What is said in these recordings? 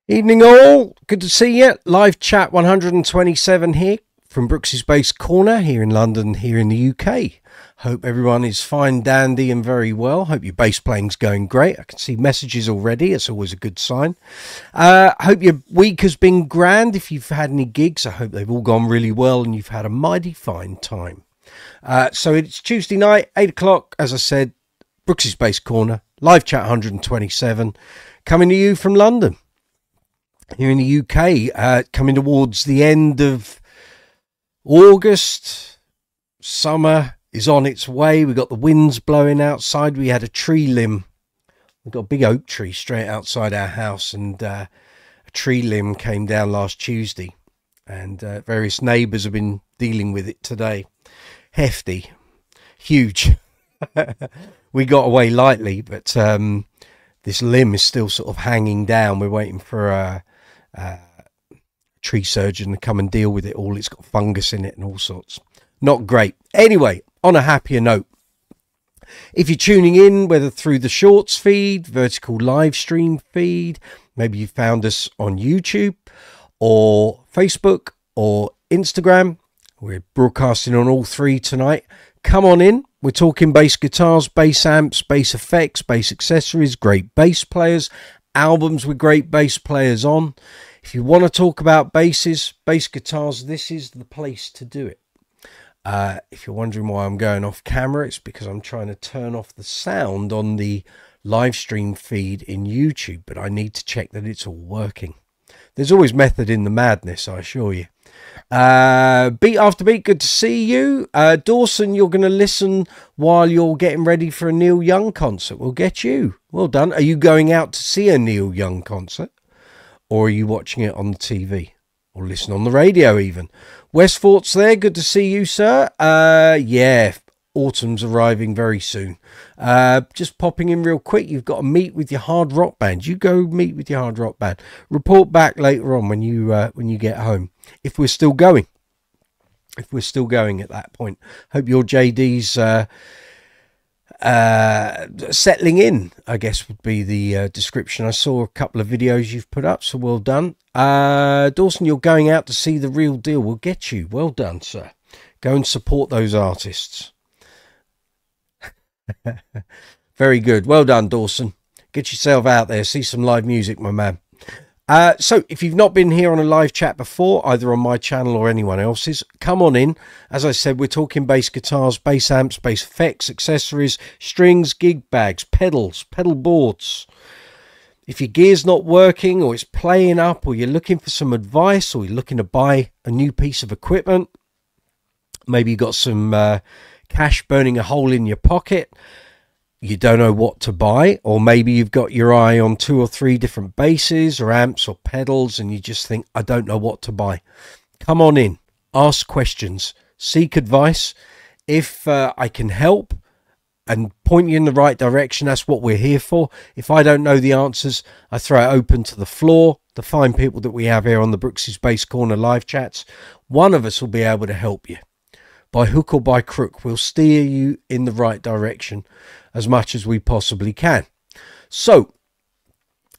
Evening all, good to see you. Live chat 127 here from Brooksy's Bass Corner here in London, here in the UK. Hope everyone is fine, dandy and very well. Hope your bass playing's going great. I can see messages already, it's always a good sign. Hope your week has been grand. If you've had any gigs, I hope they've all gone really well and you've had a mighty fine time. So it's Tuesday night, 8 o'clock, as I said, Brooksy's Bass Corner, live chat 127, coming to you from London. Here in the UK, coming towards the end of August, summer is on its way. We've got the winds blowing outside. We had a tree limb. We've got a big oak tree straight outside our house, and a tree limb came down last Tuesday, and various neighbours have been dealing with it today. Hefty, huge. We got away lightly, but this limb is still sort of hanging down. We're waiting for a tree surgeon to come and deal with it all. It's got fungus in it and all sorts. Not great. Anyway, on a happier note, if you're tuning in, whether through the shorts feed, vertical live stream feed, maybe you found us on YouTube or Facebook or Instagram, we're broadcasting on all three tonight. Come on in. We're talking bass guitars, bass amps, bass effects, bass accessories, great bass players, albums with great bass players on. If you want to talk about basses, bass guitars, this is the place to do it. If you're wondering why I'm going off camera, it's because I'm trying to turn off the sound on the live stream feed in YouTube, but I need to check that it's all working. There's always method in the madness, I assure you. Beat after beat, good to see you. Dawson, you're going to listen while you're getting ready for a Neil Young concert. We'll get you. Well done. Are you going out to see a Neil Young concert? Or are you watching it on the TV? Or listen on the radio even? Westfort's there. Good to see you, sir. Yeah, autumn's arriving very soon. Just popping in real quick. You've got to meet with your hard rock band. You go meet with your hard rock band. Report back later on when you get home. If we're still going. If we're still going at that point. Hope your JD's settling in, I guess would be the description. I saw a couple of videos you've put up, so well done. Dawson, you're going out to see the real deal. We'll get you. Well done, sir. Go and support those artists. Very good. Well done, Dawson. Get yourself out there. See some live music, my man. So if you've not been here on a live chat before, either on my channel or anyone else's, come on in. As I said, we're talking bass guitars, bass amps, bass effects, accessories, strings, gig bags, pedals, pedal boards. If your gear's not working or it's playing up, or you're looking for some advice, or you're looking to buy a new piece of equipment, maybe you've got some cash burning a hole in your pocket, you don't know what to buy, or maybe you've got your eye on 2 or 3 different basses or amps or pedals and you just think, I don't know what to buy. Come on in, ask questions, seek advice. If I can help and point you in the right direction, that's what we're here for. If I don't know the answers, I throw it open to the floor. The fine people that we have here on the Brooksy's Bass Corner live chats, one of us will be able to help you. By hook or by crook, we'll steer you in the right direction as much as we possibly can. So,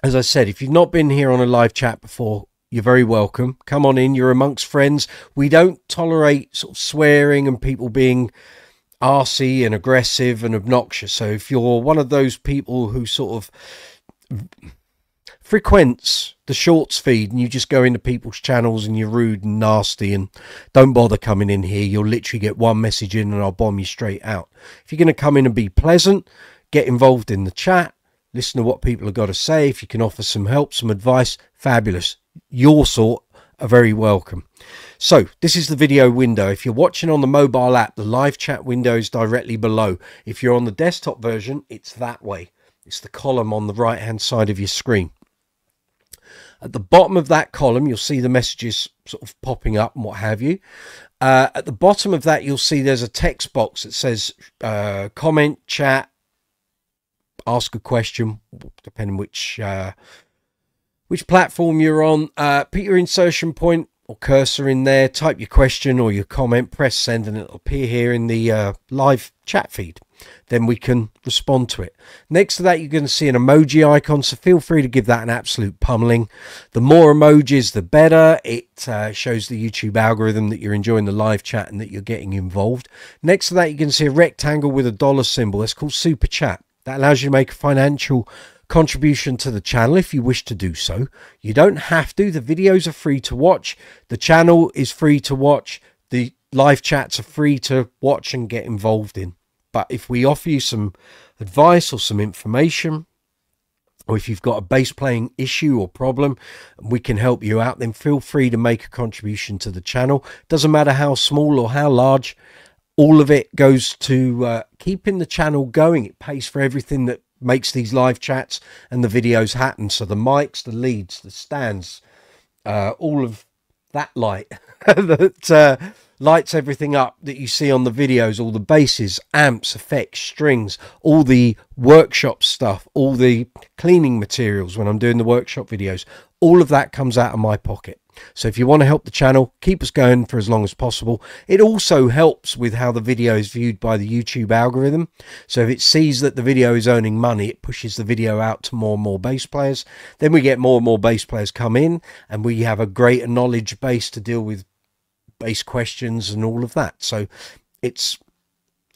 as I said, if you've not been here on a live chat before, you're very welcome. Come on in, you're amongst friends. We don't tolerate sort of swearing and people being arsey and aggressive and obnoxious. So if you're one of those people who sort of frequents the shorts feed and you just go into people's channels and you're rude and nasty, and don't bother coming in here. You'll literally get one message in and I'll bomb you straight out. If you're going to come in and be pleasant, get involved in the chat, listen to what people have got to say. If you can offer some help, some advice, fabulous. Your sort are very welcome. So this is the video window. If you're watching on the mobile app, the live chat window is directly below. If you're on the desktop version, it's that way. It's the column on the right hand side of your screen. At the bottom of that column, you'll see the messages sort of popping up and what have you. At the bottom of that, you'll see there's a text box that says comment, chat, ask a question, depending which platform you're on. Put your insertion point or cursor in there, type your question or your comment, press send, and it'll appear here in the live chat feed. then we can respond to it. Next to that, you're going to see an emoji icon, so feel free to give that an absolute pummeling. The more emojis, the better. It shows the YouTube algorithm that you're enjoying the live chat and that you're getting involved. Next to that, you can see a rectangle with a dollar symbol. That's called Super Chat. That allows you to make a financial contribution to the channel if you wish to do so. You don't have to. The videos are free to watch. The channel is free to watch. The live chats are free to watch and get involved in. But if we offer you some advice or some information, or if you've got a bass playing issue or problem and we can help you out, then feel free to make a contribution to the channel. Doesn't matter how small or how large. All of it goes to keeping the channel going. It pays for everything that makes these live chats and the videos happen. So the mics, the leads, the stands, all of that light that lights everything up that you see on the videos, all the basses, amps, effects, strings, all the workshop stuff, all the cleaning materials when I'm doing the workshop videos, all of that comes out of my pocket. So if you want to help the channel, keep us going for as long as possible. It also helps with how the video is viewed by the YouTube algorithm. So if it sees that the video is earning money, it pushes the video out to more and more bass players. Then we get more and more bass players come in, and we have a greater knowledge base to deal with bass questions and all of that. So it's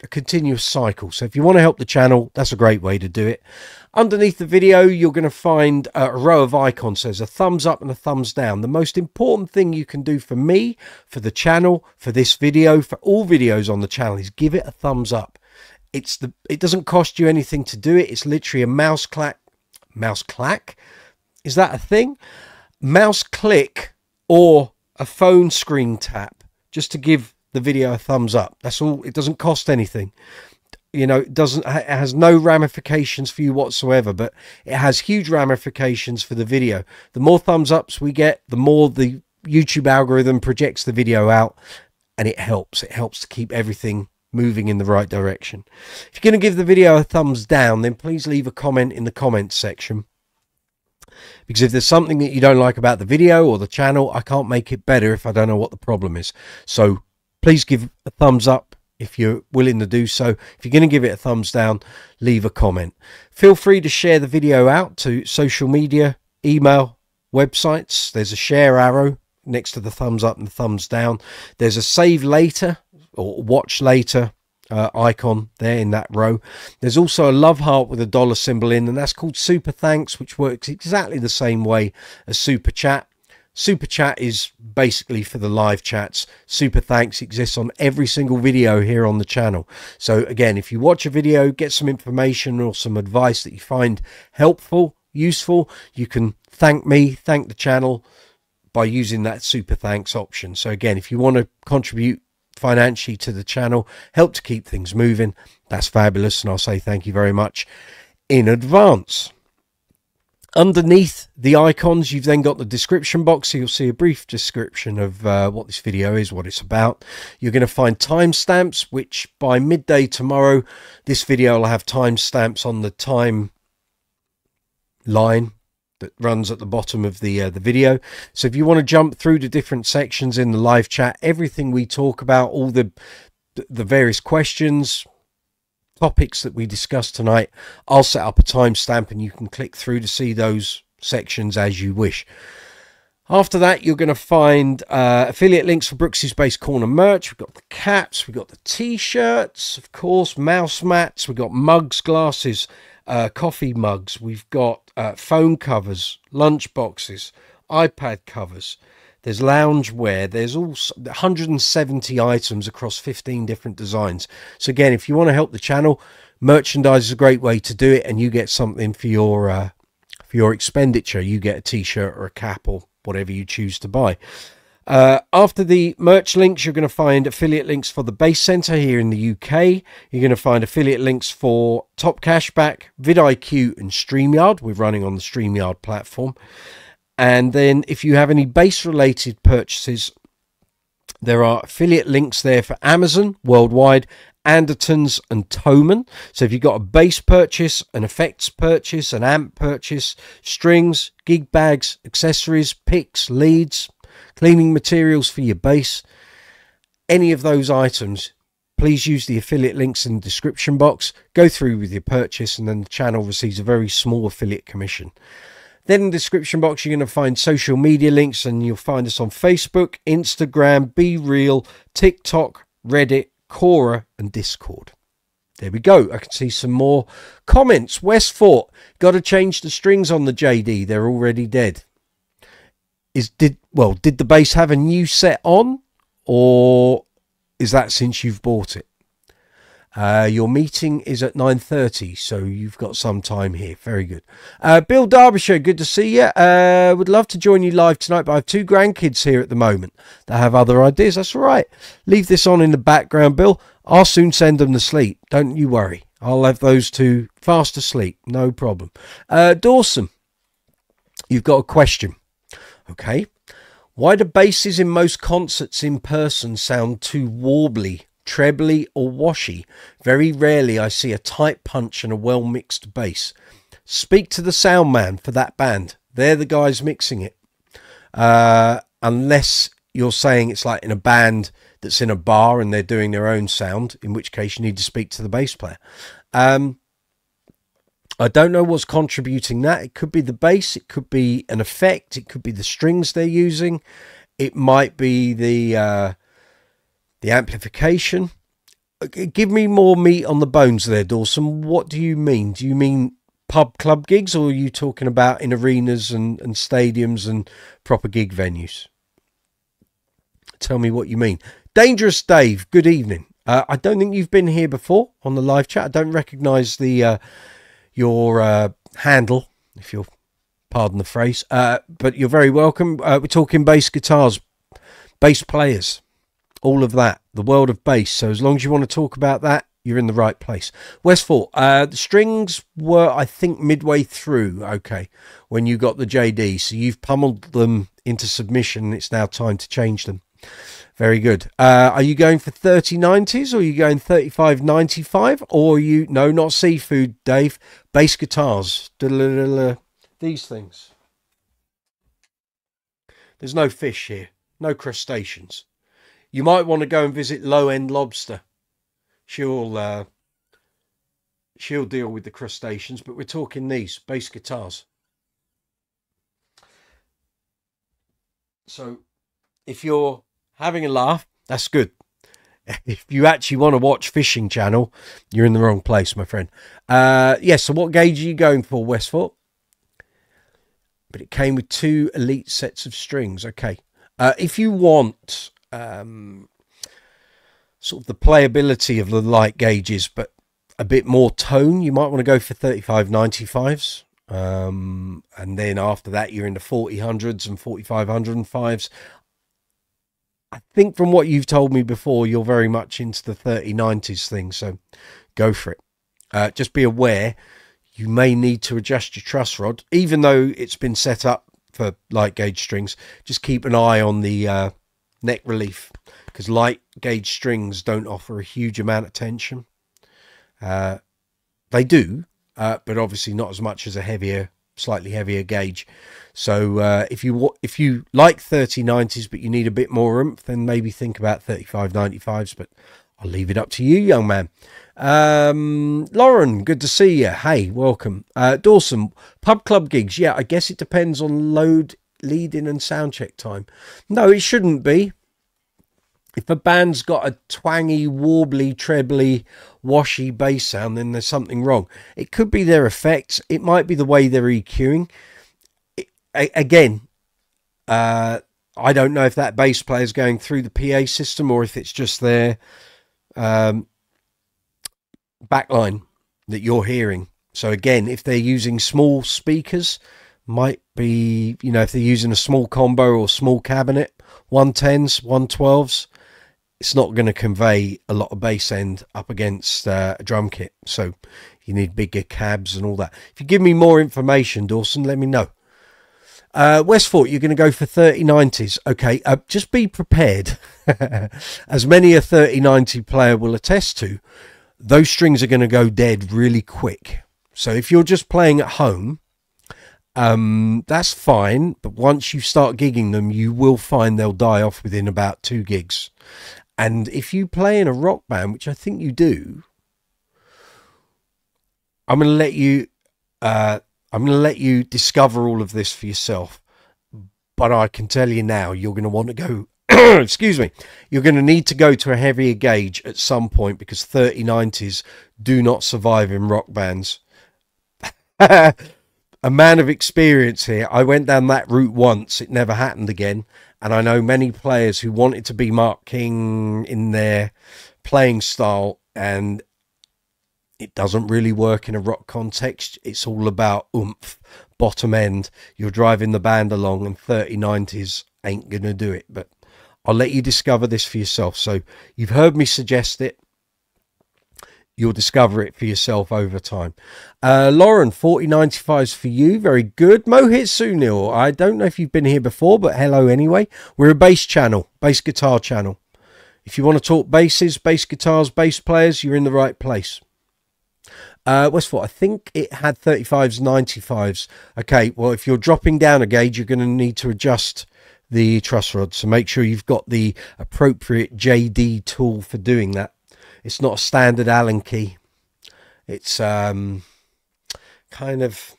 a continuous cycle. So if you want to help the channel, that's a great way to do it. Underneath the video, you're going to find a row of icons. There's a thumbs up and a thumbs down. The most important thing you can do for me, for the channel, for this video, for all videos on the channel is give it a thumbs up. It doesn't cost you anything to do it. It's literally a mouse clack. Mouse clack? Is that a thing? Mouse click or a phone screen tap just to give the video a thumbs up. That's all. It doesn't cost anything. You know, it has no ramifications for you whatsoever, but it has huge ramifications for the video. The more thumbs ups we get, the more the YouTube algorithm projects the video out, and it helps. It helps to keep everything moving in the right direction. If you're going to give the video a thumbs down, then please leave a comment in the comments section. Because if there's something that you don't like about the video or the channel, I can't make it better if I don't know what the problem is. So please give a thumbs up if you're willing to do so. If you're going to give it a thumbs down, leave a comment. Feel free to share the video out to social media, email, websites. There's a share arrow next to the thumbs up and the thumbs down. There's a save later or watch later icon there in that row. There's also a love heart with a dollar symbol in, and that's called Super Thanks, which works exactly the same way as Super Chat. Super Chat is basically for the live chats. Super Thanks exists on every single video here on the channel. So again, if you watch a video, get some information or some advice that you find helpful, useful, you can thank me, thank the channel by using that Super Thanks option. So again, if you want to contribute financially to the channel, help to keep things moving, that's fabulous, and I'll say thank you very much in advance. Underneath the icons, you've then got the description box, so you'll see a brief description of what this video is, what it's about. You're going to find timestamps, which by midday tomorrow, this video will have timestamps on the time line that runs at the bottom of the video. So if you want to jump through the different sections in the live chat, everything we talk about, all the various questions, topics that we discussed tonight, I'll set up a timestamp and you can click through to see those sections as you wish. After that, you're going to find affiliate links for Brooksy's Bass Corner merch. We've got the caps, we've got the t-shirts, of course, mouse mats, we've got mugs, glasses, coffee mugs, we've got phone covers, lunch boxes, iPad covers. There's loungewear. There's also 170 items across 15 different designs. So again, if you want to help the channel, merchandise is a great way to do it, and you get something for your expenditure. You get a t-shirt or a cap or whatever you choose to buy. After the merch links, you're going to find affiliate links for the Bass Center here in the UK. You're going to find affiliate links for Top Cashback, vidIQ, and StreamYard. We're running on the StreamYard platform. And then if you have any bass related purchases, there are affiliate links there for Amazon worldwide, Andertons and Thomann. So if you've got a bass purchase, an effects purchase, an amp purchase, strings, gig bags, accessories, picks, leads, cleaning materials for your bass, any of those items, please use the affiliate links in the description box. Go through with your purchase, and then the channel receives a very small affiliate commission. Then in the description box, you're going to find social media links, and you'll find us on Facebook, Instagram, Be Real, TikTok, Reddit, Quora, and Discord. There we go. I can see some more comments. Westfort, got to change the strings on the JD. They're already dead. Did the bass have a new set on, or is that since you've bought it? Your meeting is at 9:30, so you've got some time here. Very good. Bill Derbyshire, good to see you. Would love to join you live tonight, but I have 2 grandkids here at the moment that have other ideas. That's all right. Leave this on in the background, Bill. I'll soon send them to sleep. Don't you worry. I'll have those 2 fast asleep. No problem. Dawson, you've got a question. Okay. Why do basses in most concerts in person sound too warbly, trebly, or washy? Very rarely I see a tight punch and a well-mixed bass. Speak to the sound man for that band. They're the guys mixing it. Unless you're saying it's like in a band that's in a bar and they're doing their own sound, in which case you need to speak to the bass player. I don't know what's contributing that. It could be the bass, it could be an effect, it could be the strings they're using, it might be the amplification. Give me more meat on the bones there, Dawson. What do you mean? Do you mean pub club gigs, or are you talking about in arenas and stadiums and proper gig venues? Tell me what you mean. Dangerous Dave, good evening. I don't think you've been here before on the live chat. I don't recognise your handle, if you'll pardon the phrase, but you're very welcome. We're talking bass guitars, bass players, all of that, the world of bass. So as long as you want to talk about that, you're in the right place. Westfall, the strings were, I think, midway through, okay, when you got the JD, so you've pummeled them into submission. It's now time to change them. Very good. Are you going for 3090s, or are you going 3595, or no, not seafood, Dave, bass guitars, these things? There's no fish here, no crustaceans. You might want to go and visit Low End Lobster. She'll deal with the crustaceans, but we're talking these bass guitars. So if you're having a laugh, that's good. If you actually want to watch Fishing Channel, you're in the wrong place, my friend. Yes, so what gauge are you going for, Westfort? But it came with 2 elite sets of strings. Okay. If you want sort of the playability of the light gauges, but a bit more tone, you might want to go for 3595s. And then after that, you're into 4000s and 4505s. I think from what you've told me before, you're very much into the 3090s thing, so go for it. Just be aware, you may need to adjust your truss rod, even though it's been set up for light gauge strings. Just keep an eye on the neck relief, because light gauge strings don't offer a huge amount of tension. They do, but obviously not as much as a slightly heavier gauge. So if you like 3090s but you need a bit more oomph, then maybe think about 3595s, but I'll leave it up to you, young man. Lauren, good to see you. Hey, welcome. Dawson, pub club gigs. Yeah, I guess it depends on lead in and sound check time. No, it shouldn't be. If a band's got a twangy, warbly, trebly, washy bass sound, then there's something wrong. It could be their effects. It might be the way they're EQing. Again, I don't know if that bass player is going through the PA system or if it's just their backline that you're hearing. So again, if they're using small speakers, might be, if they're using a small combo or small cabinet, 110s, 112s, it's not going to convey a lot of bass end up against a drum kit. So you need bigger cabs and all that. If you give me more information, Dawson, let me know. Westfort, you're going to go for 3090s. Okay, just be prepared. As many a 3090 player will attest to, those strings are going to go dead really quick. So if you're just playing at home, that's fine. But once you start gigging them, you will find they'll die off within about 2 gigs. And if you play in a rock band, which I think you do, I'm going to let you discover all of this for yourself. But I can tell you now, you're going to want to go, excuse me, you're going to need to go to a heavier gauge at some point, because 3090s do not survive in rock bands. A man of experience here. I went down that route once. It never happened again. And I know many players who wanted to be Mark King in their playing style, and it doesn't really work in a rock context. It's all about oomph, bottom end. You're driving the band along, and 3090s ain't going to do it. But I'll let you discover this for yourself. So you've heard me suggest it. You'll discover it for yourself over time. Lauren, 4095's for you. Very good. Mohit Sunil, I don't know if you've been here before, but hello anyway. We're a bass channel, bass guitar channel. If you want to talk basses, bass guitars, bass players, you're in the right place. Westford, I think it had 35s, 95s. Okay, well, if you're dropping down a gauge, you're going to need to adjust the truss rod. So make sure you've got the appropriate JD tool for doing that. It's not a standard Allen key. It's kind of,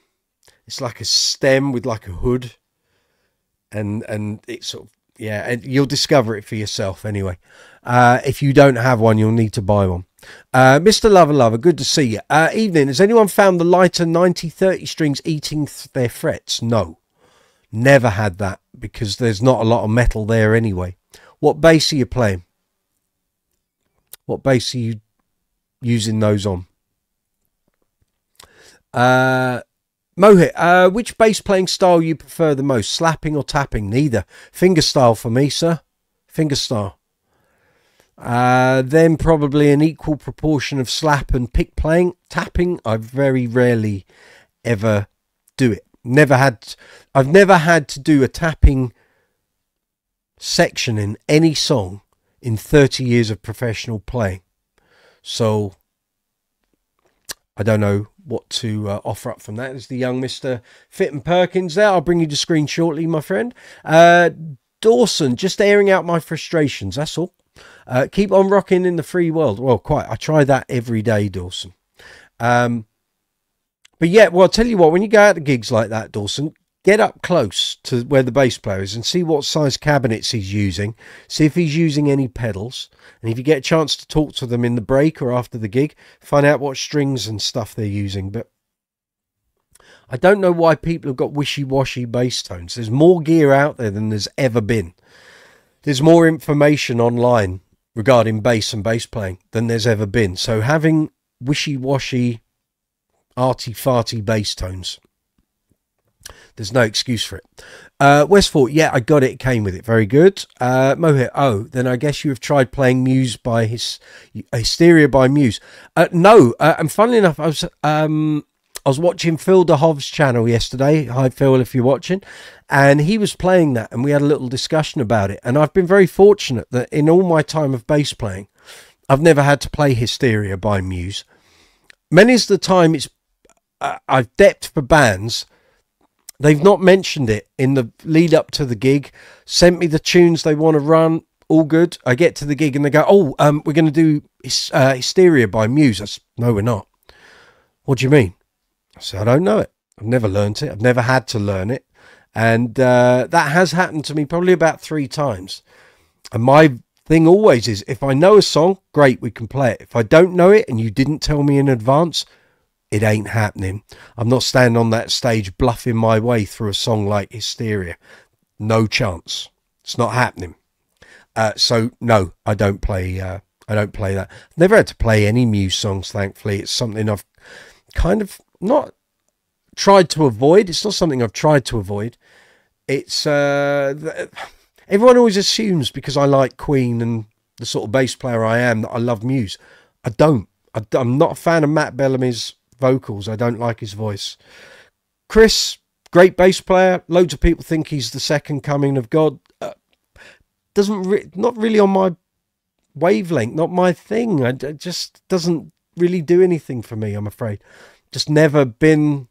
it's like a stem with like a hood, and it's sort of, yeah, and you'll discover it for yourself anyway. If you don't have one, you'll need to buy one. Mr. Lover, good to see you. Evening, has anyone found the lighter 90-30 strings eating their frets? No, never had that, because there's not a lot of metal there anyway. What bass are you playing? What bass are you using those on? Mohit, which bass playing style you prefer the most? Slapping or tapping? Neither. Fingerstyle for me, sir. Fingerstyle. Then probably an equal proportion of slap and pick playing. Tapping, I very rarely ever do it. I've never had to do a tapping section in any song in 30 years of professional playing. So I don't know what to offer up from that. There's the young Mr. Fitton Perkins there. I'll bring you the screen shortly, my friend. Dawson, just airing out my frustrations, that's all. Keep on rocking in the free world. Well, quite. I try that every day, Dawson. But yeah, well, I'll tell you what, when you go out to gigs like that, Dawson, get up close to where the bass player is and see what size cabinets he's using. See if he's using any pedals. And if you get a chance to talk to them in the break or after the gig, find out what strings and stuff they're using. But I don't know why people have got wishy-washy bass tones. There's more gear out there than there's ever been. There's more information online regarding bass and bass playing than there's ever been. So having wishy-washy, arty-farty bass tones, there's no excuse for it. Westford, yeah, I got it. It came with it. Very good. Mohit, oh, then I guess you have tried playing Muse by Hysteria by Muse. No, and funnily enough, I was watching Phil DeHove's channel yesterday. Hi, Phil, if you're watching. And he was playing that, and we had a little discussion about it. And I've been very fortunate that in all my time of bass playing, I've never had to play Hysteria by Muse. Many's the time it's I've depped for bands. They've not mentioned it in the lead up to the gig, sent me the tunes they want to run, all good. I get to the gig and they go, oh, we're going to do Hysteria by Muse. I said, no, we're not. What do you mean? I said, I don't know it. I've never learnt it. I've never had to learn it. And that has happened to me probably about 3 times. And my thing always is, if I know a song, great, we can play it. If I don't know it and you didn't tell me in advance, it ain't happening. I'm not standing on that stage bluffing my way through a song like Hysteria. No chance. It's not happening. So no, I don't play that. Never had to play any Muse songs, thankfully. It's something I've kind of not tried to avoid. It's not something I've tried to avoid. It's everyone always assumes because I like Queen and the sort of bass player I am that I love Muse. I don't. I'm not a fan of Matt Bellamy's vocals. I don't like his voice. Chris, great bass player. Loads of people think he's the second coming of God. Not really on my wavelength, not my thing. It just doesn't really do anything for me, I'm afraid. Just never been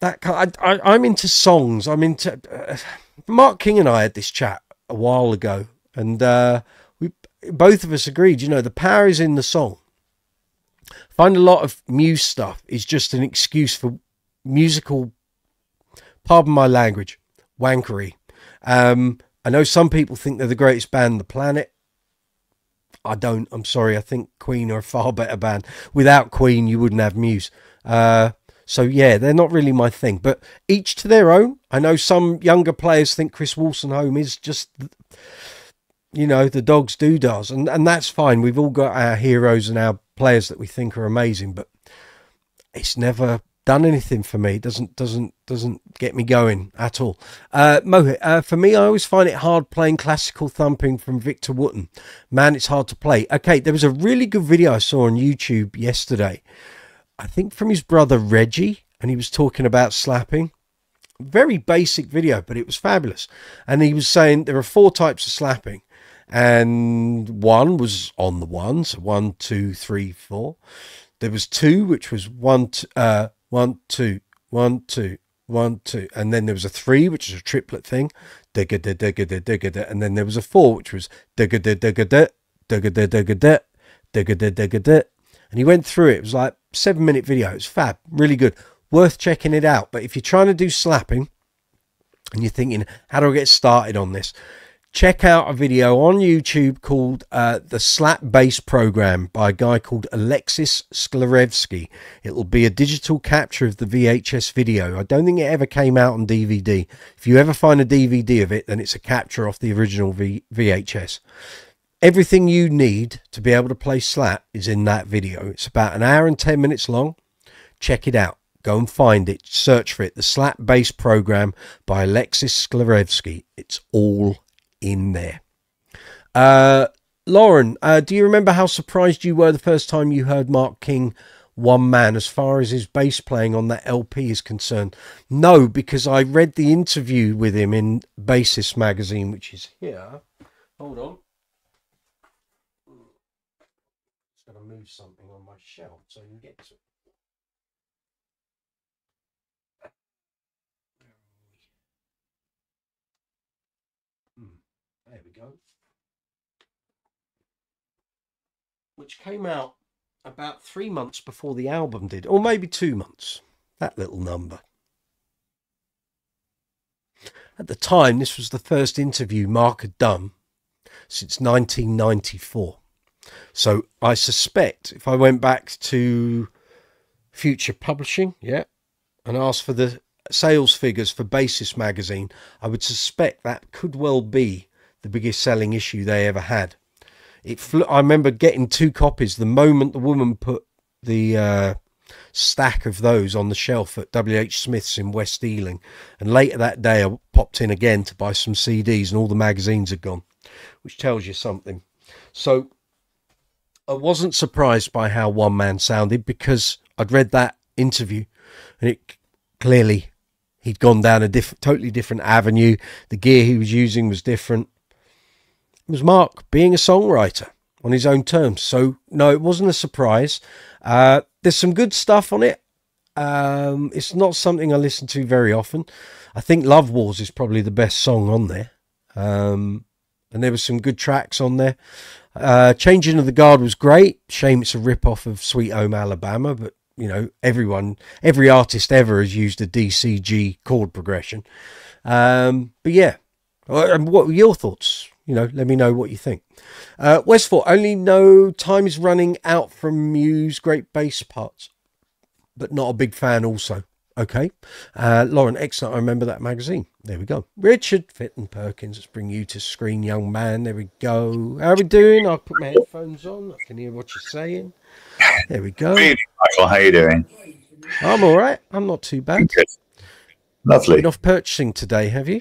that kind. I'm into songs. I'm into Mark King and I had this chat a while ago, and both of us agreed, you know, the power is in the song. I find a lot of Muse stuff is just an excuse for musical, pardon my language, wankery. I know some people think they're the greatest band on the planet. I don't. I'm sorry. I think Queen are a far better band. Without Queen, you wouldn't have Muse. So yeah, they're not really my thing. But each to their own. I know some younger players think Chris Wolstenholme is just, you know, the dog's doodahs, and that's fine. We've all got our heroes and our players that we think are amazing, but it's never done anything for me. It doesn't get me going at all. Mohit, for me, I always find it hard playing classical thumping from Victor Wooten. Man, it's hard to play. Okay, there was a really good video I saw on YouTube yesterday, I think from his brother Regi, and he was talking about slapping. Very basic video, but it was fabulous. And he was saying there are 4 types of slapping, and one was on the one, so 1, 2, 3, 4. There was 2, which was 1, 1, 2, 1, 2, 1, 2, and then there was a 3, which is a triplet thing, digga da digga da digga da, and then there was a 4, which was digga da digga da digga da digga da digga da digga da, and he went through it. It was like 7-minute video. It's fab, really good, worth checking it out. But if you're trying to do slapping and you're thinking, how do I get started on this? Check out a video on YouTube called The Slap Bass Program by a guy called Alexis Sklarevsky. It'll be a digital capture of the VHS video. I don't think it ever came out on DVD. If you ever find a DVD of it, then it's a capture off the original VHS. Everything you need to be able to play slap is in that video. It's about 1 hour and 10 minutes long. Check it out. Go and find it. Search for it. The Slap Bass Program by Alexis Sklarevsky. It's all in there. Lauren, do you remember how surprised you were the first time you heard Mark King one man as far as his bass playing on that LP is concerned? No, because I read the interview with him in Bassist magazine, which is here. Hold on. Just got to move something on my shelf so you can get to it. There we go. Which came out about 3 months before the album did, or maybe 2 months. That little number. At the time, this was the first interview Mark had done since 1994. So I suspect if I went back to Future Publishing, yeah, and asked for the sales figures for Bassist magazine, I would suspect that could well be the biggest selling issue they ever had. I remember getting 2 copies the moment the woman put the stack of those on the shelf at W.H. Smith's in West Ealing, and later that day I popped in again to buy some CDs and all the magazines had gone, which tells you something. So I wasn't surprised by how one man sounded, because I'd read that interview and it clearly he'd gone down a totally different avenue. The gear he was using was different. It was Mark being a songwriter on his own terms. So no, it wasn't a surprise. There's some good stuff on it. It's not something I listen to very often. I think Love Wars is probably the best song on there. And there were some good tracks on there. Changing of the Guard was great. Shame it's a rip-off of Sweet Home Alabama, but you know, every artist ever has used a DCG chord progression. But yeah, what were your thoughts? You know, let me know what you think. Westford, only know time is running out from Muse, great bass parts, but not a big fan also. Okay. Lauren, excellent. I remember that magazine. There we go. Richard Fitton Perkins, let's bring you to screen, young man. There we go. How are we doing? I'll put my headphones on. I can hear what you're saying. There we go. Really, Michael, how are you doing? I'm all right. I'm not too bad. Good. Lovely. Been off purchasing today, have you?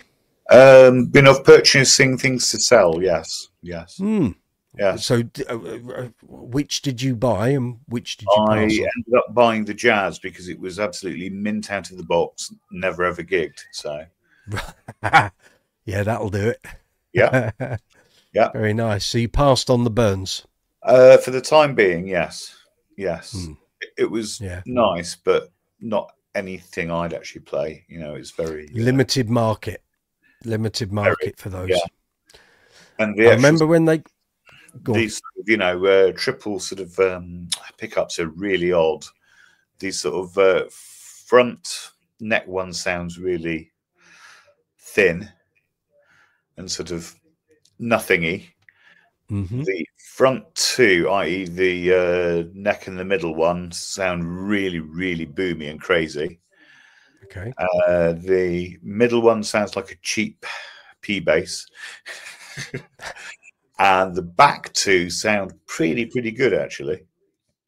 Been off purchasing things to sell, yes. Yes. Yeah. So which did you buy and which did you pass on? I ended up buying the Jazz because it was absolutely mint out of the box, never ever gigged. So yeah, that'll do it. Yeah. Yeah. Very nice. So you passed on the Burns? For the time being, yes. Yes. It was nice, but not anything I'd actually play. You know, it's very limited market. Limited market for those. Yeah. And I remember when they these, triple sort of pickups are really odd. These sort of front neck one sounds really thin and sort of nothingy. The front two, i.e. the neck and the middle one, sound really, really boomy and crazy. Okay. The middle one sounds like a cheap P bass. And the back two sound pretty good, actually.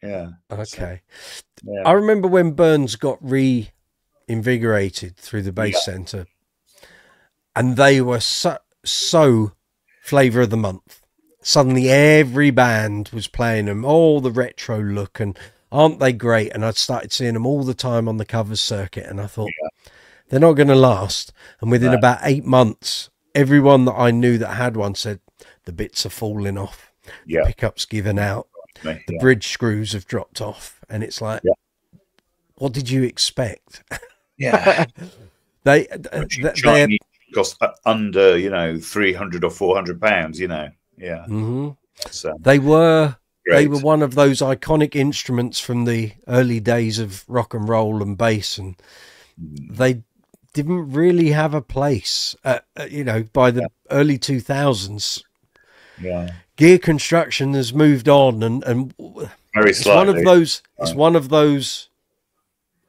Yeah. Okay. So, yeah. I remember when Burns got reinvigorated through the Bass Centre, and they were so flavour of the month. Suddenly every band was playing them, all the retro look, and aren't they great? And I started seeing them all the time on the covers circuit, and I thought, they're not going to last. And within about 8 months, everyone that I knew that had one said, the bits are falling off, the pickups given out, the bridge screws have dropped off, and it's like, what did you expect? Yeah. they cost under 300 or 400 pounds. Yeah. So they were one of those iconic instruments from the early days of rock and roll and bass, and they didn't really have a place. By the early 2000s. Yeah, gear construction has moved on, and very it's slightly. one of those. It's one of those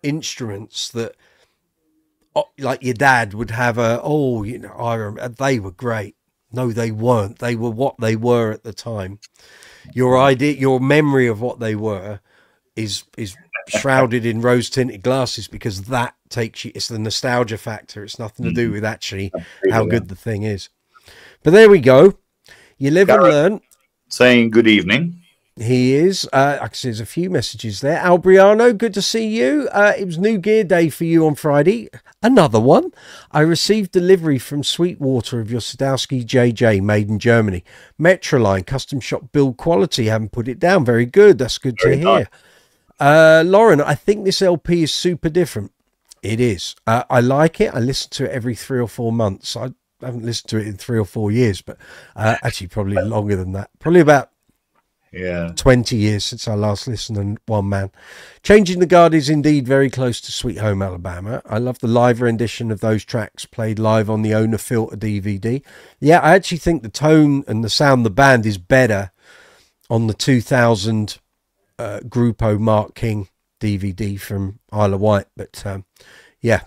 instruments that, like your dad would have they were great. No, they weren't. They were what they were at the time. Your memory of what they were, is shrouded in rose-tinted glasses, because that takes you. It's the nostalgia factor. It's nothing to do with actually how good the thing is. But there we go. You live and learn. Saying good evening. He is. I can see there's a few messages there. Albriano, good to see you. It was New Gear Day for you on Friday. Another one. I received delivery from Sweetwater of your Sadowsky JJ, made in Germany. Metroline, custom shop build quality. Haven't put it down. Very good. That's good to hear. Lauren, I think this LP is super different. It is. I like it. I listen to it every 3 or 4 months. I haven't listened to it in 3 or 4 years, but actually probably longer than that. Probably about 20 years since I last listened to One Man. Changing the Guard is indeed very close to Sweet Home Alabama. I love the live rendition of those tracks played live on the Owner Filter DVD. Yeah, I actually think the tone and the sound of the band is better on the 2000 Grupo Mark King DVD from Isle of Wight. But yeah.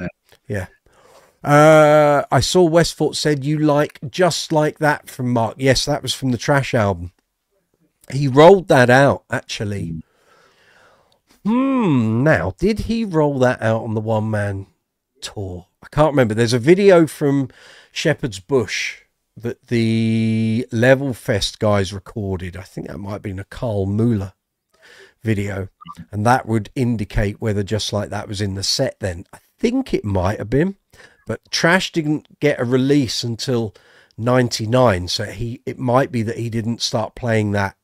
I saw Westfort said you like Just Like That from Mark. Yes, that was from the Trash album. He rolled that out, actually. Now, did he roll that out on the One Man tour? I can't remember. There's a video from Shepherd's Bush that the Level Fest guys recorded. I think that might have been a Carl Mueller video, and that would indicate whether Just Like That was in the set then. I think it might have been, but Trash didn't get a release until 99, so it might be that he didn't start playing that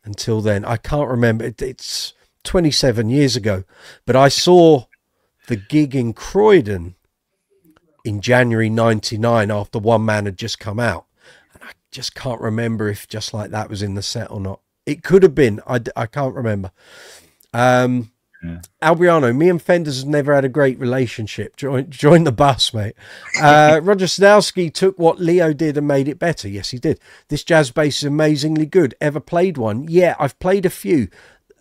until then. I can't remember. It's 27 years ago, but I saw the gig in Croydon in January 99 after One Man had just come out, and I just can't remember if Just Like That was in the set or not. It could have been. I can't remember. Albriano, me and Fenders have never had a great relationship. Join the bus, mate. Roger Sadowsky took what Leo did and made it better. Yes, he did. This jazz bass is amazingly good. Ever played one? Yeah, I've played a few.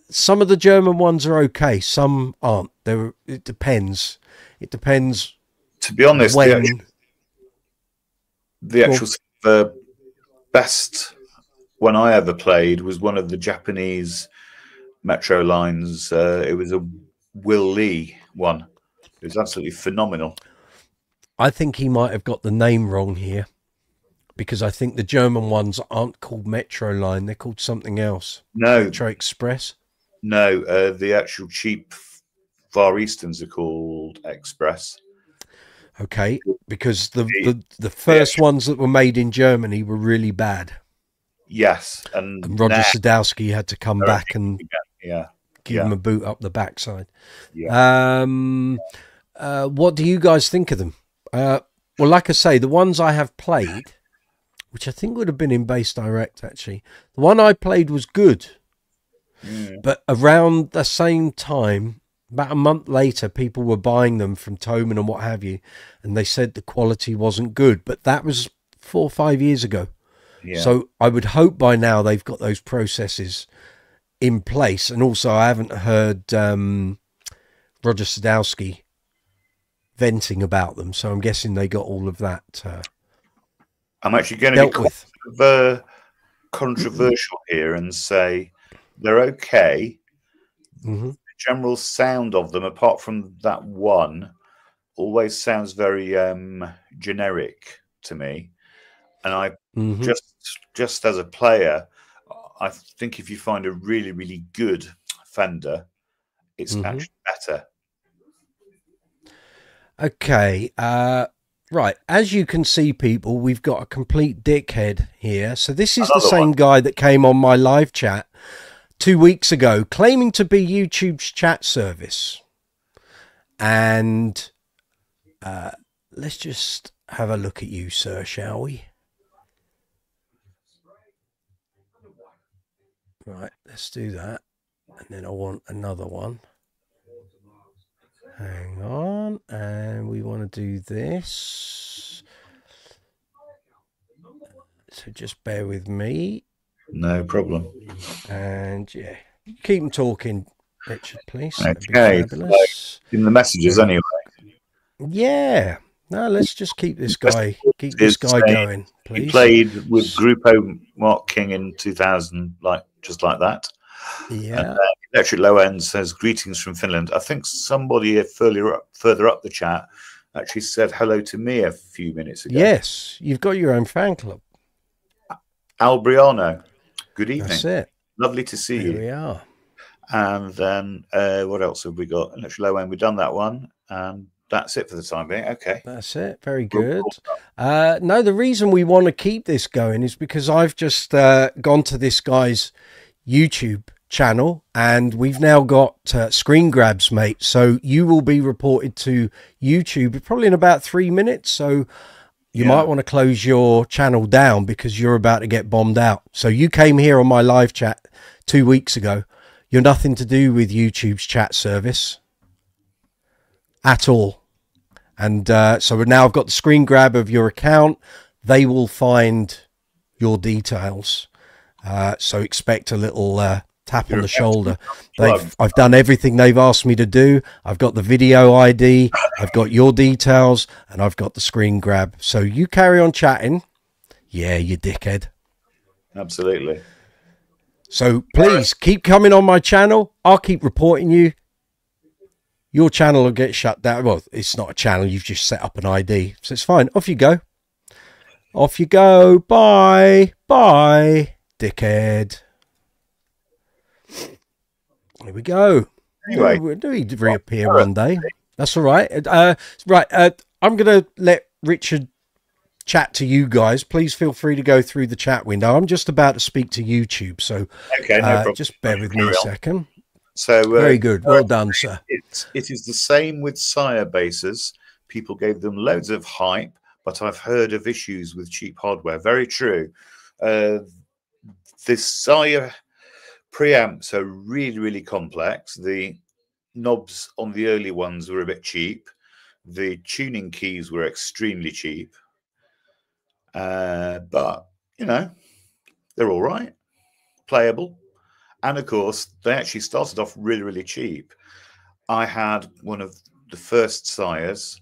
Some of the German ones are okay. Some aren't. It depends. It depends. To be honest, the actual best one I ever played was one of the Japanese Metrolines. It was a Will Lee one. It was absolutely phenomenal. I think he might have got the name wrong here, because I think the German ones aren't called Metroline. They're called something else. No. Metro Express? No, the actual cheap Far Easterns are called Express. Okay, because the first ones that were made in Germany were really bad. Yes, and Roger Sadowsky had to come back and give him a boot up the backside. Yeah. What do you guys think of them? Well, like I say, the ones I have played which I think would have been in Base Direct, actually. The one I played was good. But around the same time, about a month later, people were buying them from Toman and what have you, and they said the quality wasn't good. But that was 4 or 5 years ago. Yeah. So I would hope by now they've got those processes in place. And also, I haven't heard Roger Sadowsky venting about them, so I'm guessing they got all of that I'm actually going to be controversial here and say they're okay. The general sound of them, apart from that one, always sounds very generic to me. And I just as a player, I think if you find a really, really good Fender, it's actually better. Okay, right. As you can see, people, we've got a complete dickhead here. So this is the same guy that came on my live chat 2 weeks ago, claiming to be YouTube's chat service. And let's just have a look at you, sir, shall we? Right, let's do that. And then I want another one. Hang on. And we want to do this. So just bear with me. No problem. And yeah, keep them talking, Richard, please. Okay. In the messages, anyway. Yeah. No, let's just keep this guy. Keep this guy going, please. He played with Grupo Mark King in 2000, just like that. Yeah. And, Electric Low End says greetings from Finland. I think somebody further up the chat actually said hello to me a few minutes ago. Yes, you've got your own fan club. Albriano, good evening. That's it. Lovely to see you. Here we are. And then what else have we got? Electric Low End, we've done that one. And that's it for the time being. Okay. That's it. Very good. No, the reason we want to keep this going is because I've just gone to this guy's YouTube channel and we've now got screen grabs, mate. So you will be reported to YouTube probably in about 3 minutes. So you might want to close your channel down because you're about to get bombed out. So you came here on my live chat 2 weeks ago. You're nothing to do with YouTube's chat service at all. And so now I've got the screen grab of your account. They will find your details. So expect a little tap on the shoulder. I've done everything they've asked me to do. I've got the video ID, I've got your details, and I've got the screen grab. So you carry on chatting. Yeah, you dickhead. Absolutely. So please keep coming on my channel. I'll keep reporting you. Your channel will get shut down. Well, it's not a channel. You've just set up an ID. So it's fine. Off you go. Off you go. Bye. Bye, dickhead. Here we go. Anyway, do we reappear one day? That's all right. I'm going to let Richard chat to you guys. Please feel free to go through the chat window. I'm just about to speak to YouTube, so okay, no problem. Just bear with me a second. So very good. Well done, sir. It is the same with Sire bases. People gave them loads of hype, but I've heard of issues with cheap hardware. Very true. The Sire preamps are really, really complex. The knobs on the early ones were a bit cheap. The tuning keys were extremely cheap. But, you know, they're all right. Playable. And, of course, they actually started off really, really cheap. I had one of the first Sires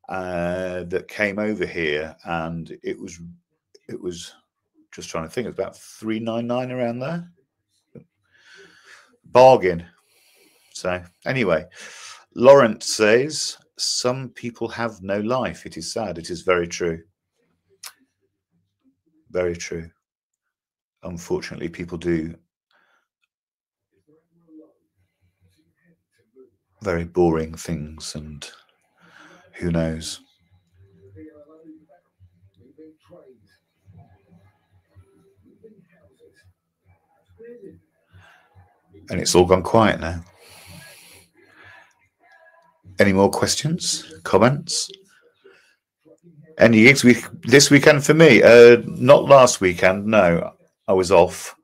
that came over here, and it was just trying to think, it was about $399 around there. Bargain. So anyway, Laurent says, some people have no life. It is sad. It is very true. Very true. Unfortunately, people do very boring things, and who knows. And it's all gone quiet now. Any more questions, comments? Any gigs this weekend for me? Not last weekend. No, I was off.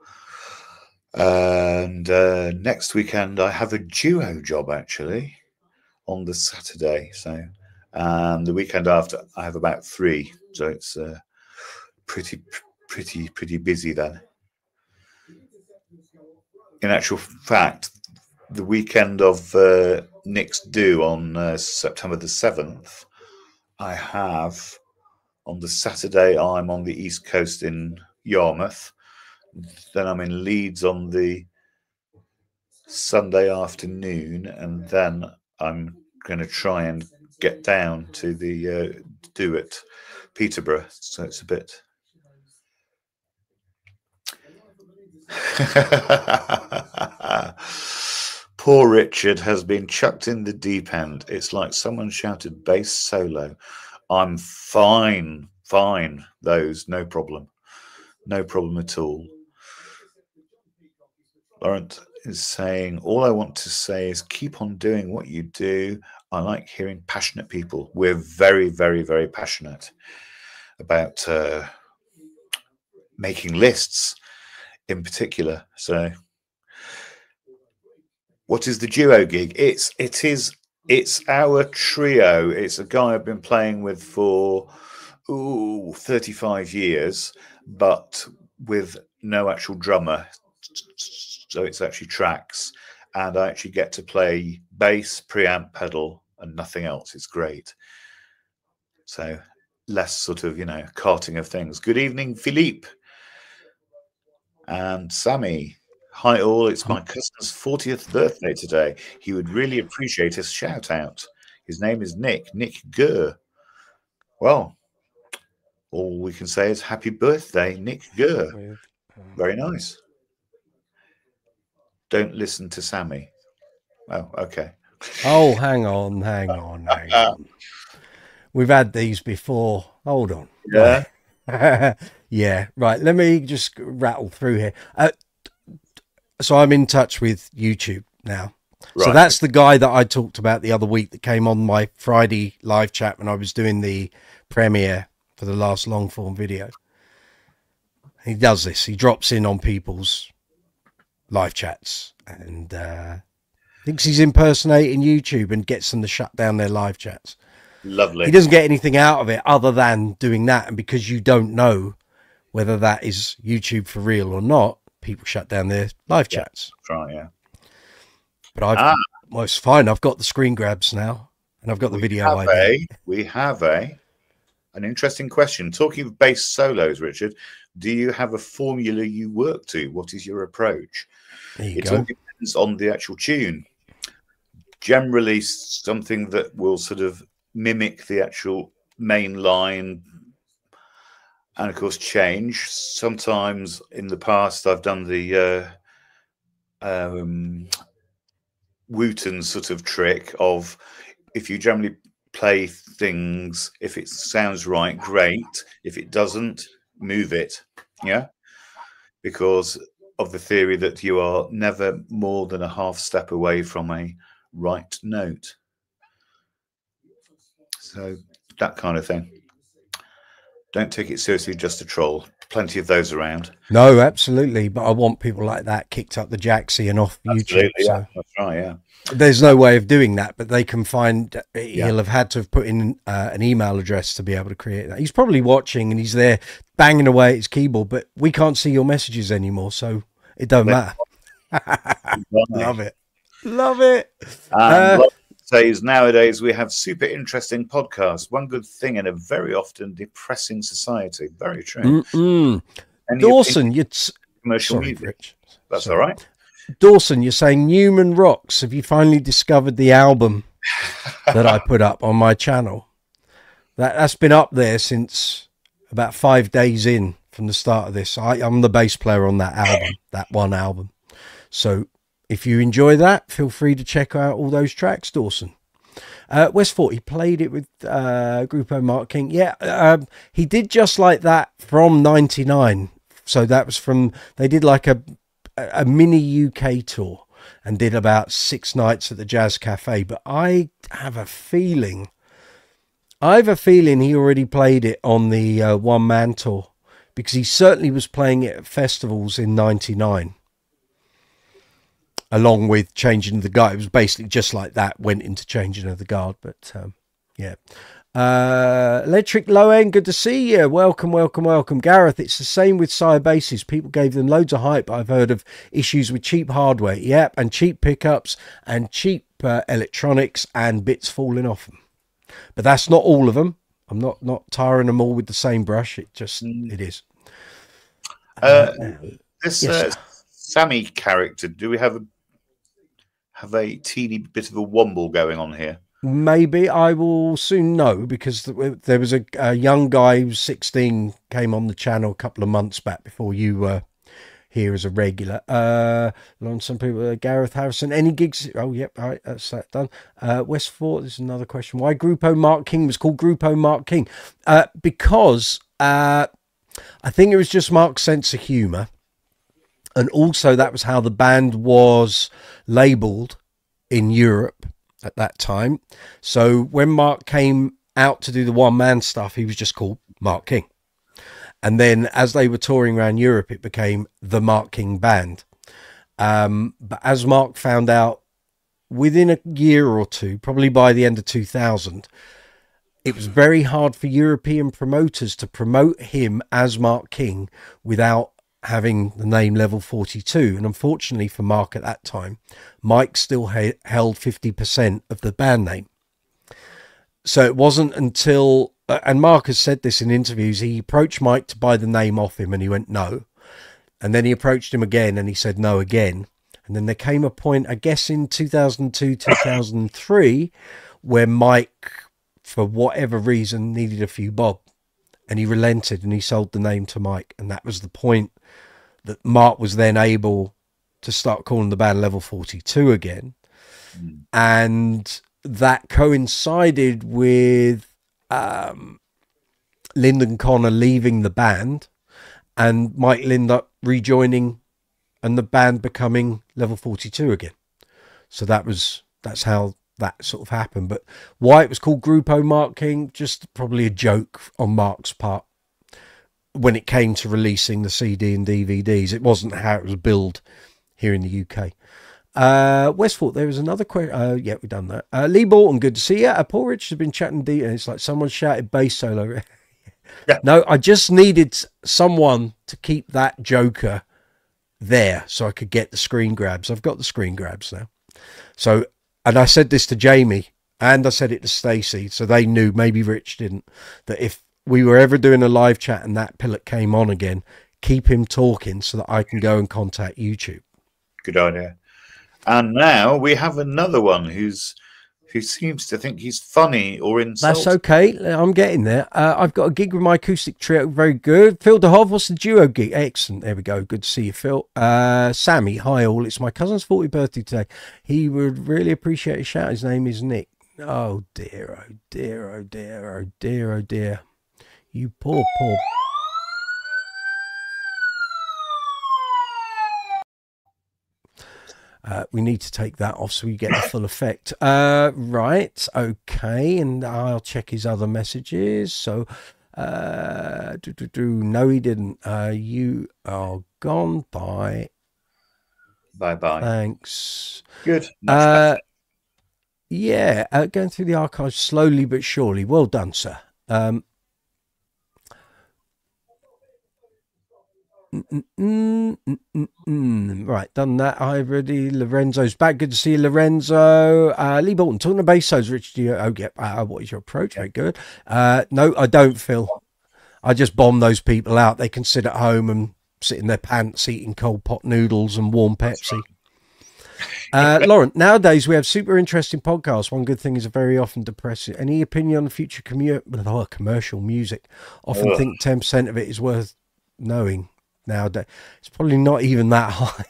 And next weekend I have a duo job actually on the Saturday. So, and the weekend after I have about 3. So it's pretty busy then. In actual fact, the weekend of Nick's Do on September the 7th, I have on the Saturday I'm on the East Coast in Yarmouth. Then I'm in Leeds on the Sunday afternoon, and then I'm going to try and get down to the Do at Peterborough. So it's a bit. Poor Richard has been chucked in the deep end. It's like someone shouted bass solo. I'm fine. Those, no problem at all. Laurent is saying, all I want to say is keep on doing what you do. I like hearing passionate people. We're very, very, very passionate about making lists in particular. So what is the duo gig? It's our trio. It's a guy I've been playing with for 35 years, but with no actual drummer. So it's actually tracks, and I actually get to play bass, preamp, pedal, and nothing else. It's great. So less sort of, carting of things. Good evening, Philippe and Sammy. Hi all, it's my cousin's 40th birthday today. He would really appreciate a shout out. His name is Nick Gurr. Well, all we can say is happy birthday, Nick Gurr. Very nice. Don't listen to Sammy. Oh, okay. Oh, hang on. We've had these before. Hold on. Yeah. Right. Yeah, right. Let me just rattle through here. So I'm in touch with YouTube now. Right. So that's the guy that I talked about the other week that came on my Friday live chat when I was doing the premiere for the last long form video. He does this. He drops in on people's live chats and thinks he's impersonating YouTube and gets them to shut down their live chats. Lovely. He doesn't get anything out of it other than doing that. And because you don't know whether that is YouTube for real or not, people shut down their live chats. Right, yeah. But well, it's fine. I've got the screen grabs now, and I've got the video ID. We have an interesting question. Talking of bass solos, Richard, do you have a formula you work to? What is your approach? It all depends on the actual tune. Generally, something that will sort of mimic the actual main line, and of course change. Sometimes in the past I've done the Wooten sort of trick of, if you generally play things, if it sounds right, great. If it doesn't, move it. Yeah, because of the theory that you are never more than a half step away from a right note. So that kind of thing. Don't take it seriously, just a troll. Plenty of those around. No, absolutely. But I want people like that kicked up the jacksie and off YouTube. Yeah, so that's right, yeah. There's no way of doing that, but they can find, he'll have had to have put in an email address to be able to create that. He's probably watching and he's there banging away at his keyboard, but we can't see your messages anymore, so it don't matter. Love it. Love it. Says nowadays we have super interesting podcasts. One good thing in a very often depressing society. Very true. Dawson, commercial music. Rich. That's all right. Dawson, you're saying Newman rocks. Have you finally discovered the album that I put up on my channel? That's been up there since about 5 days in from the start of this. I'm the bass player on that album, that one album. So if you enjoy that, feel free to check out all those tracks, Dawson. West 40 played it with Grupo Mark King. Yeah, he did Just Like That from 99. So that was from, they did like a mini UK tour and did about 6 nights at the Jazz Cafe. But I have a feeling I have a feeling he already played it on the one-man tour, because he certainly was playing it at festivals in '99. Along with Changing of the Guard. It was basically just like that, went into Changing of the Guard. But yeah. Electric Low End, good to see you. Welcome, welcome, welcome. Gareth, it's the same with Sire basses. People gave them loads of hype, but I've heard of issues with cheap hardware. Yep, and cheap pickups and cheap electronics and bits falling off them. But that's not all of them. I'm not tiring them all with the same brush. It just, it is. This Sammy character, do we have a teeny bit of a womble going on here? Maybe. I will soon know, because there was a young guy who was 16, came on the channel a couple of months back before you were here as a regular. Some people, Gareth Harrison, any gigs? Oh, yep, all right, that's that done. Westford, this is another question. Why Grupo Mark King was called Grupo Mark King? Because I think it was just Mark's sense of humour. And also that was how the band was labelled in Europe at that time. So when Mark came out to do the one-man stuff, he was just called Mark King. And then as they were touring around Europe, it became the Mark King Band. But as Mark found out within a year or two, probably by the end of 2000, it was very hard for European promoters to promote him as Mark King without having the name Level 42. And unfortunately for Mark at that time, Mike still held 50% of the band name. So it wasn't until, and Mark has said this in interviews, he approached Mike to buy the name off him and he went no. And then he approached him again and he said no again. And then there came a point, I guess in 2002, 2003, where Mike, for whatever reason, needed a few bob. And he relented and he sold the name to Mike. And that was the point that Mark was then able to start calling the band Level 42 again. And that coincided with Lyndon Connor leaving the band and Mike Lindup rejoining and the band becoming Level 42 again. So that's how that sort of happened. But why it was called Grupo Mark King, just probably a joke on Mark's part when it came to releasing the CD and DVDs. It wasn't how it was billed here in the UK. Westford, there was another question. Yeah, we've done that. Lee Bolton, good to see you. Paul Rich has been chatting and it's like someone shouted bass solo. Yeah. No, I just needed someone to keep that joker there so I could get the screen grabs. I've got the screen grabs now. So, and I said this to Jamie and I said it to Stacey, so they knew, maybe Rich didn't, that if we were ever doing a live chat and that pilot came on again, keep him talking so that I can go and contact YouTube. Good idea. And now we have another one who seems to think he's funny or insulting. That's okay. I'm getting there. I've got a gig with my acoustic trio. Very good. Phil DeHove, what's the duo gig? Excellent. There we go. Good to see you, Phil. Sammy, hi all. It's my cousin's 40th birthday today. He would really appreciate a shout. His name is Nick. Oh dear, oh dear, oh dear, oh dear, oh dear. You poor. We need to take that off so we get the full effect. Right, okay, and I'll check his other messages. So, no, he didn't. You are gone. Bye. Bye. Thanks. Good. Yeah, going through the archives slowly but surely. Well done, sir. Right, done that. Hi, everybody. Lorenzo's back. Good to see you, Lorenzo. Lee Bolton, talking to bass solos, Rich. What is your approach? Very good. No, I don't, Phil. I just bomb those people out. They can sit at home and sit in their pants eating cold pot noodles and warm Pepsi. Lauren, nowadays we have super interesting podcasts. One good thing is very often depressing. Any opinion on the future commercial music? Often think 10% of it is worth knowing. Nowadays it's probably not even that high.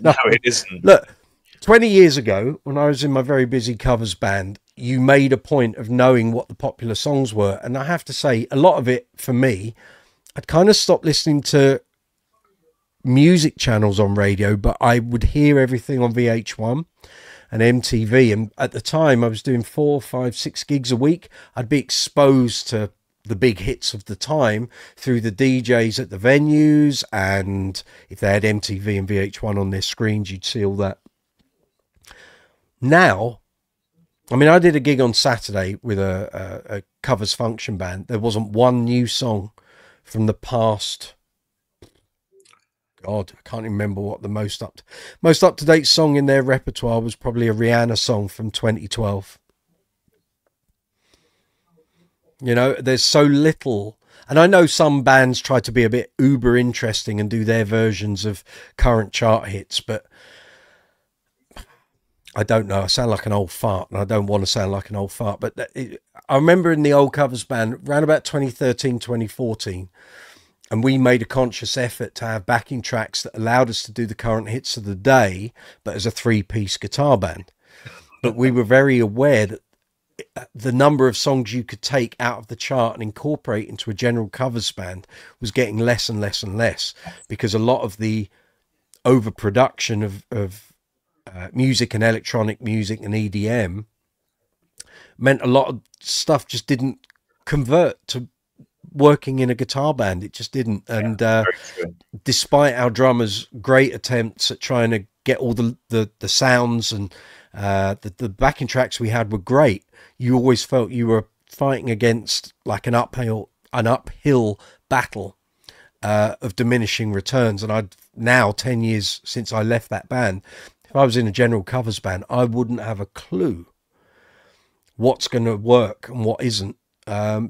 No, it isn't. Look, 20 years ago when I was in my very busy covers band, you made a point of knowing what the popular songs were, and I have to say a lot of it for me, I'd kind of stopped listening to music channels on radio, but I would hear everything on VH1 and MTV. And at the time I was doing 4, 5, 6 gigs a week. I'd be exposed to the big hits of the time through the DJs at the venues, and if they had MTV and VH1 on their screens, you'd see all that. Now, I mean, I did a gig on Saturday with a covers function band. There wasn't one new song from the past. God, I can't remember what the most up to date song in their repertoire was. Probably a Rihanna song from 2012. You know, there's so little. And I know some bands try to be a bit uber interesting and do their versions of current chart hits, but I don't know. I sound like an old fart, and I don't want to sound like an old fart. But I remember in the old covers band, around about 2013, 2014, and we made a conscious effort to have backing tracks that allowed us to do the current hits of the day, but as a 3-piece guitar band. But we were very aware that the number of songs you could take out of the chart and incorporate into a general covers band was getting less and less and less, because a lot of the overproduction of music and electronic music and EDM meant a lot of stuff just didn't convert to working in a guitar band. It just didn't. And despite our drummers' great attempts at trying to get all the sounds and the backing tracks we had were great, you always felt you were fighting against like an uphill battle of diminishing returns. And I'd now 10 years since I left that band, if I was in a general covers band, I wouldn't have a clue what's going to work and what isn't.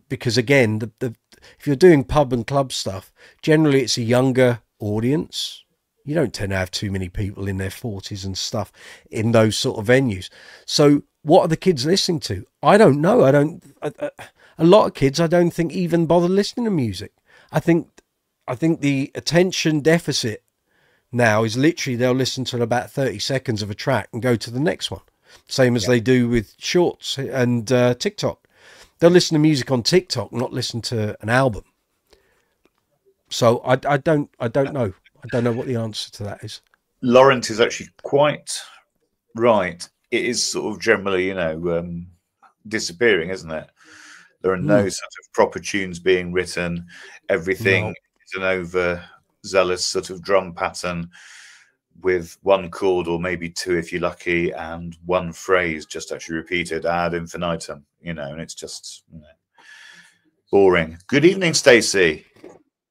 Because again, if you're doing pub and club stuff, generally it's a younger audience. You don't tend to have too many people in their 40s and stuff in those sort of venues. So what are the kids listening to? I don't know. A lot of kids, I don't think, even bother listening to music. I think the attention deficit now is literally they'll listen to about 30 seconds of a track and go to the next one. Same as they do with shorts and TikTok. They'll listen to music on TikTok, not listen to an album. So I don't know. I don't know what the answer to that is. Laurent is actually quite right. It is sort of generally, disappearing, isn't it? There are no sort of proper tunes being written. Everything is an overzealous sort of drum pattern with one chord or maybe two if you're lucky, and one phrase just actually repeated ad infinitum, and it's just boring. Good evening, Stacey.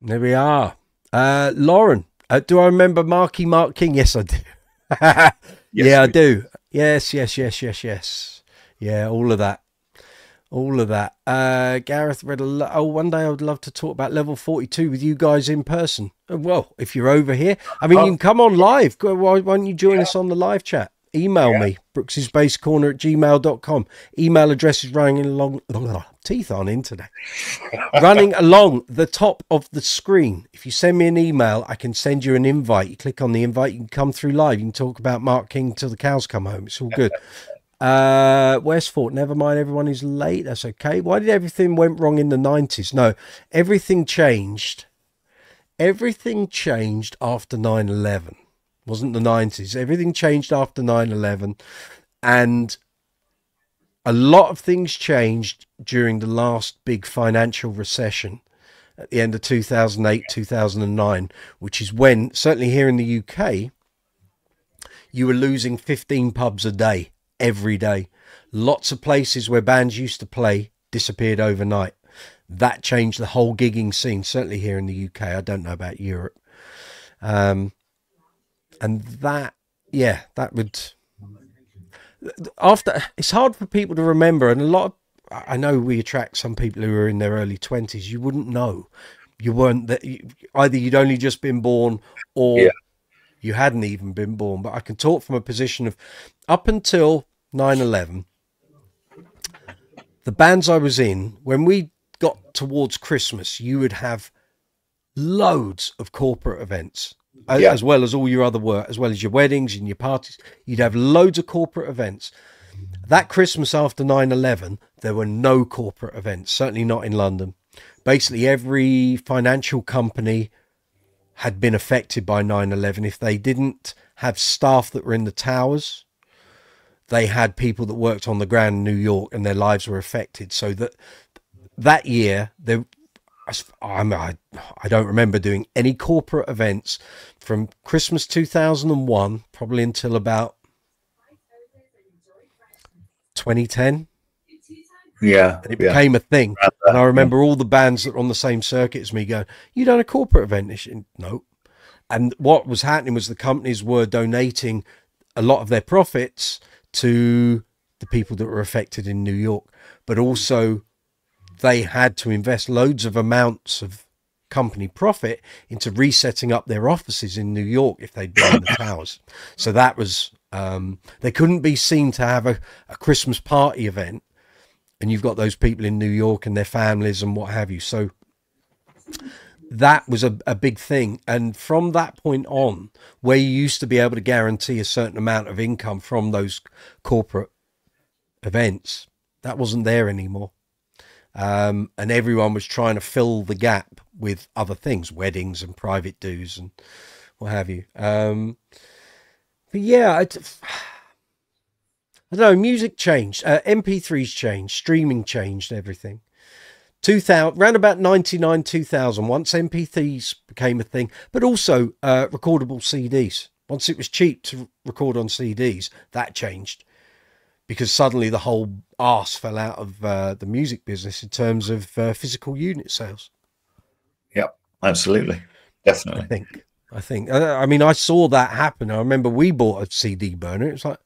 There we are. Lauren, do I remember Mark King? Yes, I do. Yeah, I do. Yes. Yeah, all of that. Gareth read one day I would love to talk about level 42 with you guys in person. Well, if you're over here, I mean, you can come on live. Why don't you join us on the live chat? Email me, brooksysbasscorner@gmail.com. Email address is running along. Teeth aren't in today. Running along the top of the screen. If you send me an email, I can send you an invite. You click on the invite, you can come through live. You can talk about Mark King till the cows come home. It's all good. Westford, never mind, everyone is late. That's okay. Why did everything went wrong in the 90s? No, everything changed. Everything changed after 9/11. Wasn't the 90s. Everything changed after 9/11, and a lot of things changed during the last big financial recession at the end of 2008, 2009, which is when, certainly here in the UK, you were losing 15 pubs a day, every day. Lots of places where bands used to play disappeared overnight. That changed the whole gigging scene, certainly here in the UK. I don't know about Europe. And that would, after, it's hard for people to remember. And I know we attract some people who are in their early 20s. You wouldn't know. You weren't that. Either you'd only just been born, or you hadn't even been born. But I can talk from a position of up until 9/11, the bands I was in, when we got towards Christmas, you would have loads of corporate events, as well as all your other work, as well as your weddings and your parties. You'd have loads of corporate events. That Christmas after 9/11, there were no corporate events, certainly not in London. Basically, every financial company had been affected by 9/11. If they didn't have staff that were in the towers, they had people that worked on the ground in New York, and their lives were affected. So that year, I don't remember doing any corporate events from Christmas 2001 probably until about 2010. Yeah, and it became a thing. And I remember all the bands that were on the same circuit as me going, "You done a corporate event?" No. And what was happening was the companies were donating a lot of their profits to the people that were affected in New York, but also they had to invest loads of amounts of company profit into resetting up their offices in New York if they'd been in the towers. So that was, they couldn't be seen to have a Christmas party event, and you've got those people in New York and their families and what have you. So that was a big thing. And from that point on, where you used to be able to guarantee a certain amount of income from those corporate events, that wasn't there anymore. And everyone was trying to fill the gap with other things, weddings and private dues and what have you. But yeah, I don't know, music changed, MP3s changed, streaming changed everything. 2000, around about 99, 2000, once MP3s became a thing, but also recordable CDs. Once it was cheap to record on CDs, that changed. Because suddenly the whole arse fell out of the music business in terms of physical unit sales. Yep, absolutely. Definitely. I think. I mean, I saw that happen. I remember we bought a CD burner. It was like,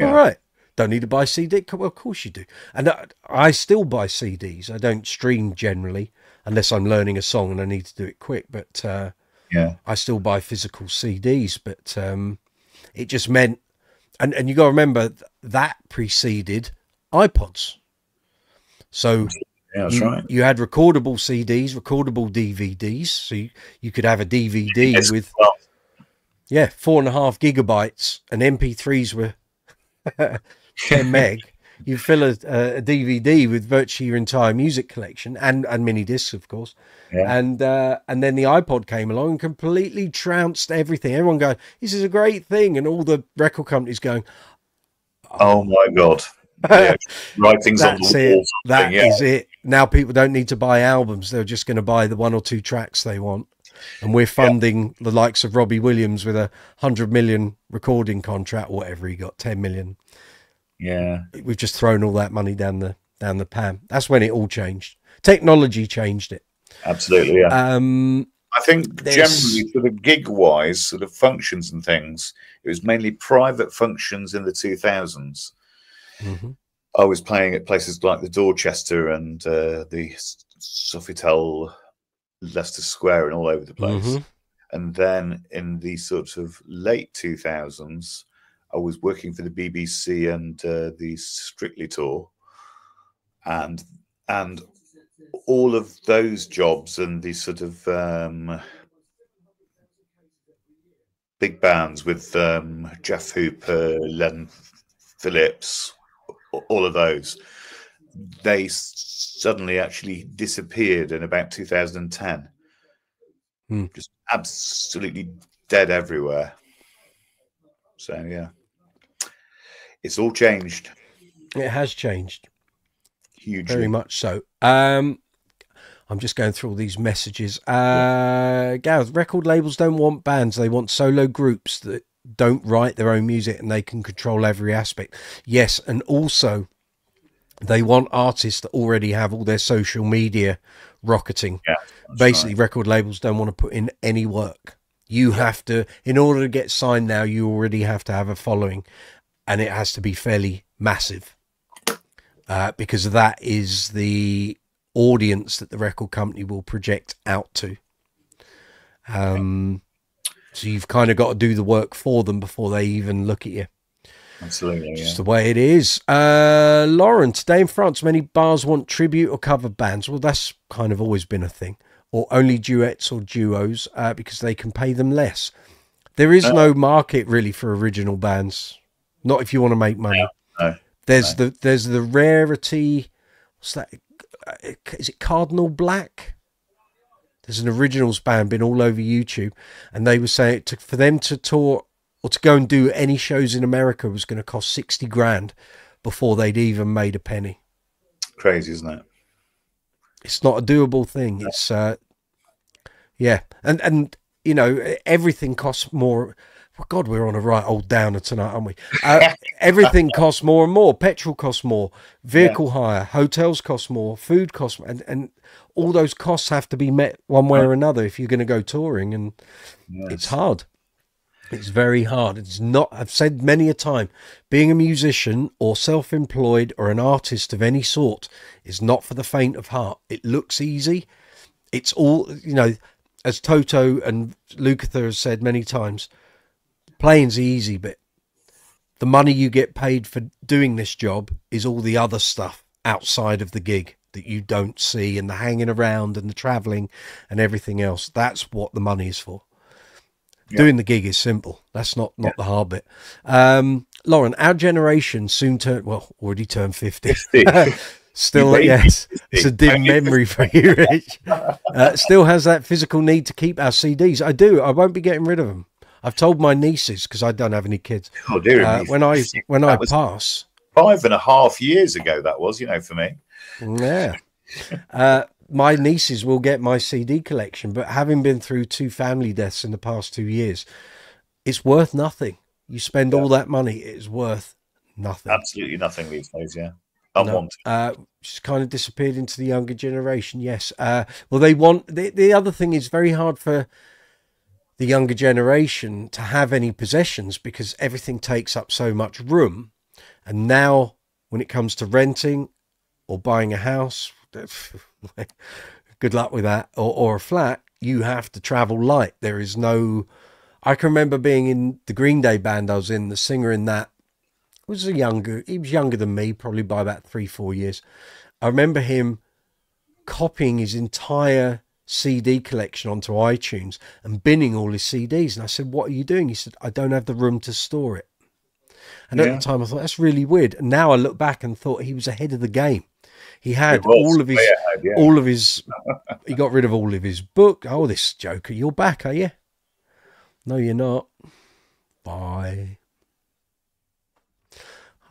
all right, don't need to buy a CD. Well, of course you do. And I still buy CDs. I don't stream generally unless I'm learning a song and I need to do it quick. But I still buy physical CDs. But it just meant, and you got to remember that preceded iPods. So that's right. You had recordable CDs, recordable DVDs. So you could have a DVD with 4.5 gigabytes, and MP3s were 10 meg. You fill a DVD with virtually your entire music collection and mini discs, of course. And then the iPod came along and completely trounced everything. Everyone going, "This is a great thing," and all the record companies going, "Oh my god." Writings on the wall. That is it. Now people don't need to buy albums. They're just going to buy the 1 or 2 tracks they want. And we're funding the likes of Robbie Williams with a 100 million recording contract, or whatever he got, 10 million. Yeah. We've just thrown all that money down the pan. That's when it all changed. Technology changed it. Absolutely, yeah. I think generally sort of gig-wise, sort of functions and things, it was mainly private functions in the 2000s. Mm-hmm. I was playing at places like the Dorchester and the Sofitel, Leicester Square, and all over the place. Mm-hmm. And then in the sort of late 2000s, I was working for the BBC and the Strictly tour, and all of those jobs and the sort of big bands with Jeff Hooper, Len Phillips, all of those, they suddenly actually disappeared in about 2010. Just absolutely dead everywhere. So yeah, it's all changed. It has changed hugely, very much so. I'm just going through all these messages. Gareth, record labels don't want bands, they want solo groups that don't write their own music and they can control every aspect. Yes, and also they want artists that already have all their social media rocketing. Basically, record labels don't want to put in any work. You have to, in order to get signed now, you already have to have a following, and it has to be fairly massive, because that is the audience that the record company will project out to. So you've kind of got to do the work for them before they even look at you. Absolutely, just the way it is. Lauren, today in France, many bars want tribute or cover bands. Well, that's kind of always been a thing. Or only duets or duos, because they can pay them less. There is no market really for original bands. Not if you want to make money. There's the rarity. What's that? Is it Cardinal Black? There's an originals band been all over YouTube, and they were saying for them to tour or to go and do any shows in America was going to cost 60 grand before they'd even made a penny. Crazy, isn't it? It's not a doable thing. It's yeah, and you know, everything costs more. Well, God, we're on a right old downer tonight, aren't we? Everything costs more and more. Petrol costs more, vehicle hire, hotels cost more, food costs more, and all those costs have to be met one way or another if you're going to go touring, and it's hard. It's very hard. It's not, I've said many a time, being a musician or self-employed or an artist of any sort is not for the faint of heart. It looks easy. It's all, you know, as Toto and Lukather has said many times, playing's the easy bit. The money you get paid for doing this job is all the other stuff outside of the gig that you don't see, and the hanging around and the traveling and everything else. That's what the money is for. Doing the gig is simple. That's not the hard bit. Lauren, our generation soon already turned 50. Still, yes, it's a dim memory for you, Rich. Still has that physical need to keep our CDs. I do. I won't be getting rid of them. I've told my nieces, because I don't have any kids. Oh, dear when I pass, 5.5 years ago, that was, you know, for me. Yeah. My nieces will get my CD collection, but having been through 2 family deaths in the past 2 years, it's worth nothing. You spend all that money, it is worth nothing. Absolutely nothing these days, yeah. Unwanted. Just kind of disappeared into the younger generation, yes. Well, they want... The other thing is very hard for the younger generation to have any possessions because everything takes up so much room. And now, when it comes to renting or buying a house... good luck with that, or a flat, you have to travel light. There is no... I can remember being in the Green Day band I was in. The singer in that he was younger than me, probably by about 3-4 years. I remember him copying his entire CD collection onto iTunes and binning all his CDs, and I said, what are you doing? He said, I don't have the room to store it. And at the time I thought, that's really weird. And now I look back and thought he was ahead of the game. He had all of his, he got rid of all of his book. Oh, this joker, you're back, are you? No, you're not. Bye.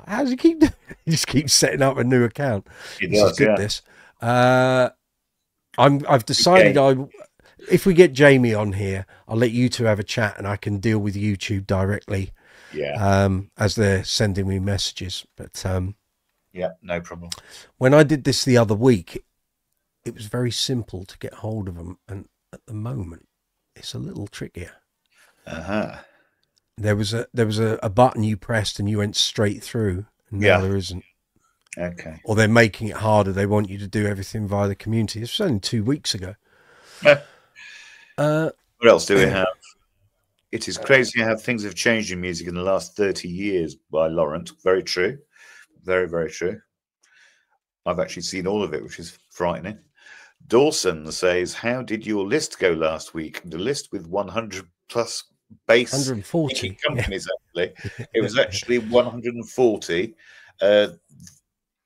How does he keep doing? He just keeps setting up a new account. He does, is good, this. I've decided if we get Jamie on here, I'll let you two have a chat and I can deal with YouTube directly. Yeah. As they're sending me messages. But yeah, no problem. When I did this the other week, it was very simple to get hold of them, and at the moment, it's a little trickier. There was a button you pressed and you went straight through, and now there isn't. Okay. Or they're making it harder. They want you to do everything via the community. This was only 2 weeks ago. What else do we have? It is crazy how things have changed in music in the last 30 years by Laurent. Very true. Very, very true. I've actually seen all of it, which is frightening. Dawson says, how did your list go last week? The list with 100 plus bass 140 companies, actually. It was actually 140.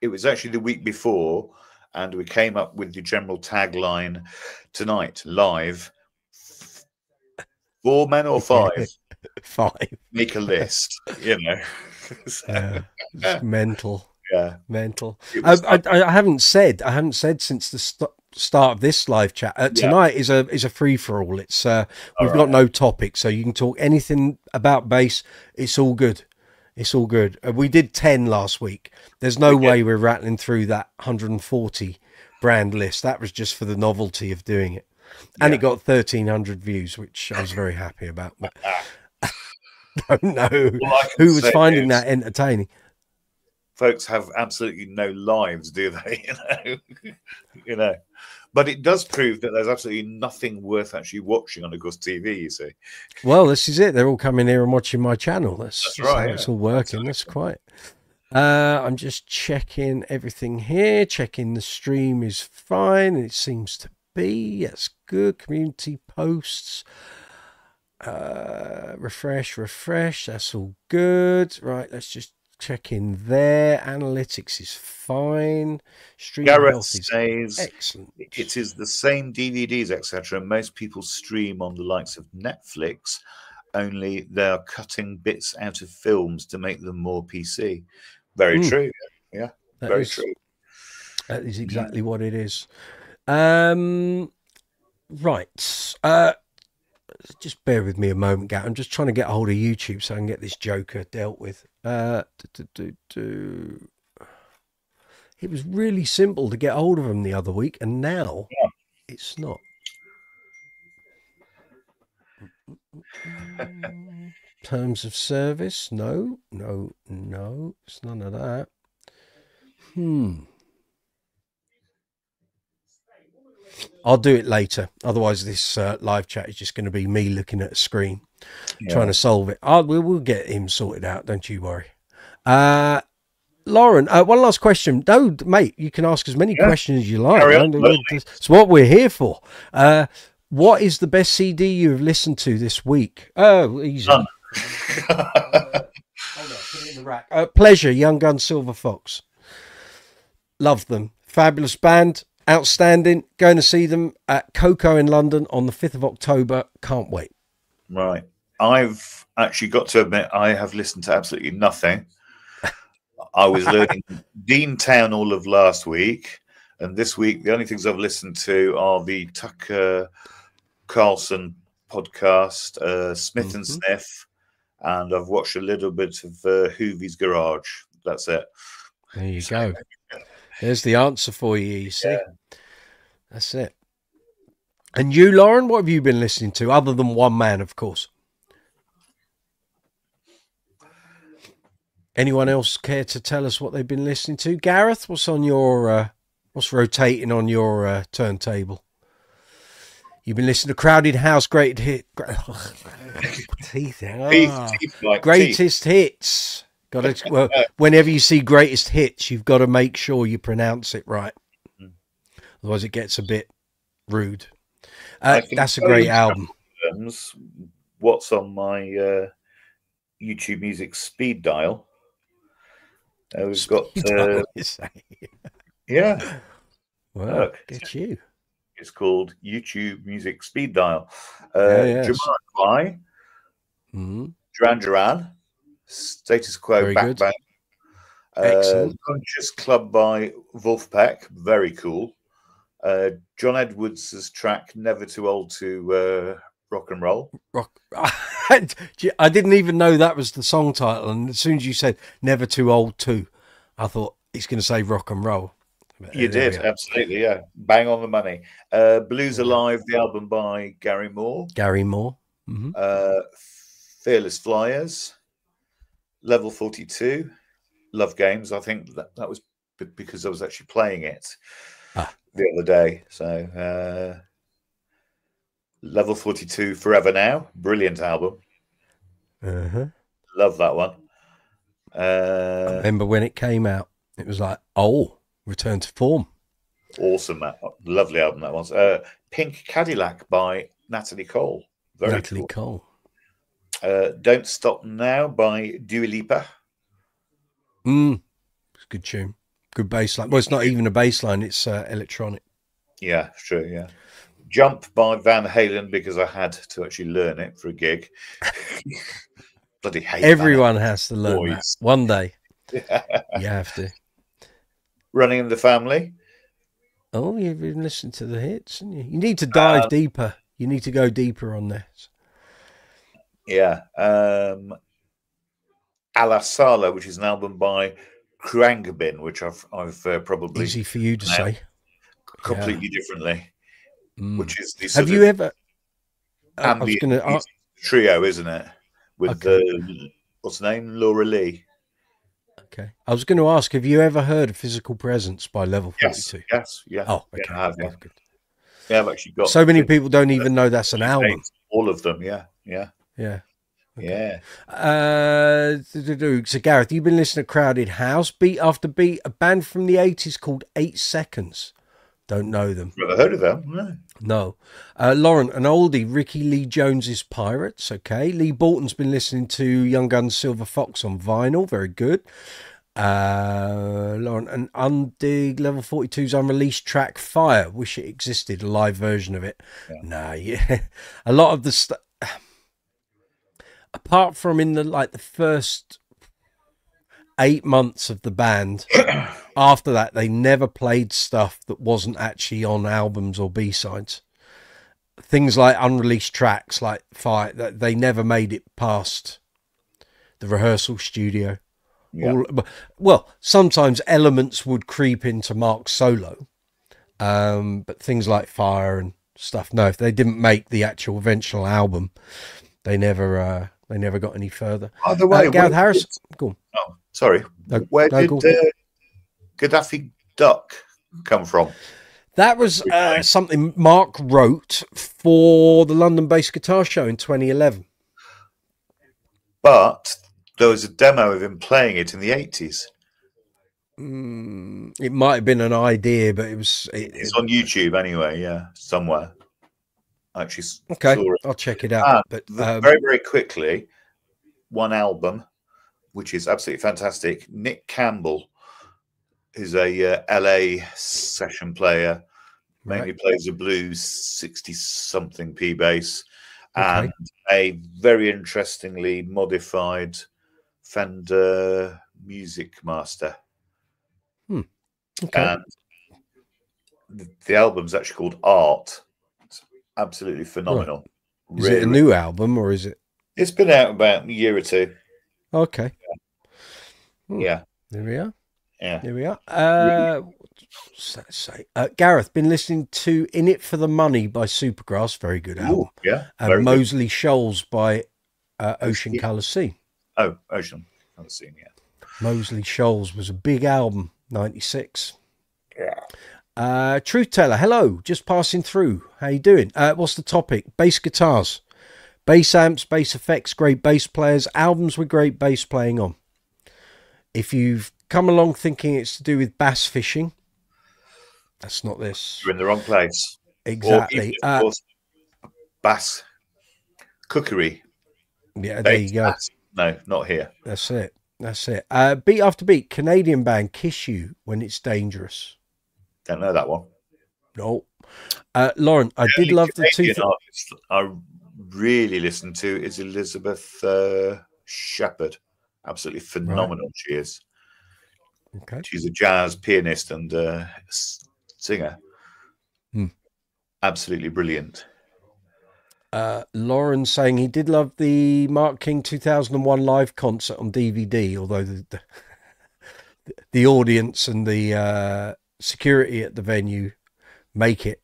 It was actually the week before, and we came up with the general tagline tonight, live. 4 men or 5? 5. Make a list, you know. So, it's mental. Yeah, mental. I haven't said since the start of this live chat. Tonight is a free for all. It's we've got no topic, so you can talk anything about bass. It's all good. It's all good. We did 10 last week. There's no way we're rattling through that 140 brand list. That was just for the novelty of doing it, and it got 1,300 views, which I was very happy about. But I don't know who was finding that entertaining. Folks have absolutely no lives, do they? You know. But it does prove that there's absolutely nothing worth actually watching on August TV, you see. Well, this is it. They're all coming here and watching my channel. That's right. How it's all working. That's quite. I'm just checking everything here. Checking the stream is fine. It seems to be. That's good. Community posts. Refresh. That's all good. Right. Let's just check in there. Analytics is fine. Stream Gareth health is says excellent. it is the same DVDs, etc. Most people stream on the likes of Netflix, only they are cutting bits out of films to make them more PC. Very true. Yeah, very true. That is exactly what it is. Right. Just bear with me a moment, Gat. I'm just trying to get a hold of YouTube so I can get this joker dealt with. It was really simple to get hold of him the other week, and now it's not. Terms of service? No. It's none of that. I'll do it later. Otherwise, this live chat is just going to be me looking at a screen, trying to solve it. We'll get him sorted out. Don't you worry. Lauren, one last question. No, mate, you can ask as many questions as you like. It's what we're here for. What is the best CD you have listened to this week? Oh, easy. Hold on, put it in the rack. Pleasure, Young Gun Silver Fox. Love them. Fabulous band. Outstanding. Going to see them at Coco in London on the 5th of October. Can't wait. Right. I've actually got to admit, I have listened to absolutely nothing. I was learning Dean Town all of last week. And this week, the only things I've listened to are the Tucker Carlson podcast, Smith and Sniff. And I've watched a little bit of Hoovie's Garage. That's it. There you go. There's the answer for you, you see. That's it. And you, Lauren, what have you been listening to, other than one man, of course? Anyone else care to tell us what they've been listening to? Gareth, what's on your what's rotating on your turntable? You've been listening to Crowded House, greatest hits. Got to, well, whenever you see greatest hits, you've got to make sure you pronounce it right. Otherwise, it gets a bit rude. That's a great album. What's on my YouTube Music speed dial? We've got yeah. Well, look, get you. It's called YouTube Music Speed Dial. Jamiroquai, Duran Duran, Status Quo, very Back good. Bang, Conscious Club by Wolfpack, very cool. John Edwards' track Never Too Old to Rock and Roll. I didn't even know that was the song title, and as soon as you said Never Too Old to, I thought he's going to say rock and roll. You did, absolutely, yeah. Bang on the money. Blues Alive, the album by Gary Moore. Fearless Flyers, Level 42, Love Games. I think that was because I was actually playing it the other day. So Level 42, Forever Now, brilliant album. Love that one. I remember when it came out, it was like, oh, return to form. Awesome, lovely album that was. Pink Cadillac by Natalie Cole. Very cool. Don't Stop Now by Dua Lipa. It's a good tune. Good bass line. Well, it's not even a bass line, it's electronic. Yeah, true, yeah. Jump by Van Halen, because I had to actually learn it for a gig. Bloody hate everyone has to learn that one day. You have to. Running in the Family. Oh, you've been listening to the hits, haven't you? You need to dive deeper. You need to go deeper on this. Yeah. Alla Sala, which is an album by Khruangbin, which I've probably easy for you to say completely differently. Which is the have you ever? I was going to trio, isn't it? With what's the name? Laura Lee. Okay. I was going to ask, have you ever heard of Physical Presence by Level 42? Yes. Oh, okay. Yeah, I have, yeah. Good. Yeah, I've actually got so many people don't even know that's an album. All of them, yeah. Okay. Yeah. So Gareth, you've been listening to Crowded House, beat after beat, a band from the 80s called 8 Seconds. Don't know them. Never heard of them. No. No. Lauren, an oldie, Ricky Lee Jones's Pirates. Okay. Lee Borton's been listening to Young Guns Silver Fox on vinyl. Very good. Lauren, an Undig Level 42's unreleased track Fire. Wish it existed, a live version of it. Yeah. No, yeah. A lot of the stuff, apart from in the first 8 months of the band, after that they never played stuff that wasn't actually on albums or B-sides. Things like unreleased tracks like Fire, they never made it past the rehearsal studio. Yeah. Well, sometimes elements would creep into Mark's solo, but things like Fire and stuff, no, if they didn't make the actual eventual album, they never got any further. By the way, Gareth Harris, go on. Oh, sorry. No, Where no, did Gaddafi Duck come from? That was something Mark wrote for the London-based guitar show in 2011. But there was a demo of him playing it in the 80s. It might have been an idea, but it's on YouTube anyway, yeah, somewhere. Actually, okay, saw it. I'll check it out. But very, very quickly, one album, which is absolutely fantastic. Nick Campbell is a LA session player, mainly plays a blues 60-something P bass, and a very interestingly modified Fender Music Master. Okay. And the album's actually called Art. It's absolutely phenomenal. Right. Is it a new album or is it? It's been out about a year or two. Okay. Yeah. There we are. Yeah. There we are. What's that say? Gareth, been listening to In It for the Money by Supergrass. Very good album. Ooh, yeah. And Moseley Shoals by Ocean Colour Sea. Oh, Ocean Colour Sea, yeah. Moseley Shoals was a big album, 96. Yeah. Truth Teller, hello, just passing through. How you doing? What's the topic? Bass guitars, bass amps, bass effects, great bass players, albums with great bass playing on. If you've come along thinking it's to do with bass fishing, that's not this. You're in the wrong place. Exactly. Bass cookery. Yeah, there you go. Bass. No, not here. That's it. That's it. Beat after beat, Canadian band Kiss You When It's Dangerous. Don't know that one. No. Lauren, I did love the two. Artist I really listened to is Elizabeth Shepherd. Absolutely phenomenal. Right. She is. Okay. She's a jazz pianist and singer. Absolutely brilliant. Lauren saying he did love the Mark King 2001 live concert on DVD, although the audience and the security at the venue make it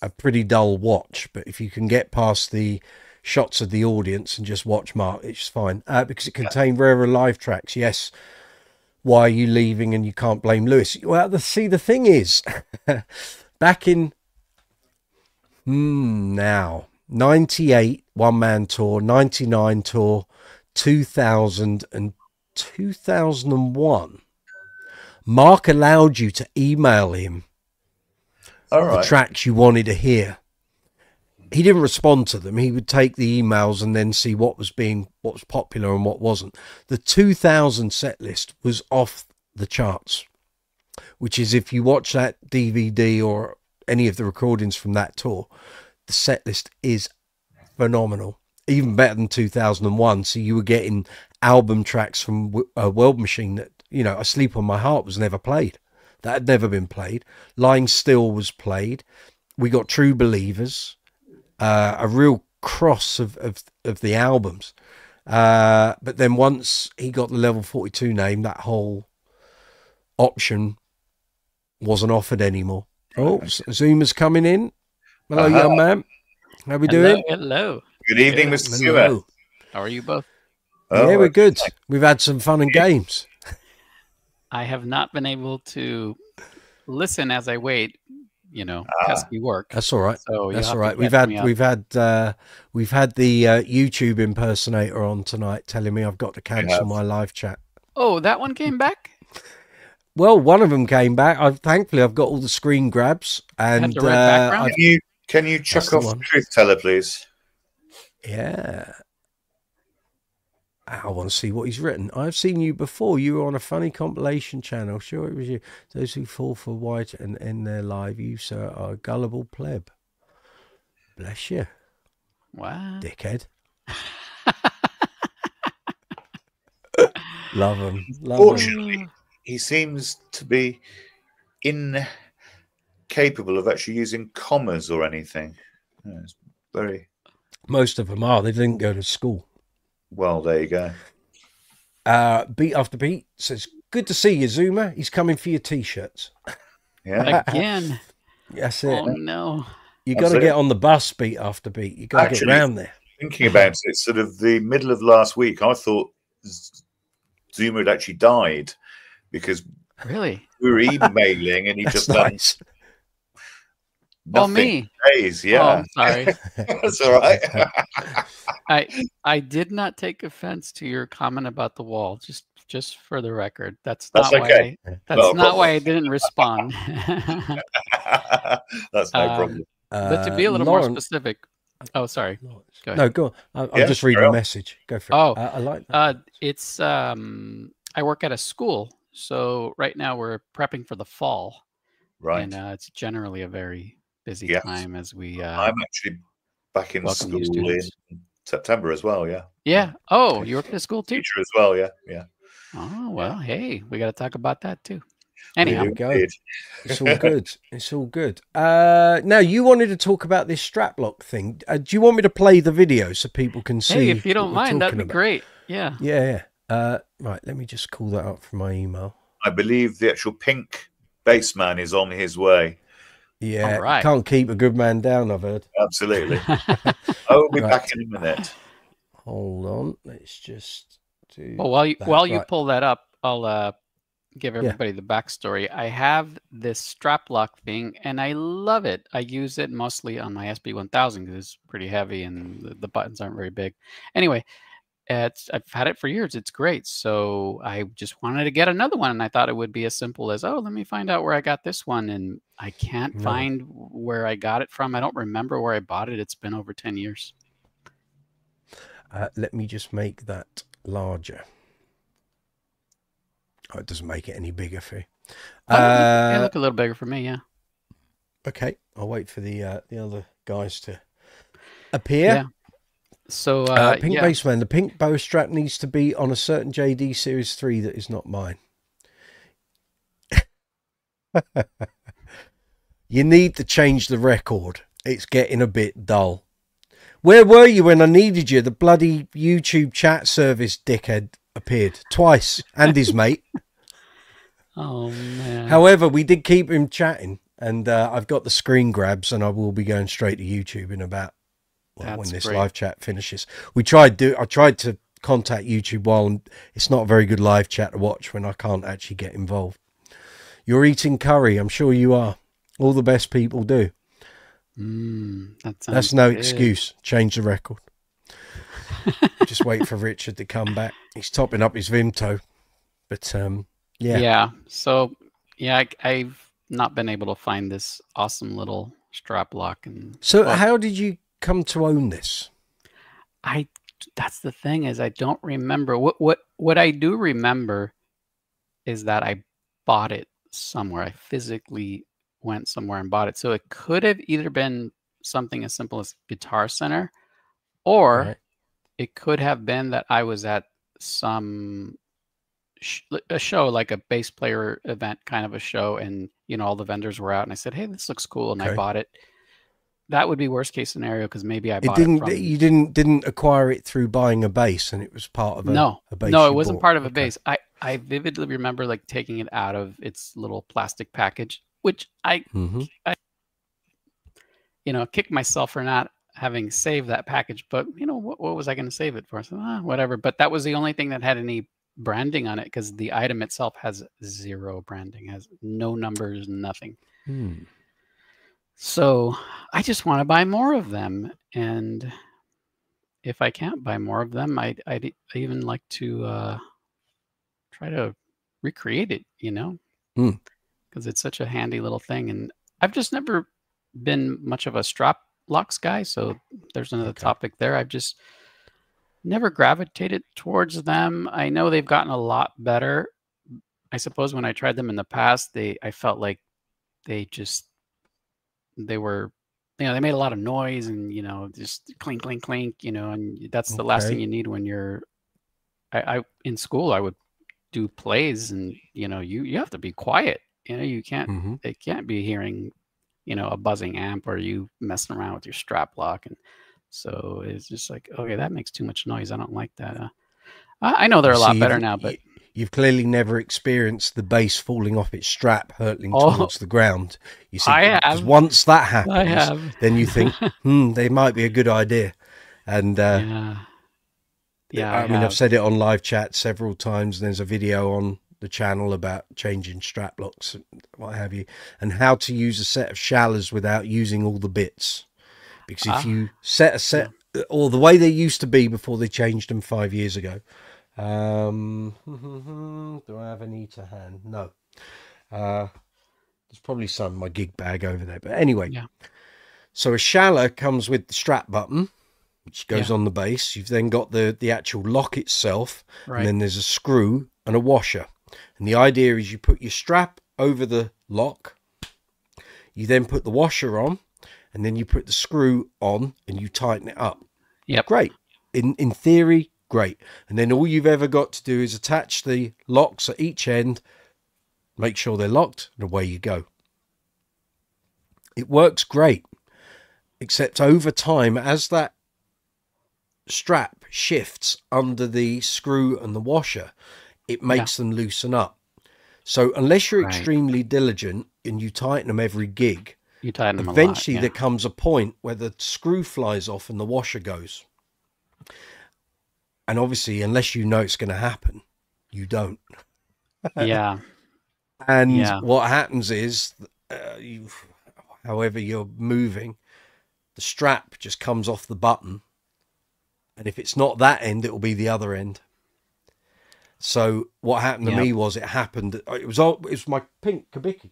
a pretty dull watch. But if you can get past the shots of the audience and just watch Mark, it's fine, because it contained rarer live tracks. Yes. Why are you leaving? And you can't blame Lewis. Well, the thing is, back in now 98 one-man tour, 99 tour, 2000 and 2001, Mark allowed you to email him the tracks you wanted to hear. He didn't respond to them. He would take the emails and then see what was popular and what wasn't. The 2000 set list was off the charts, which is, if you watch that DVD or any of the recordings from that tour, the set list is phenomenal, even better than 2001. So you were getting album tracks from World Machine that, Asleep on My Heart was never played. That had never been played. Lying Still was played. We got True Believers, a real cross of the albums. But then once he got the Level 42 name, that whole option wasn't offered anymore. Oh, Zuma's coming in. Hello, young man. How we doing? Hello. Good evening, Mr. Zuma. How are you both? Yeah, we're good. We've had some fun and games. I have not been able to listen as I wait. Pesky work. That's all right. So that's all right. We've had the YouTube impersonator on tonight telling me I've got to cancel my live chat. Oh, that one came back? Well, one of them came back. Thankfully I've got all the screen grabs, and the red background? Can you chuck off Truth Teller, please? Yeah. I want to see what he's written. I've seen you before. You were on a funny compilation channel. Sure, it was you. Those who fall for white and end their life, you, sir, are a gullible pleb. Bless you. Wow. Dickhead. Love him. Fortunately, he seems to be incapable of actually using commas or anything. It's very... Most of them are. They didn't go to school. Well, there you go. Beat After Beat says, good to see you, Zuma. He's coming for your T-shirts. Yeah. Again. That's it. Oh, no. You got to get on the bus, Beat After Beat. You got to get round there. Thinking about it, sort of the middle of last week, I thought Zuma had actually died because really we were emailing and he just nice. Nothing. Me. Days, yeah. Oh, sorry. That's all right. I did not take offense to your comment about the wall. Just for the record, that's not okay. why. That's not why I didn't respond. That's no problem. But to be a little more specific. Oh, sorry. Go ahead. No, go on. I'll just read the message. Go for it. Oh, I like that. It's I work at a school, so right now we're prepping for the fall. Right. And it's generally a very busy time as we. I'm actually back in school in September as well. Yeah. Yeah. Oh, you work at a school too? Teacher as well. Yeah. Yeah. Oh well, hey, we got to talk about that too. Anyhow, go. It's all good. It's all good. Now you wanted to talk about this Straplock thing. Do you want me to play the video so people can see? Hey, if you don't mind, that'd be great. Yeah. Yeah. Right. Let me just call that up from my email. I believe the actual pink bassman is on his way. Yeah. Right. Can't keep a good man down, I've heard. Absolutely. I will be back in a minute. Hold on. Let's just do. Well, while you pull that up, I'll give everybody the backstory. I have this Straplock thing, and I love it. I use it mostly on my SB1000 because it's pretty heavy and the buttons aren't very big. Anyway, I've had it for years. It's great. So I just wanted to get another one, and I thought it would be as simple as, oh, let me find out where I got this one. And I can't find where I got it from. I don't remember where I bought it. It's been over 10 years. Let me just make that larger. Oh, it doesn't make it any bigger for you. It look a little bigger for me, yeah. Okay, I'll wait for the other guys to appear. Yeah. So, Pink Bassman, the pink bow strap needs to be on a certain JD Series 3 that is not mine. You need to change the record. It's getting a bit dull. Where were you when I needed you? The bloody YouTube chat service dickhead appeared twice, and his mate. Oh, man. However, we did keep him chatting, and I've got the screen grabs, and I will be going straight to YouTube in about when this live chat finishes. I tried to contact YouTube while it's not a very good live chat to watch when I can't actually get involved. You're eating curry. I'm sure you are. All the best people do. That's no excuse. Change the record. Just wait for Richard to come back. He's topping up his Vimto. But yeah. So I've not been able to find this awesome little Straplock. And so how did you come to own this? That's the thing, is I don't remember. What I do remember is that I bought it somewhere. I physically went somewhere and bought it. So it could have either been something as simple as Guitar Center, or it could have been that I was at some a show, like a bass player event kind of a show, and all the vendors were out, and I said, hey, this looks cool, and I bought it. That would be worst case scenario, because maybe I bought it from... You didn't acquire it through buying a bass, and it was part of a bass. No, it wasn't part of a bass. I vividly remember like taking it out of its little plastic package, which I kick myself for not having saved that package. But what was I going to save it for? So whatever. But that was the only thing that had any branding on it, because the item itself has zero branding, has no numbers, nothing. So I just want to buy more of them, and if I can't buy more of them, I'd even like to try to recreate it. because it's such a handy little thing. And I've just never been much of a strap locks guy, so there's another topic there. I've just never gravitated towards them. I know they've gotten a lot better. I suppose when I tried them in the past, I felt like they were, they made a lot of noise and, just clink, clink, clink, and that's the last thing you need when you're, I in school, I would do plays and, you have to be quiet. You can't, they can't be hearing, a buzzing amp or you messing around with your strap lock. And so it's just like, okay, that makes too much noise. I don't like that. I know they're a lot better now, but you've clearly never experienced the bass falling off its strap, hurtling towards the ground. You see, because once that happens, then you think, they might be a good idea. And I mean, I've said it on live chat several times. There's a video on the channel about changing strap locks and what have you, and how to use a set of shallers without using all the bits. Because if you set a set, or the way they used to be before they changed them 5 years ago. Do I have any to hand? No. There's probably some in my gig bag over there. But anyway, so a shaller comes with the strap button, which goes on the base. You've then got the actual lock itself, and then there's a screw and a washer. And the idea is you put your strap over the lock, you then put the washer on, and then you put the screw on and you tighten it up. Yep. Great. In theory, great. And then all you've ever got to do is attach the locks at each end, make sure they're locked, and away you go. It works great, except over time, as that strap shifts under the screw and the washer, it makes them loosen up. So unless you're extremely diligent and you tighten them every gig, you tighten them eventually a lot, there comes a point where the screw flies off and the washer goes. And obviously, unless you know it's going to happen, you don't. And what happens is, however you're moving, the strap just comes off the button. And if it's not that end, it will be the other end. So what happened to me was it was my pink Kabiki.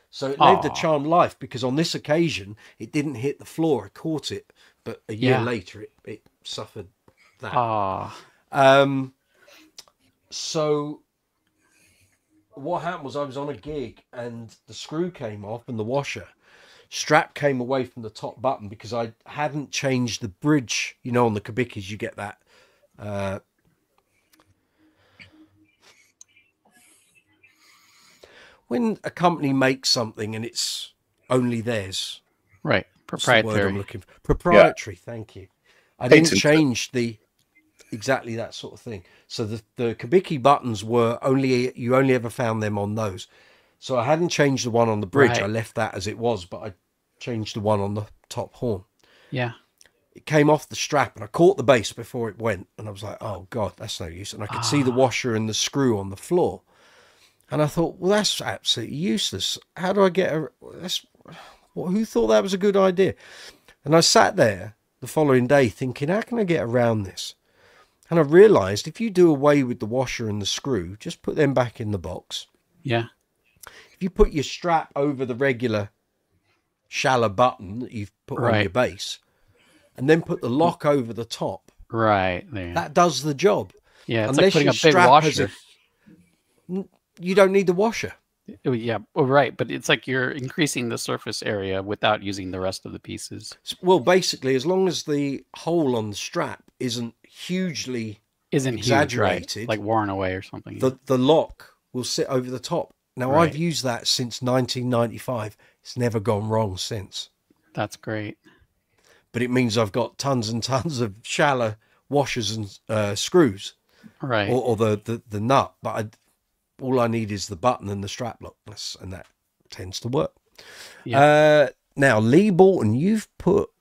So it lived a charmed life because on this occasion, it didn't hit the floor. I caught it. But a year later, it suffered that. So what happened was I was on a gig and the screw came off and the washer strap came away from the top button because I hadn't changed the bridge. On the Kabikis, you get that. When a company makes something and it's only theirs. Right. Proprietary. Proprietary. Thank you. I didn't change exactly that sort of thing. So the Kabiki buttons were you only ever found them on those. So I hadn't changed the one on the bridge. I left that as it was, but I changed the one on the top horn. Yeah. It came off the strap and I caught the base before it went. And I was like, oh God, that's no use. And I could see the washer and the screw on the floor. And I thought, well, that's absolutely useless. How do I get who thought that was a good idea? And I sat there the following day thinking, how can I get around this? And I realized if you do away with the washer and the screw, just put them back in the box. Yeah. If you put your strap over the regular shallow button that you've put on your base, and then put the lock over the top. Right. There. That does the job. Yeah, it's like putting a big washer. You don't need the washer. Yeah, right. But it's like you're increasing the surface area without using the rest of the pieces. Well, basically, as long as the hole on the strap isn't hugely exaggerated, huge, right? Like worn away or something. The lock will sit over the top. Now, I've used that since 1995. It's never gone wrong since. That's great. But it means I've got tons and tons of shallow washers and screws. Right. Or the nut. But all I need is the button and the strap lock. And that tends to work. Yeah. Now, Lee Bolton, you've put...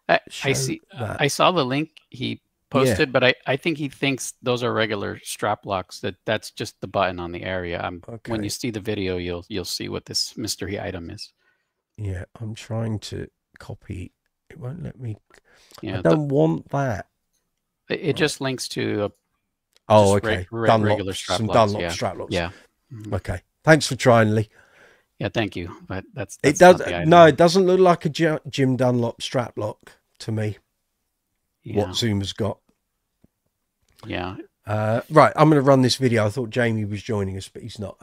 I saw the link he posted, but I think he thinks those are regular strap locks. That's just the button on the area. When you see the video, you'll see what this mystery item is. Yeah, I'm trying to copy. It won't let me. Yeah, I don't want that. It just links to regular strap locks. Dunlop strap locks. Yeah. Okay. Thanks for trying, Lee. Yeah, thank you. But that's it does. not the item. No, it doesn't look like a Jim Dunlop Straplock to me. Yeah. What Zuma's got. Yeah. Right, I'm going to run this video. I thought Jamie was joining us, but he's not.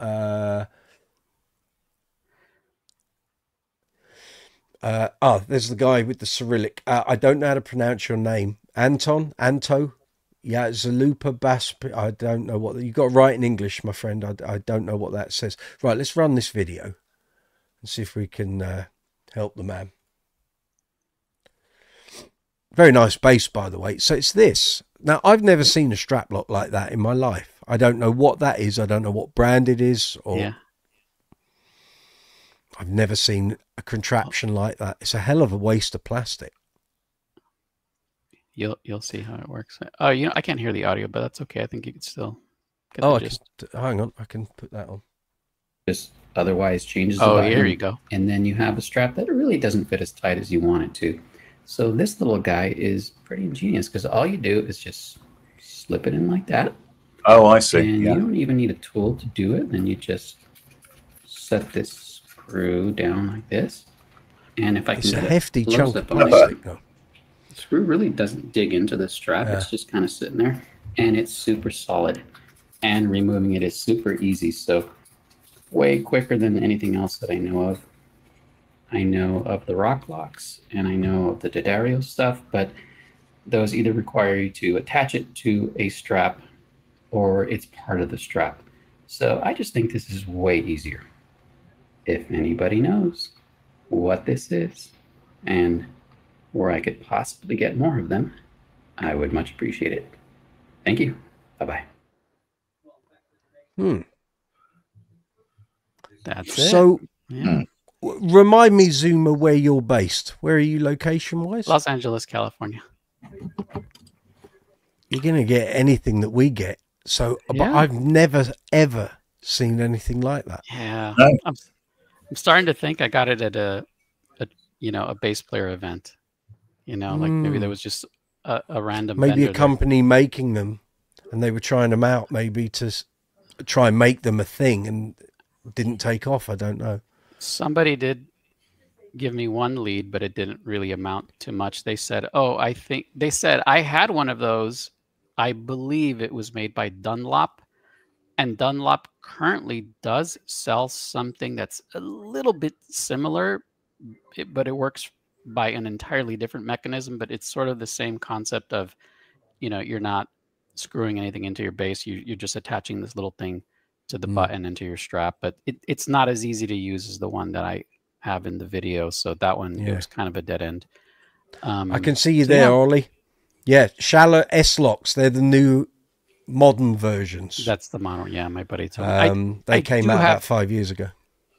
There's the guy with the Cyrillic. I don't know how to pronounce your name. Anto? Yeah, Zalupa Bas. I don't know what you got to write in English, my friend. I don't know what that says. Right, let's run this video and see if we can help the man. Very nice bass, by the way. So it's this. Now, I've never seen a Straplock like that in my life. I don't know what that is. I don't know what brand it is. Or Yeah. I've never seen a contraption like that. It's a hell of a waste of plastic. You'll see how it works. Oh, you know, I can't hear the audio, but that's okay. I think you can still get Oh, the gist. hang on. I can put that on. Just otherwise changes the Oh, button. here you go. And then you have a strap that really doesn't fit as tight as you want it to. So this little guy is pretty ingenious because all you do is just slip it in like that. Oh, I see. And Yeah. you don't even need a tool to do it. Then you just set this screw down like this. And if I can It's a get hefty close chunk up of on it, plastic, though. the screw really doesn't dig into the strap. Yeah. It's just kind of sitting there. And it's super solid. And removing it is super easy. So way quicker than anything else that I know of. I know of the rock locks and I know of the D'Addario stuff, but those either require you to attach it to a strap or it's part of the strap. So I just think this is way easier. If anybody knows what this is and where I could possibly get more of them, I would much appreciate it. Thank you. Bye-bye. That's it. So, Yeah. remind me, Zuma, where you're based. Where are you location-wise? Los Angeles, California. You're going to get anything that we get. So, but Yeah. I've never, ever seen anything like that. Yeah. No. I'm starting to think I got it at a bass player event. You know, like maybe there was just a random Maybe a vendor company making them and they were trying them out maybe to try and make them a thing and didn't take off. I don't know. Somebody did give me one lead, but it didn't really amount to much. They said, I had one of those. I believe it was made by Dunlop, and Dunlop currently does sell something that's a little bit similar, but it works by an entirely different mechanism, but it's sort of the same concept of, you know, you're not screwing anything into your bass. You're just attaching this little thing to the button into your strap, but it's not as easy to use as the one that I have in the video. So that one, it was kind of a dead end. I can see you there, Ollie. Yeah, shallow S-locks. They're the new modern versions. That's the model. Yeah, my buddy told me. They came out about 5 years ago.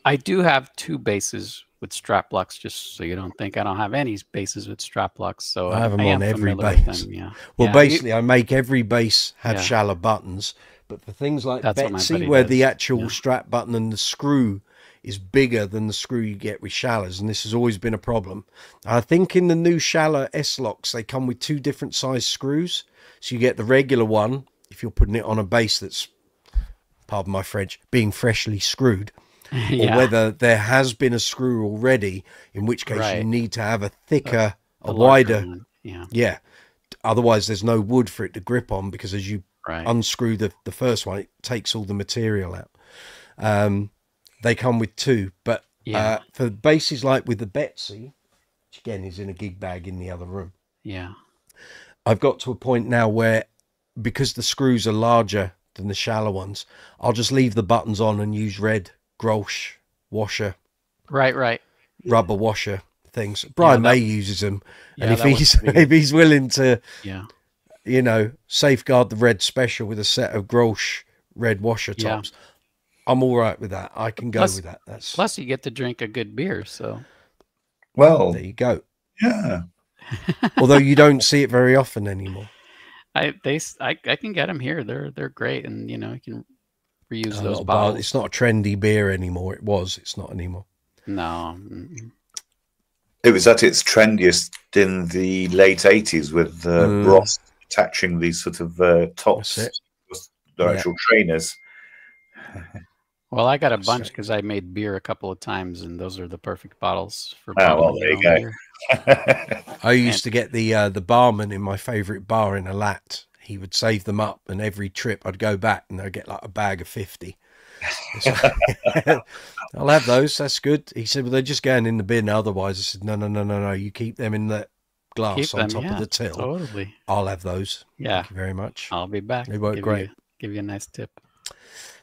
I do have two basses with strap locks, just so you don't think I don't have any basses with strap locks. So I have them on every familiar with bass. them, yeah. Well, Yeah, basically, I make every bass have Yeah. shallow buttons, but for things like That's what my Betsy, buddy where does. the actual Yeah. strap button and the screw is bigger than the screw you get with shallows, and this has always been a problem. I think in the new shallow S-locks, they come with two different size screws. So you get the regular one, if you're putting it on a bass that's, pardon my French, being freshly screwed, Yeah. or whether there has been a screw already, in which case you Right. need to have a thicker, The a larger wider, one. Yeah. yeah. Otherwise, there's no wood for it to grip on, because as you Right. unscrew the first one, it takes all the material out. They come with two, but Yeah. for basses like with the Betsy, which again is in a gig bag in the other room, Yeah. I've got to a point now where, because the screws are larger than the shallow ones, I'll just leave the buttons on and use red Grolsch washer, Right. rubber washer things. Brian that- May uses them, Yeah, and if that was he's pretty good. if he's willing to, Yeah. you know, safeguard the red special with a set of Grolsch red washer Yeah. tops, I'm all right with that. I can go Plus- with that. That's Plus, you get to drink a good beer. So Well, there you go. yeah. Although you don't see it very often anymore. I can get them here. They're great, and you know you can reuse A those lot of bottles. It's not a trendy beer anymore. It was. It's not anymore. No. It was at its trendiest in the late 80s with Ross attaching these sort of tops, That's their actual trainers. Well, I got a bunch because I made beer a couple of times, and those are the perfect bottles for Oh, brewing well, your there you own go. beer. I used to get the barman in my favourite bar in a lat. He would save them up, and every trip I'd go back and I'd get like a bag of 50. I'll have those. That's good. He said, well, they're just going in the bin otherwise. I said, no. You keep them in the glass on top of the till. Totally. I'll have those. Yeah. Thank you very much. I'll be back. They work great. Give you a nice tip.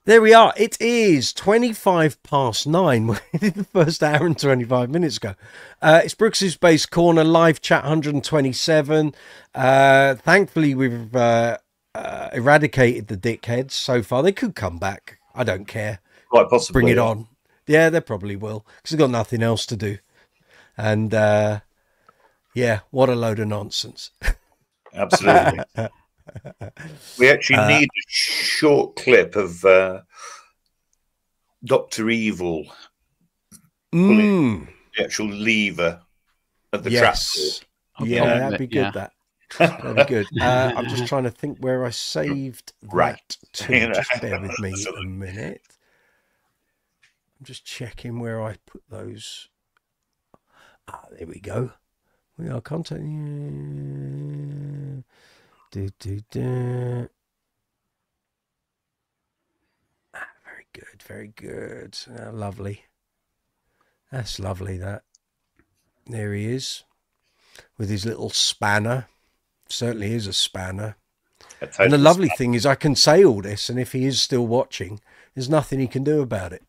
There we are. It is 9:25. We did the first hour and 25 minutes ago. It's Brooksy's Base Corner, live chat 127. Thankfully, we've eradicated the dickheads so far. They could come back. I don't care. Quite possibly. Bring it on. Yeah, they probably will, because they've got nothing else to do. And, yeah, what a load of nonsense. Absolutely. We actually need a short clip of Dr. Evil pulling the actual lever of the yes. trapdoor. Yeah, that'd be good, that. That'd be good. I'm just trying to think where I saved that to. Just bear with me a minute. I'm just checking where I put those. There we go. We are content. Very good, very good. Lovely. That's lovely, that. There he is with his little spanner. Certainly is a spanner. And the lovely thing is I can say all this, and if he is still watching, there's nothing he can do about it.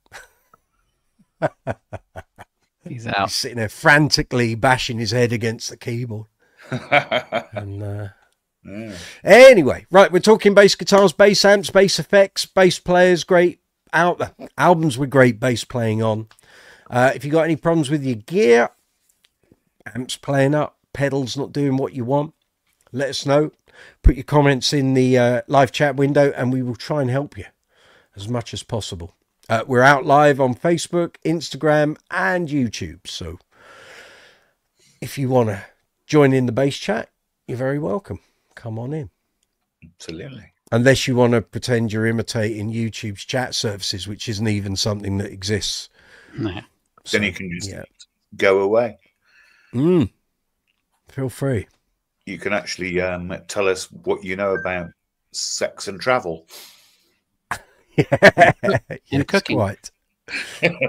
He's out. He's sitting there frantically bashing his head against the keyboard. And anyway, right, we're talking bass guitars, bass amps, bass effects, bass players, great albums with great bass playing on. If you got any problems with your gear, amps playing up, pedals not doing what you want, let us know. Put your comments in the live chat window and we will try and help you as much as possible. We're out live on Facebook, Instagram and YouTube, so if you want to join in the bass chat, you're very welcome. Come on in. Absolutely. Unless you want to pretend you're imitating YouTube's chat services, which isn't even something that exists. Nah. Then you can just go away. Feel free. You can actually tell us what you know about sex and travel. And cooking. Quite.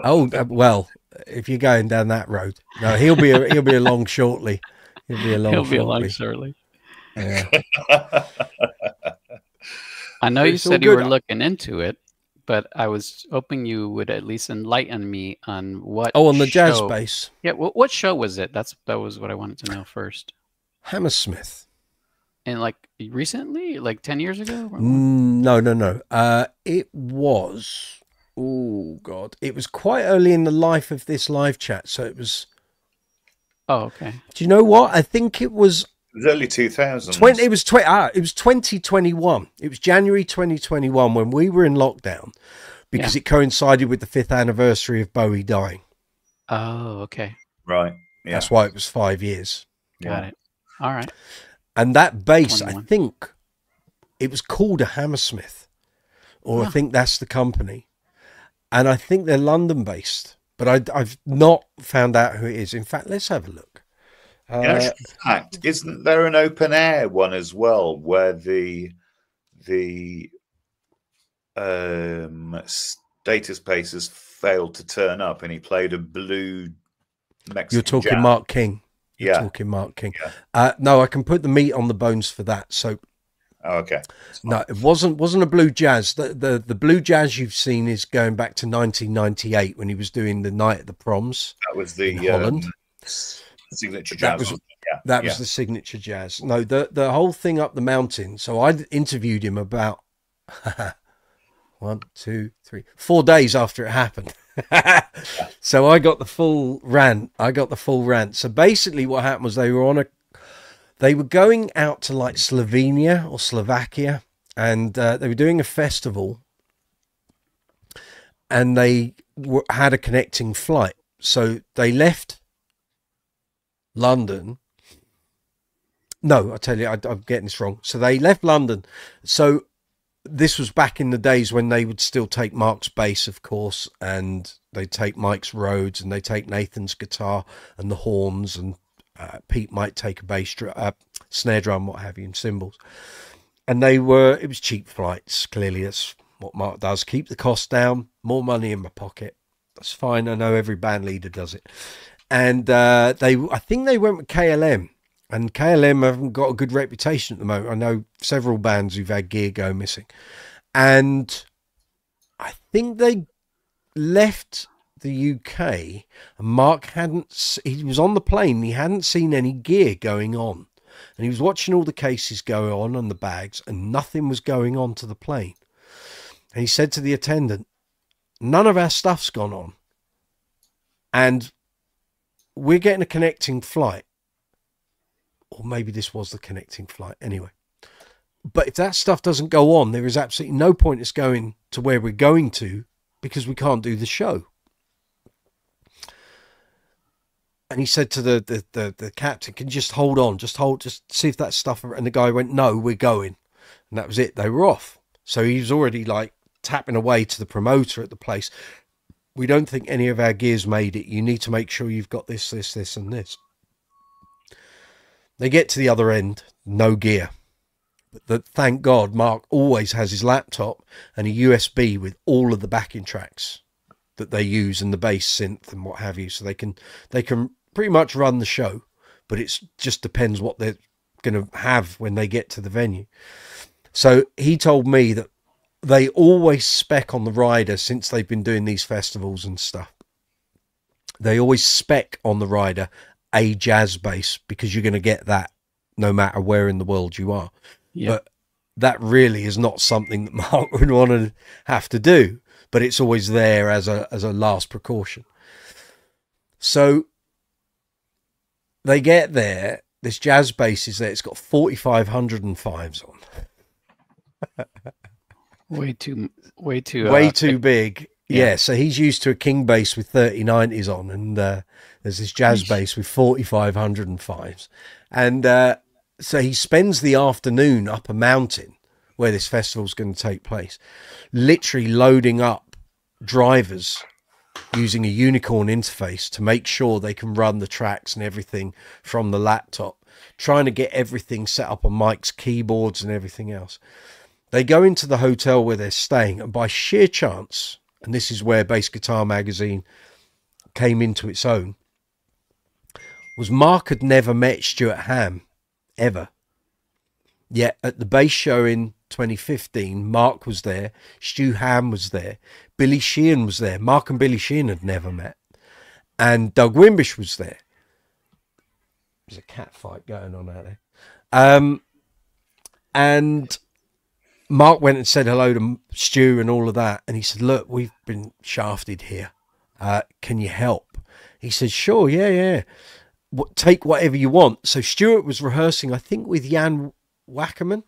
Oh, well, if you're going down that road. No, he'll be along shortly. He'll be along shortly. Yeah. I know you said you were looking into it, but I was hoping you would at least enlighten me on what. Oh, on the jazz bass. Yeah, what show was it? That was what I wanted to know first. Hammersmith. And like recently, like 10 years ago? No. It was. Oh God, it was quite early in the life of this live chat, so it was. Oh, okay. Do you know what? I think it was. It was early 2000s. It was 2021. It was January 2021 when we were in lockdown, because it coincided with the 5th anniversary of Bowie dying. Oh, okay. Right. Yeah. That's why it was 5 years. Got it. All right. And that bass, 21. I think it was called a Hammersmith, or I think that's the company. And I think they're London based, but I've not found out who it is. In fact, let's have a look. In fact, isn't there an open air one as well where the status pacers failed to turn up and he played a blue Mexican You're talking jazz? Mark King. You're Yeah. talking Mark King. Yeah. No, I can put the meat on the bones for that. So Oh, okay. no, it wasn't a blue jazz. The blue jazz you've seen is going back to 1998 when he was doing the Night at the Proms. That was the in Holland. signature jazz. That was the signature jazz. No, the whole thing up the mountain. So I interviewed him about 4 days after it happened. So I got the full rant. So basically what happened was they were going out to like Slovenia or Slovakia, and they were doing a festival, and they had a connecting flight. So they left London. No, I tell you, I'm getting this wrong. So they left London. So this was back in the days when they would still take Mark's bass, of course, and they'd take Mike's Rhodes, and they'd take Nathan's guitar and the horns, and Pete might take a bass snare drum, what have you, and cymbals. And it was cheap flights. Clearly that's what Mark does. Keep the cost down, more money in my pocket. That's fine. I know every band leader does it. And I think they went with KLM. And KLM haven't got a good reputation at the moment. I know several bands who've had gear go missing. And I think they left the UK. And Mark he was on the plane. He hadn't seen any gear going on. And he was watching all the cases go on and the bags, and nothing was going on to the plane. And he said to the attendant, none of our stuff's gone on. And we're getting a connecting flight. Or maybe this was the connecting flight anyway. But if that stuff doesn't go on, there is absolutely no point us going to where we're going to, because we can't do the show. And he said to the captain, can you just hold on, just see if that stuff. And the guy went, no, we're going. And that was it. They were off. So he was already like tapping away to the promoter at the place. We don't think any of our gear's made it. You need to make sure you've got this, this, this, and this. They get to the other end, no gear. But thank God, Mark always has his laptop and a USB with all of the backing tracks that they use, and the bass synth and what have you. So they can pretty much run the show, but it just depends what they're going to have when they get to the venue. So he told me that they always spec on the rider, since they've been doing these festivals and stuff. They always spec on the rider a jazz bass, because you're going to get that no matter where in the world you are. Yep. But that really is not something that Mark would want to have to do, but it's always there as a last precaution. So they get there, this jazz bass is there, it's got 4505s on. way too big. Yeah, so he's used to a King bass with 3090s on, and there's this jazz bass with 4505s. And so he spends the afternoon up a mountain where this festival's going to take place, literally loading up drivers using a Unicorn interface to make sure they can run the tracks and everything from the laptop, trying to get everything set up on Mike's keyboards and everything else. They go into the hotel where they're staying, and by sheer chance, and this is where Bass Guitar Magazine came into its own, was Mark had never met Stuart Ham, ever. Yet at the bass show in 2015, Mark was there, Stu Ham was there, Billy Sheehan was there. Mark and Billy Sheehan had never met. And Doug Wimbish was there. There's a cat fight going on out there. And Mark went and said hello to Stu and all of that. And he said, look, we've been shafted here. Can you help? He said, sure, yeah. Take whatever you want. So Stuart was rehearsing, I think, with Jan Wackerman.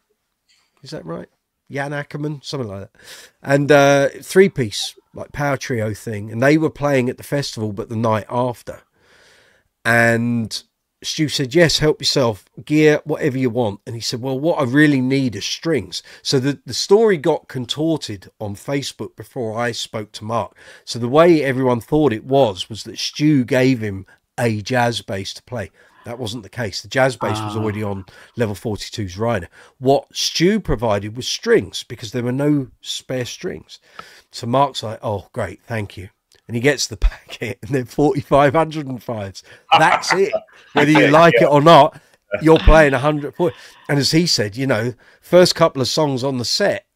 Is that right? Jan Ackerman, something like that. And three-piece, like power trio thing. And they were playing at the festival, but the night after. And Stu said, yes, help yourself, gear, whatever you want. And he said, well, what I really need is strings. So the story got contorted on Facebook before I spoke to Mark. So the way everyone thought it was that Stu gave him a jazz bass to play. That wasn't the case. The jazz bass was already on Level 42's rider. What Stu provided was strings, because there were no spare strings. So Mark's like, oh, great, thank you. And he gets the packet, and then 4505s. That's it. Whether you like it or not, you're playing 140. And as he said, you know, first couple of songs on the set,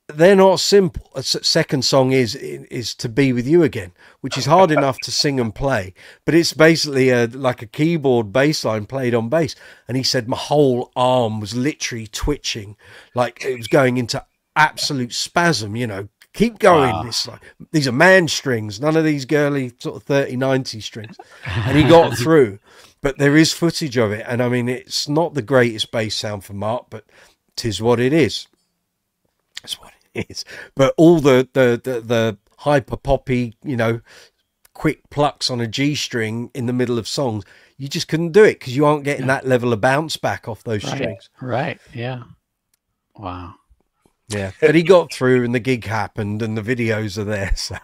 they're not simple. A second song is To Be With You Again, which is hard enough to sing and play, but it's basically like a keyboard bass line played on bass. And he said my whole arm was literally twitching, like it was going into absolute spasm, you know. Keep going. Wow. It's like, these are man strings, none of these girly sort of 30-90 strings. And he got through, but there is footage of it. And I mean, it's not the greatest bass sound for Mark, but 'tis what it is. That's what it is. But all the hyper poppy, you know, quick plucks on a G string in the middle of songs, you just couldn't do it because you aren't getting that level of bounce back off those strings. Right. Yeah. Wow. Yeah, but he got through, and the gig happened, and the videos are there. So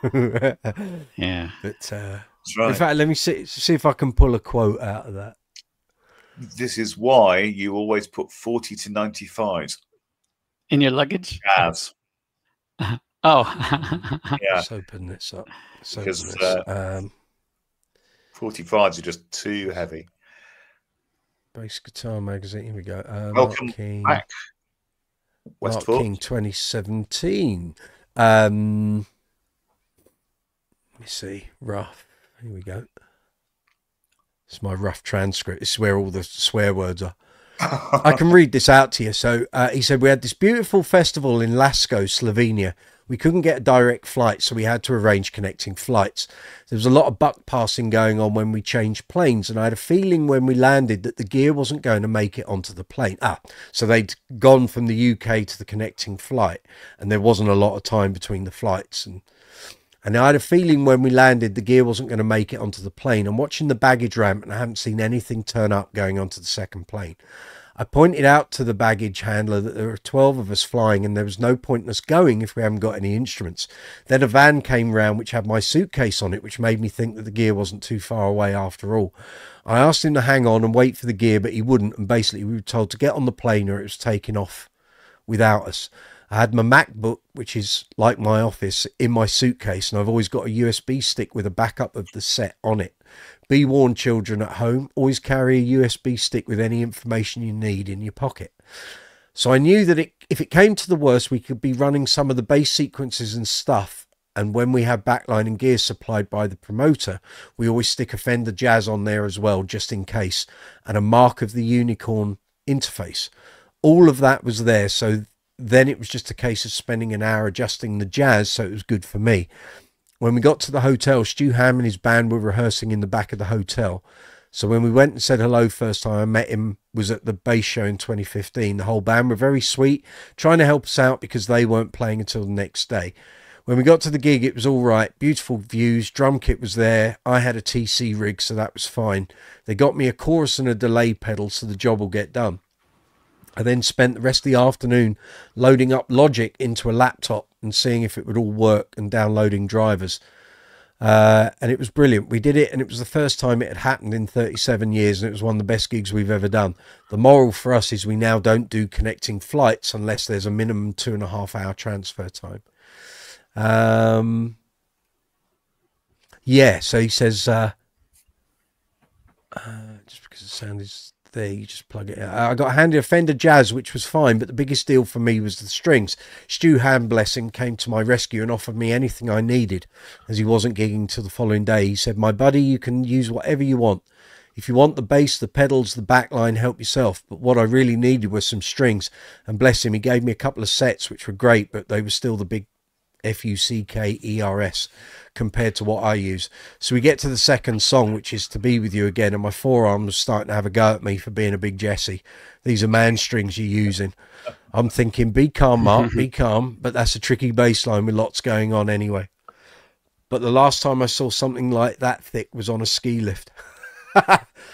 Yeah. But That's right. in fact, let me see if I can pull a quote out of that. This is why you always put 40 to 95s. In your luggage? Jazz. Oh. Yeah, Let's open this up. because 45s are just too heavy. Bass Guitar Magazine. Here we go. Welcome Mark King, back, Mark Westport. King 2017. Let me see. Rough. Here we go. It's my rough transcript. This is where all the swear words are. I can read this out to you. So he said, we had this beautiful festival in Lasko, Slovenia. We couldn't get a direct flight, so we had to arrange connecting flights. There was a lot of buck passing going on when we changed planes, and I had a feeling when we landed that the gear wasn't going to make it onto the plane. So they'd gone from the UK to the connecting flight, and there wasn't a lot of time between the flights. And I had a feeling when we landed, the gear wasn't going to make it onto the plane. I'm watching the baggage ramp, and I haven't seen anything turn up going onto the second plane. I pointed out to the baggage handler that there were 12 of us flying, and there was no point in us going if we haven't got any instruments. Then a van came round which had my suitcase on it, which made me think that the gear wasn't too far away after all. I asked him to hang on and wait for the gear, but he wouldn't, and basically we were told to get on the plane or it was taking off without us. I had my MacBook, which is like my office, in my suitcase, and I've always got a USB stick with a backup of the set on it. Be warned, children at home, always carry a USB stick with any information you need in your pocket. So I knew that if it came to the worst, we could be running some of the bass sequences and stuff. And when we have backline and gear supplied by the promoter, we always stick a Fender Jazz on there as well, just in case, and a Mark of the Unicorn interface. All of that was there. So then it was just a case of spending an hour adjusting the Jazz, so it was good for me. When we got to the hotel, Stu Ham and his band were rehearsing in the back of the hotel. So when we went and said hello first time I met him was at the bass show in 2015. The whole band were very sweet, trying to help us out because they weren't playing until the next day. When we got to the gig, it was all right. Beautiful views, drum kit was there. I had a TC rig, so that was fine. They got me a chorus and a delay pedal, so the job will get done. I then spent the rest of the afternoon loading up Logic into a laptop and seeing if it would all work and downloading drivers. And it was brilliant. We did it, and it was the first time it had happened in 37 years, and it was one of the best gigs we've ever done. The moral for us is we now don't do connecting flights unless there's a minimum 2.5 hour transfer time. Yeah, so he says, just because the sound is there, you just plug it out. I got handed a Fender Jazz, which was fine, but the biggest deal for me was the strings. Stu Ham, bless him, came to my rescue and offered me anything I needed, as he wasn't gigging till the following day. He said, my buddy, you can use whatever you want. If you want the bass, the pedals, the backline, help yourself. But what I really needed was some strings, and bless him, he gave me a couple of sets, which were great, but they were still the big FUCKERS compared to what I use. So we get to the second song, which is To Be With You Again, and my forearm was starting to have a go at me for being a big Jesse. These are man strings you're using. I'm thinking, be calm, Mark, be calm, but that's a tricky bass line with lots going on anyway. But the last time I saw something like that thick was on a ski lift.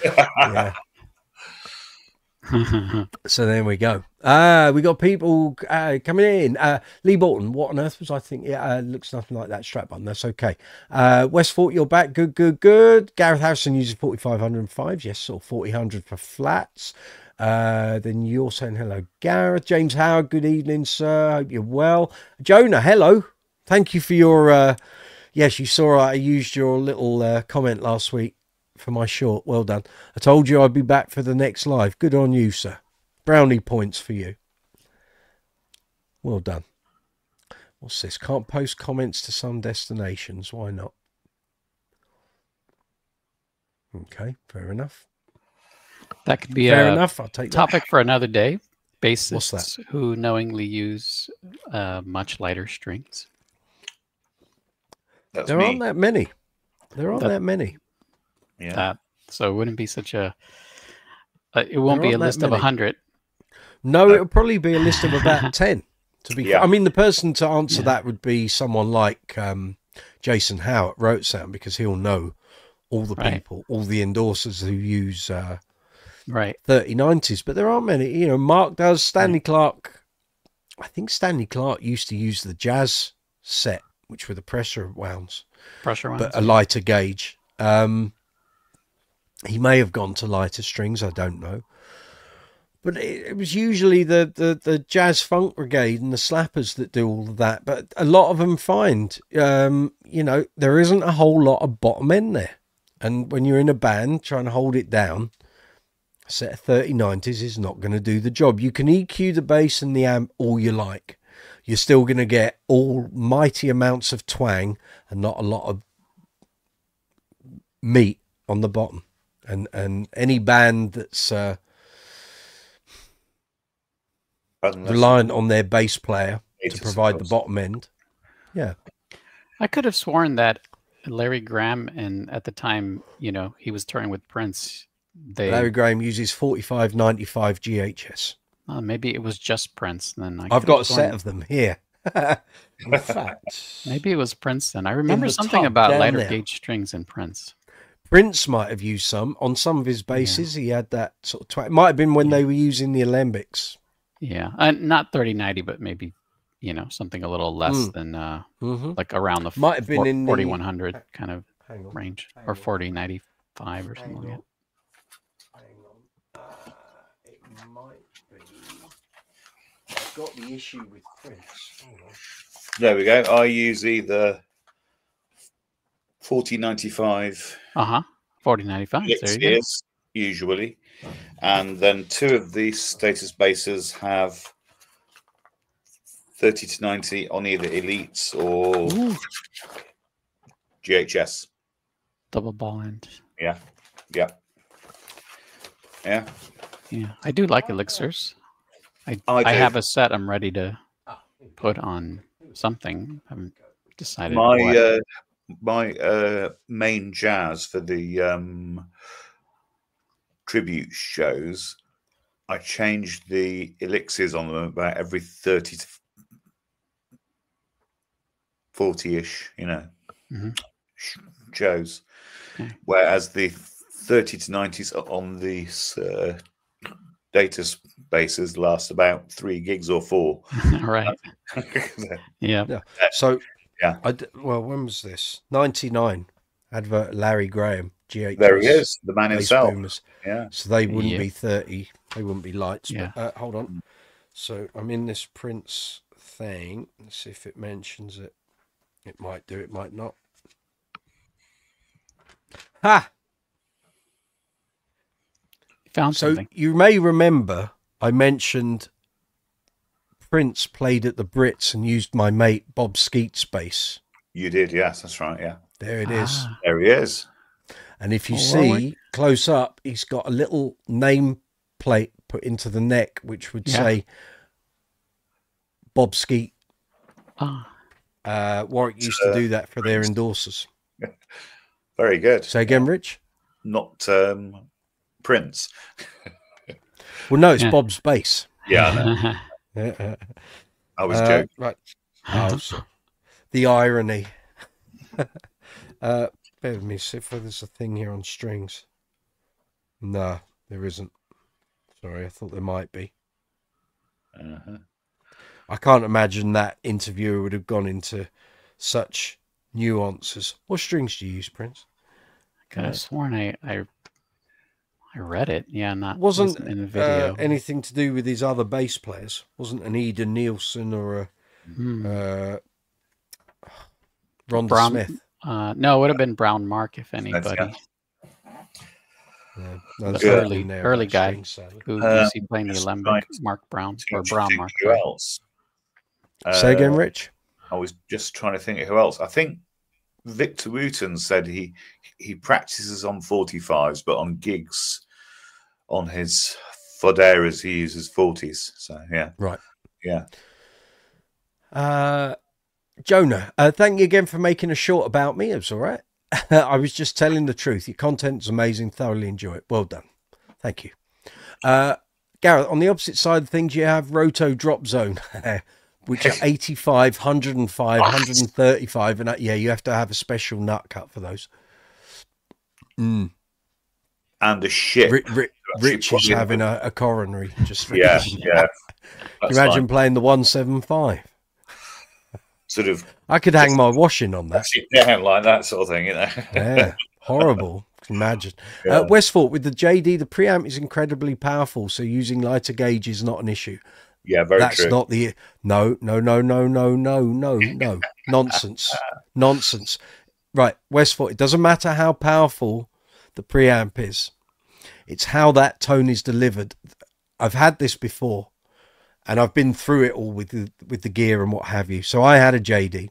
Yeah. So there we go. We got people coming in. Lee Bolton, what on earth was I thinking? Yeah, looks nothing like that strap button. That's okay. Westfort, you're back. Good, good, good. Gareth Harrison uses 4505. Yes, or 4000 for flats. Then you're saying hello, Gareth. James Howard, good evening, sir. Hope you're well. Jonah, hello. Thank you for your yes, you saw I used your little comment last week for my short. Well done. I told you I'd be back for the next live. Good on you, sir. Brownie points for you. Well done. What's this? Can't post comments to some destinations. Why not? Okay, fair enough. That could be fair a enough. I'll take topic that. for another day. What's that? Bassists who knowingly use much lighter strings. That's There me. aren't that many. There aren't that many. Yeah. So it wouldn't be such a. It won't There be a aren't that list of many. 100. No, it'll probably be a list of about 10. To be, Yeah. I mean, the person to answer that would be someone like Jason Howe at Rote Sound, because he'll know all the people, all the endorsers who use 3090s. But there aren't many. You know, Mark does, Stanley Clark. I think Stanley Clark used to use the Jazz set, which were the pressure wounds, but a lighter gauge. He may have gone to lighter strings, I don't know. But it was usually the Jazz Funk Brigade and the Slappers that do all of that. But a lot of them find, you know, there isn't a whole lot of bottom end there. And when you're in a band trying to hold it down, a set of 3090s is not going to do the job. You can EQ the bass and the amp all you like. You're still going to get almighty amounts of twang and not a lot of meat on the bottom. And any band that's reliant on their bass player to provide the bottom end. Yeah. I could have sworn that Larry Graham, and at the time, you know, he was touring with Prince. Larry Graham uses 4595 GHS. Maybe it was just Prince. Then I've got a set of them here. In fact, maybe it was Prince then. I remember something about lighter gauge strings in Prince. Prince might have used some on some of his basses. He had that sort of it might have been when they were using the alembics. Yeah, not 3090, but maybe, you know, something a little less than like around the might have been in 4100 kind of range, or 4095 or something like that. Hang on, it might be. I've got the issue with Prince. Hold on. There we go. I use either 4095. 4095. There you go. Usually. And then two of the status bases have 30 to 90 on either Elites or GHS. Double ball end. Yeah. I do like elixirs. I have a set I'm ready to put on something. I haven't decided my main jazz for the tribute shows, I changed the elixirs on them about every 30 to 40-ish, you know, shows. Okay. Whereas the 30 to 90s on these data bases last about 3 gigs or 4. Right. Yeah. So, well, when was this? 99. Advert Larry Graham. GH. There he is, the man himself. Boomers. Yeah. So they wouldn't be 30. They wouldn't be lights. Yeah. But, hold on. So I'm in this Prince thing. Let's see if it mentions it. It might do. It might not. Ha! Found something. So you may remember I mentioned Prince played at the Brits and used my mate Bob Skeet's bass. You did, yes, that's right, yeah. There it is. There he is. And if you see close up, he's got a little name plate put into the neck, which would say Bob Skeet. Warwick used to do that for their endorsers. Very good. Say again, Rich? Not Prince. Well, no, it's Bob's bass. Yeah, I was joking. Right. Oh, so the irony. Bear with me, see if there's a thing here on strings. No, there isn't. Sorry, I thought there might be. I can't imagine that interviewer would have gone into such nuances. What strings do you use, Prince? I could have sworn I read it. Yeah, wasn't in the video. Anything to do with his other bass players. Wasn't an Eden Nielsen or a Rhonda Smith. No, it would have been Brown Mark, if anybody. Yeah, the early guy who you see playing the Alembic, Mark Brown, or Brown Mark. Who else? Say again, Rich? I was just trying to think of who else. I think Victor Wooten said he practices on 45s, but on gigs on his Foderas he uses 40s. So yeah, right, yeah. Jonah, thank you again for making a short about me. It was all right. I was just telling the truth. Your content's amazing. Thoroughly enjoy it. Well done. Thank you. Gareth, on the opposite side of things, you have Roto Drop Zone, which are 85, 105, 135. And you have to have a special nut cut for those. And a ship to Rich is having a coronary just for yeah. Can That's you imagine fine. playing the 175? Sort of I could hang my washing on that. sit down like that sort of thing, you know. Yeah, horrible. Imagine. Yeah. Westford, with the JD, the preamp is incredibly powerful, so using lighter gauge is not an issue. Yeah, very That's true. not the no nonsense. Right, Westford. It doesn't matter how powerful the preamp is; it's how that tone is delivered. I've had this before, and I've been through it all with the gear and what have you. So I had a JD.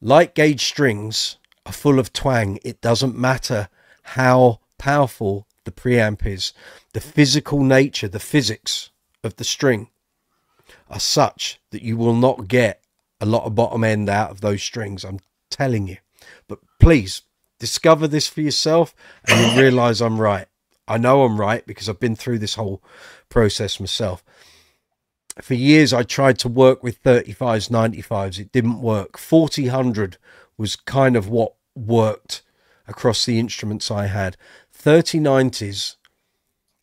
Light gauge strings are full of twang. It doesn't matter how powerful the preamp is. The physical nature, the physics of the string are such that you will not get a lot of bottom end out of those strings. I'm telling you. But please discover this for yourself and you'll realize I'm right. I know I'm right because I've been through this whole process myself. For years, I tried to work with 35s, 95s. It didn't work. 4000 was kind of what worked across the instruments I had. 3090s,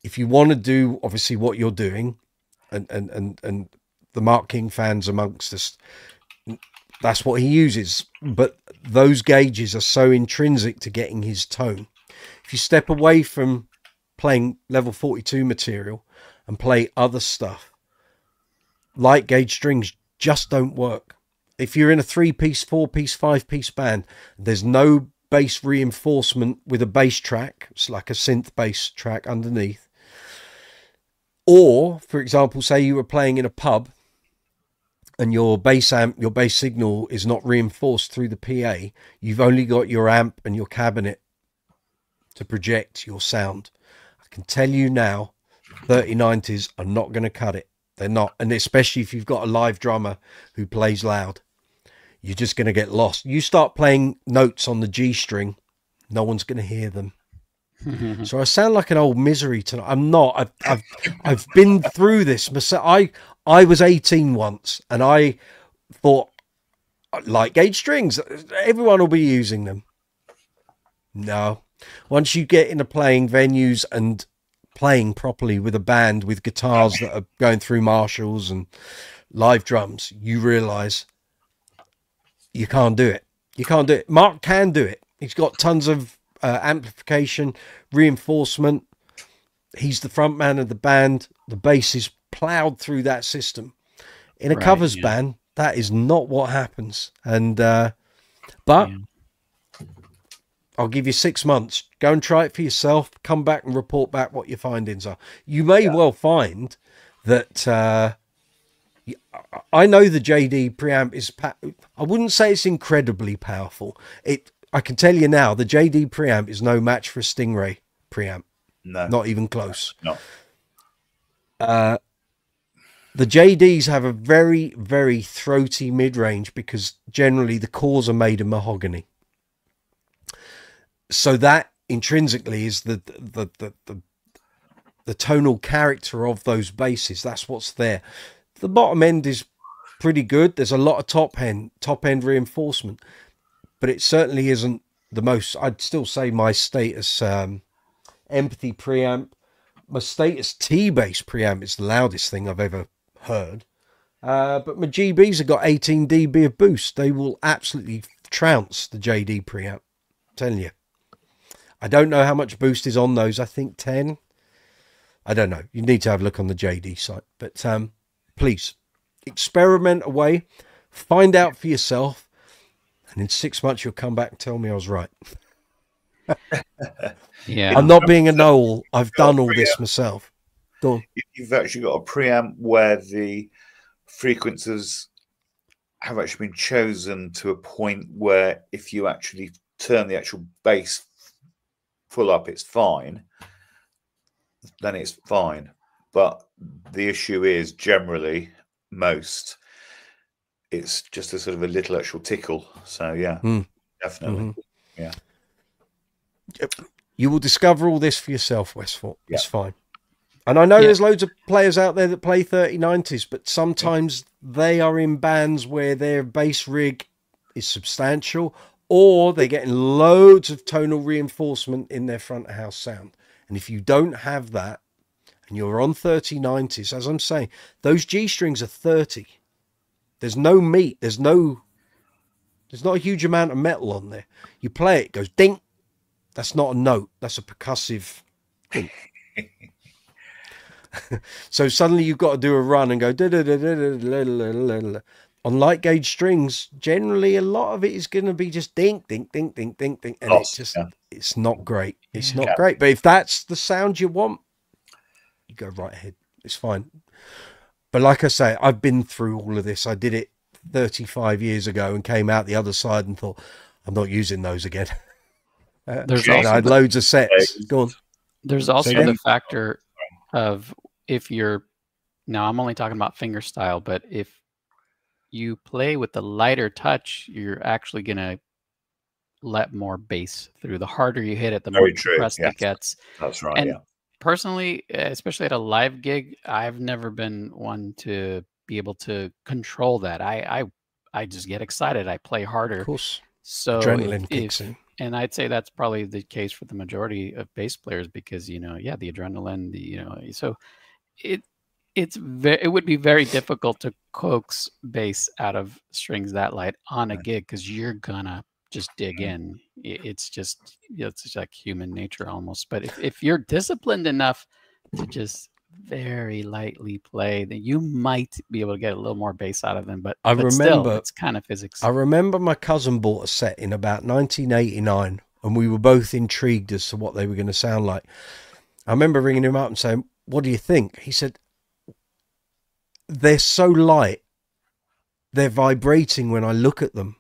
if you want to do obviously what you're doing, and the Mark King fans amongst us, that's what he uses. But those gauges are so intrinsic to getting his tone. If you step away from playing level 42 material and play other stuff, light gauge strings just don't work. If you're in a 3-piece, 4-piece, 5-piece band, there's no bass reinforcement with a bass track. It's like a synth bass track underneath. Or, for example, say you were playing in a pub and your bass amp, your bass signal is not reinforced through the PA. You've only got your amp and your cabinet to project your sound. I can tell you now, 3090s are not going to cut it. They're not. And especially if you've got a live drummer who plays loud, you're just going to get lost. You start playing notes on the G string, no one's going to hear them. So I sound like an old misery tonight. I'm not. I've been through this myself. I was 18 once and I thought light gauge strings, everyone will be using them. No. Once you get into playing venues and playing properly with a band with guitars that are going through Marshalls and live drums, you realize you can't do it. You can't do it. Mark can do it. He's got tons of amplification, reinforcement. He's the front man of the band. The bass is plowed through that system. In a covers band, that is not what happens. And but I'll give you 6 months. Go and try it for yourself. Come back and report back what your findings are. You may well find that I know the JD preamp is. I wouldn't say it's incredibly powerful. I can tell you now, the JD preamp is no match for a Stingray preamp. No, not even close. No. The JDs have a very, very throaty mid-range because generally the cores are made of mahogany. So that intrinsically is the tonal character of those basses. That's what's there. The bottom end is pretty good. There's a lot of top end reinforcement, but it certainly isn't the most. I'd still say my Status Empathy preamp, my Status T-Bass preamp is the loudest thing I've ever heard. But my GBs have got 18 dB of boost. They will absolutely trounce the JD preamp. I'm telling you. I don't know how much boost is on those. I think 10. I don't know. You need to have a look on the JD site. But please, experiment away. Find out for yourself. And in 6 months, you'll come back and tell me I was right. Yeah. I'm not being a know-all. I've done all this myself. Go on. You've actually got a preamp where the frequencies have actually been chosen to a point where if you actually turn the actual bass full up, it's fine, then it's fine. But the issue is generally it's just a sort of a little actual tickle. So yeah, definitely. Yeah. You will discover all this for yourself, Westford. Yeah. It's fine. And I know there's loads of players out there that play 3090s, but sometimes they are in bands where their bass rig is substantial, or they're getting loads of tonal reinforcement in their front of house sound. And if you don't have that, and you're on 3090s, as I'm saying, those G strings are 30. There's no meat. There's not a huge amount of metal on there. You play it, it goes ding. That's not a note. That's a percussive thing. So suddenly you've got to do a run and go on light gauge strings. Generally, a lot of it is going to be just ding, ding, ding, ding, ding, ding, and it's not great. It's not great. But if that's the sound you want, you go right ahead. It's fine. But like I say, I've been through all of this. I did it 35 years ago and came out the other side and thought, I'm not using those again. I had loads of sets. Go on. There's also the factor of if you're, now I'm only talking about finger style, but if you play with the lighter touch, you're actually going to let more bass through. The harder you hit it, the more compressed it gets. That's right. And personally, especially at a live gig, I've never been one to be able to control that. I just get excited. I play harder. Of course. So adrenaline kicks in. And I'd say that's probably the case for the majority of bass players because, the adrenaline, so it would be very difficult to coax bass out of strings that light on a gig because you're gonna just dig in. It's just, it's just like human nature almost. But if you're disciplined enough to just very lightly play, then you might be able to get a little more bass out of them. But still, it's kind of physics. I remember my cousin bought a set in about 1989 and we were both intrigued as to what they were going to sound like. I remember ringing him up and saying, what do you think? He said, they're so light, they're vibrating when I look at them.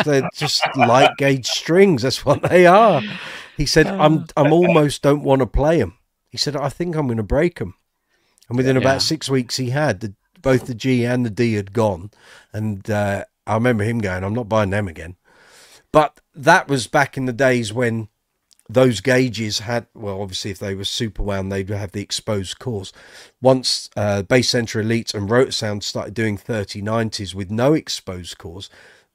They're just light gauge strings. That's what they are. He said, I'm almost don't want to play them. He said, I think I'm going to break them. And within about 6 weeks, he had both the G and the D had gone. And I remember him going, I'm not buying them again. But that was back in the days when those gauges had, well, obviously, if they were super wound, they'd have the exposed cores. Once Bass Center Elite and Rotor Sound started doing 3090s with no exposed cores,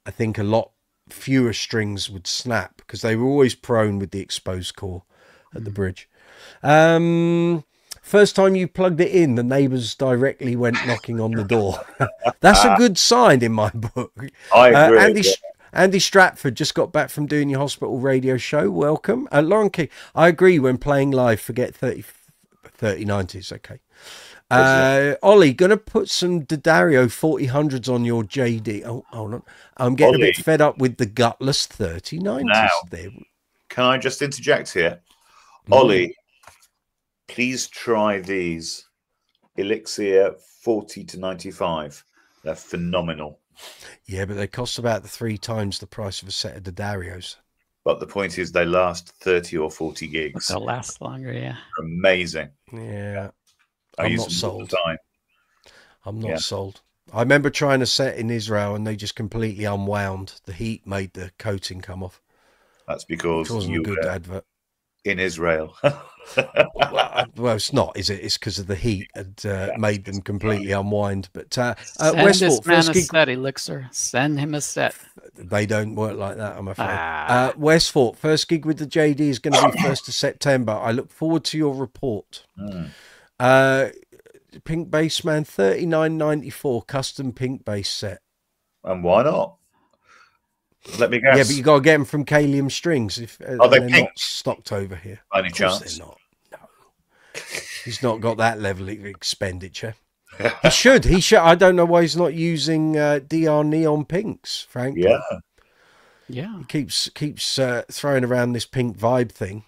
I think a lot fewer strings would snap because they were always prone with the exposed core at the bridge. First time you plugged it in, the neighbors directly went knocking on the door. That's a good sign in my book. I agree. Andy Stratford just got back from doing your hospital radio show. Welcome. Lauren Key, I agree, when playing live, forget 3090s. Okay. Ollie, going to put some D'Addario 4000s on your JD. Oh, hold on. I'm getting a bit fed up with the gutless 3090s. Now, there. Can I just interject here? Ollie, please try these Elixir 40 to 95. They're phenomenal. Yeah, but they cost about 3 times the price of a set of D'Addarios. But the point is they last 30 or 40 gigs. They'll last longer, yeah. They're amazing. Yeah. I use not them sold. all the time. I'm not sold. I remember trying a set in Israel and they just completely unwound. The heat made the coating come off. That's because you were a good advert. In Israel. well, it's not, is it? It's because of the heat and made them completely unwind. But send Westport, this man a set, Elixir. Send him a set. They don't work like that, I'm afraid. Westport, first gig with the JD is going to be 1st of September. I look forward to your report. Pink Bassman, $39.94 custom pink bass set. And why not? Let me guess. Yeah, but you got to get them from Kalium Strings. If they're not pink? Stocked over here. By any chance? They're not. No. He's not got that level of expenditure. He should. I don't know why he's not using DR Neon Pinks, frankly. Yeah. He keeps throwing around this pink vibe thing.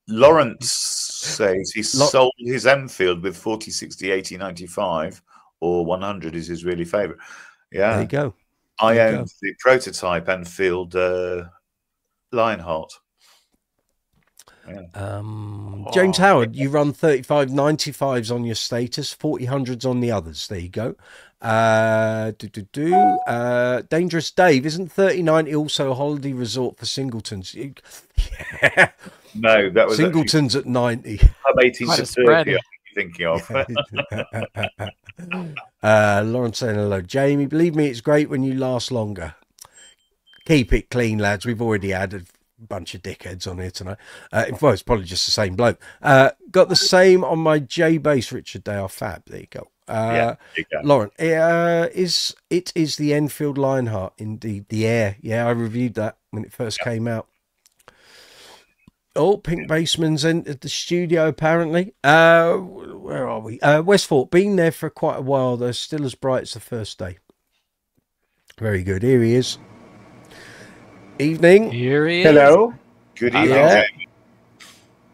Lawrence says he sold his Enfield with 40, 60, 80, 95 or 100 is his really favourite. Yeah. There you go. I owned the prototype Enfield Lionheart. Yeah. James Howard, you run 3595s on your status, 4000s on the others. There you go. Dangerous Dave, isn't 3090 also a holiday resort for singletons? Yeah. No, that was singletons at 90. I'm 18 to 30. I'm thinking of. Lauren saying hello. Jamie, believe me, it's great when you last longer. Keep it clean, lads. We've already had bunch of dickheads on here tonight. Well, it's probably just the same bloke. Got the same on my J bass, Richard. They are fab. There you go. Yeah, you go. Lauren, it is the Enfield Lionheart, indeed. The Air. Yeah, I reviewed that when it first came out. Oh, Pink Bassman's entered the studio, apparently. Where are we? Westfort, been there for quite a while. They're still as bright as the first day. Very good. Here he is. Evening. Here he is. Hello. Good evening, Yeah. Jamie.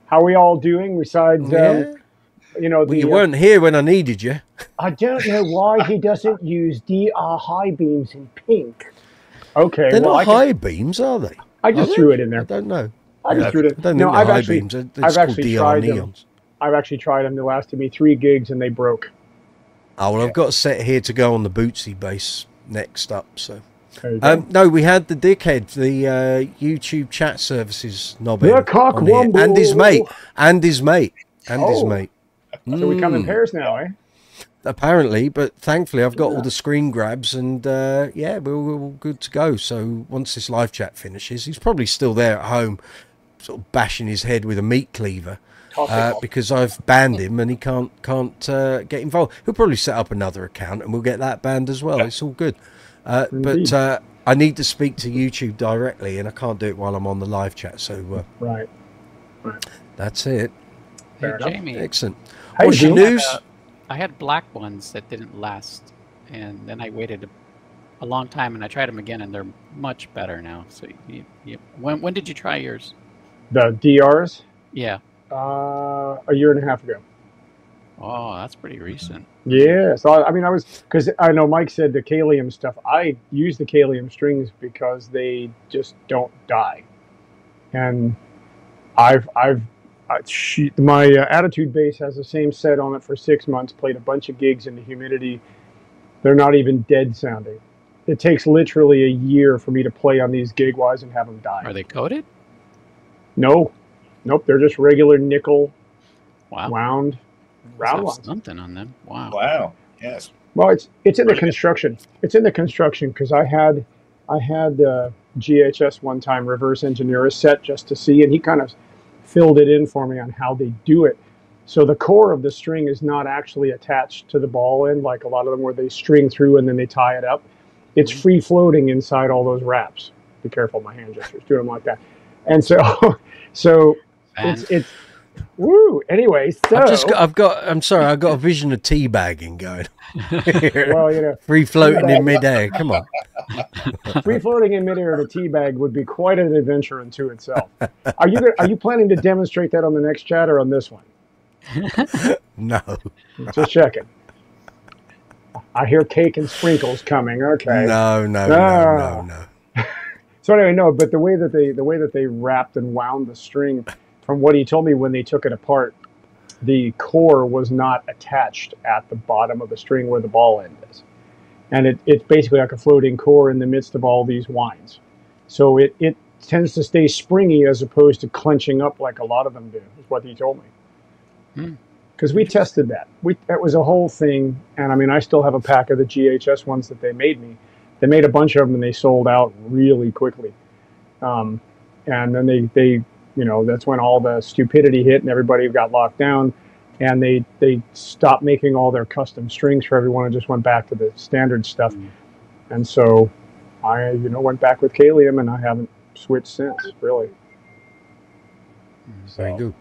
How are we all doing? Besides, Yeah. you know, Well, you weren't here when I needed you. I don't know why he doesn't use DR high beams in pink. Okay, They're well, not high beams, are they? I just Are threw they? it in I there. don't know. I just threw it I in. don't think No, they're high beams. It's I've called actually DR tried them. neons. I've actually tried them. They lasted me 3 gigs and they broke. Oh, well, I've got a set here to go on the Brooksy bass next up. So, There you go. no, we had the dickhead, the YouTube chat services knob The cockwomble. and his mate, and his mate. So we come in pairs now, eh? Apparently, but thankfully I've got all the screen grabs, and yeah, we're all good to go. So once this live chat finishes, he's probably still there at home, sort of bashing his head with a meat cleaver, because I've banned him and he can't get involved. He'll probably set up another account and we'll get that banned as well. It's all good. But I need to speak to YouTube directly, and I can't do it while I'm on the live chat. So Right. that's it. Hey, Fair enough. Jamie, Excellent. How you What's your doing? news? I had black ones that didn't last, and then I waited a long time, and I tried them again, and they're much better now. So, when did you try yours? The DRs, Yeah. a year and a half ago. Oh, that's pretty recent. Yeah, so I mean, because I know Mike said the Kalium stuff. I use the Kalium strings because they just don't die, and my Attitude bass has the same set on it for 6 months. Played a bunch of gigs in the humidity. They're not even dead sounding. It takes literally a year for me to play on these gig-wise and have them die. Are they coated? No, nope, they're just regular nickel Wow. wound round Must have ones. something on them. Wow. Wow. Yes. Well, it's in the construction. It's in the construction because I had GHS one time reverse engineer a set just to see, and he kind of filled it in for me on how they do it. So the core of the string is not actually attached to the ball end like a lot of them where they string through and then they tie it up. It's free floating inside all those wraps. Be careful, my hand gestures, do them like that. And so it's woo. Anyway, so I'm sorry, I've got a vision of teabagging going. well, you know, Free floating in midair. Come on. free floating in midair in a teabag would be quite an adventure unto itself. Are you planning to demonstrate that on the next chat or on this one? No. Just checking. I hear cake and sprinkles coming. Okay. No. So anyway, no. But the way that they wrapped and wound the string, from what he told me when they took it apart, the core was not attached at the bottom of the string where the ball end is, and it's basically like a floating core in the midst of all these winds. So it tends to stay springy as opposed to clenching up like a lot of them do. Is what he told me. Because we tested that. That was a whole thing, and I mean, I still have a pack of the GHS ones that they made me. They made a bunch of them, and they sold out really quickly. And then they you know, that's when all the stupidity hit, and everybody got locked down, and they stopped making all their custom strings for everyone and just went back to the standard stuff. And so I, went back with Kalium, and I haven't switched since, really. Very good.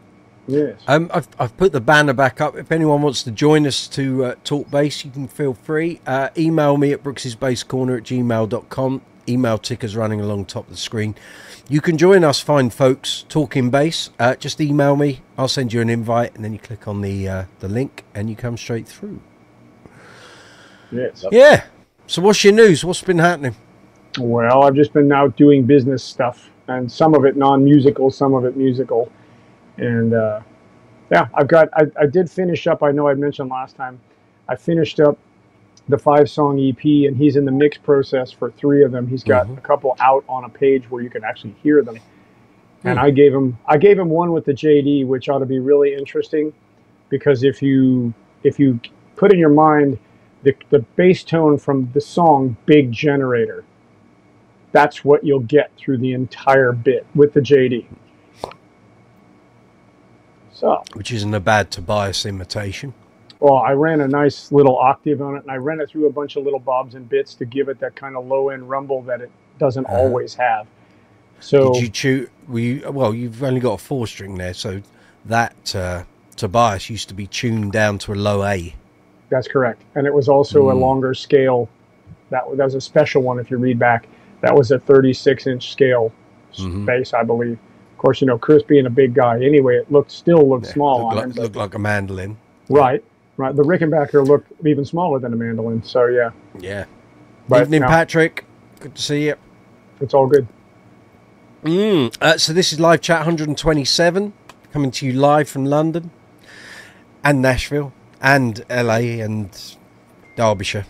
Yes. I've put the banner back up. If anyone wants to join us to talk bass, you can feel free. Email me at brooksysbasscorner@gmail.com. Email ticker's running along top of the screen. You can join us fine folks talking bass. Just email me. I'll send you an invite, and then you click on the link, and you come straight through. Yes. Yeah. So what's your news? What's been happening? Well, I've just been out doing business stuff, and some of it non-musical, some of it musical. And yeah, I did finish up, I know I mentioned last time, I finished up the 5-song EP, and he's in the mix process for 3 of them. He's got a couple out on a page where you can actually hear them. And I gave him one with the JD, which ought to be really interesting, because if you put in your mind the bass tone from the song Big Generator, that's what you'll get through the entire bit with the JD. So, which isn't a bad Tobias imitation. well, I ran a nice little octave on it, and I ran it through a bunch of little bobs and bits to give it that kind of low-end rumble that it doesn't always have. So, did you choose? Well, you've only got a 4-string there, so that Tobias used to be tuned down to a low A. that's correct, and it was also a longer scale. That was a special one. If you read back, that was a 36-inch scale bass, I believe. Of course, you know, Chris being a big guy, anyway, it still looked small on him. Looked like a mandolin. Right. The Rickenbacker looked even smaller than a mandolin. So yeah. Yeah. But, Evening, Patrick. Good to see you. It's all good. So this is live chat 127, coming to you live from London and Nashville and LA and Derbyshire.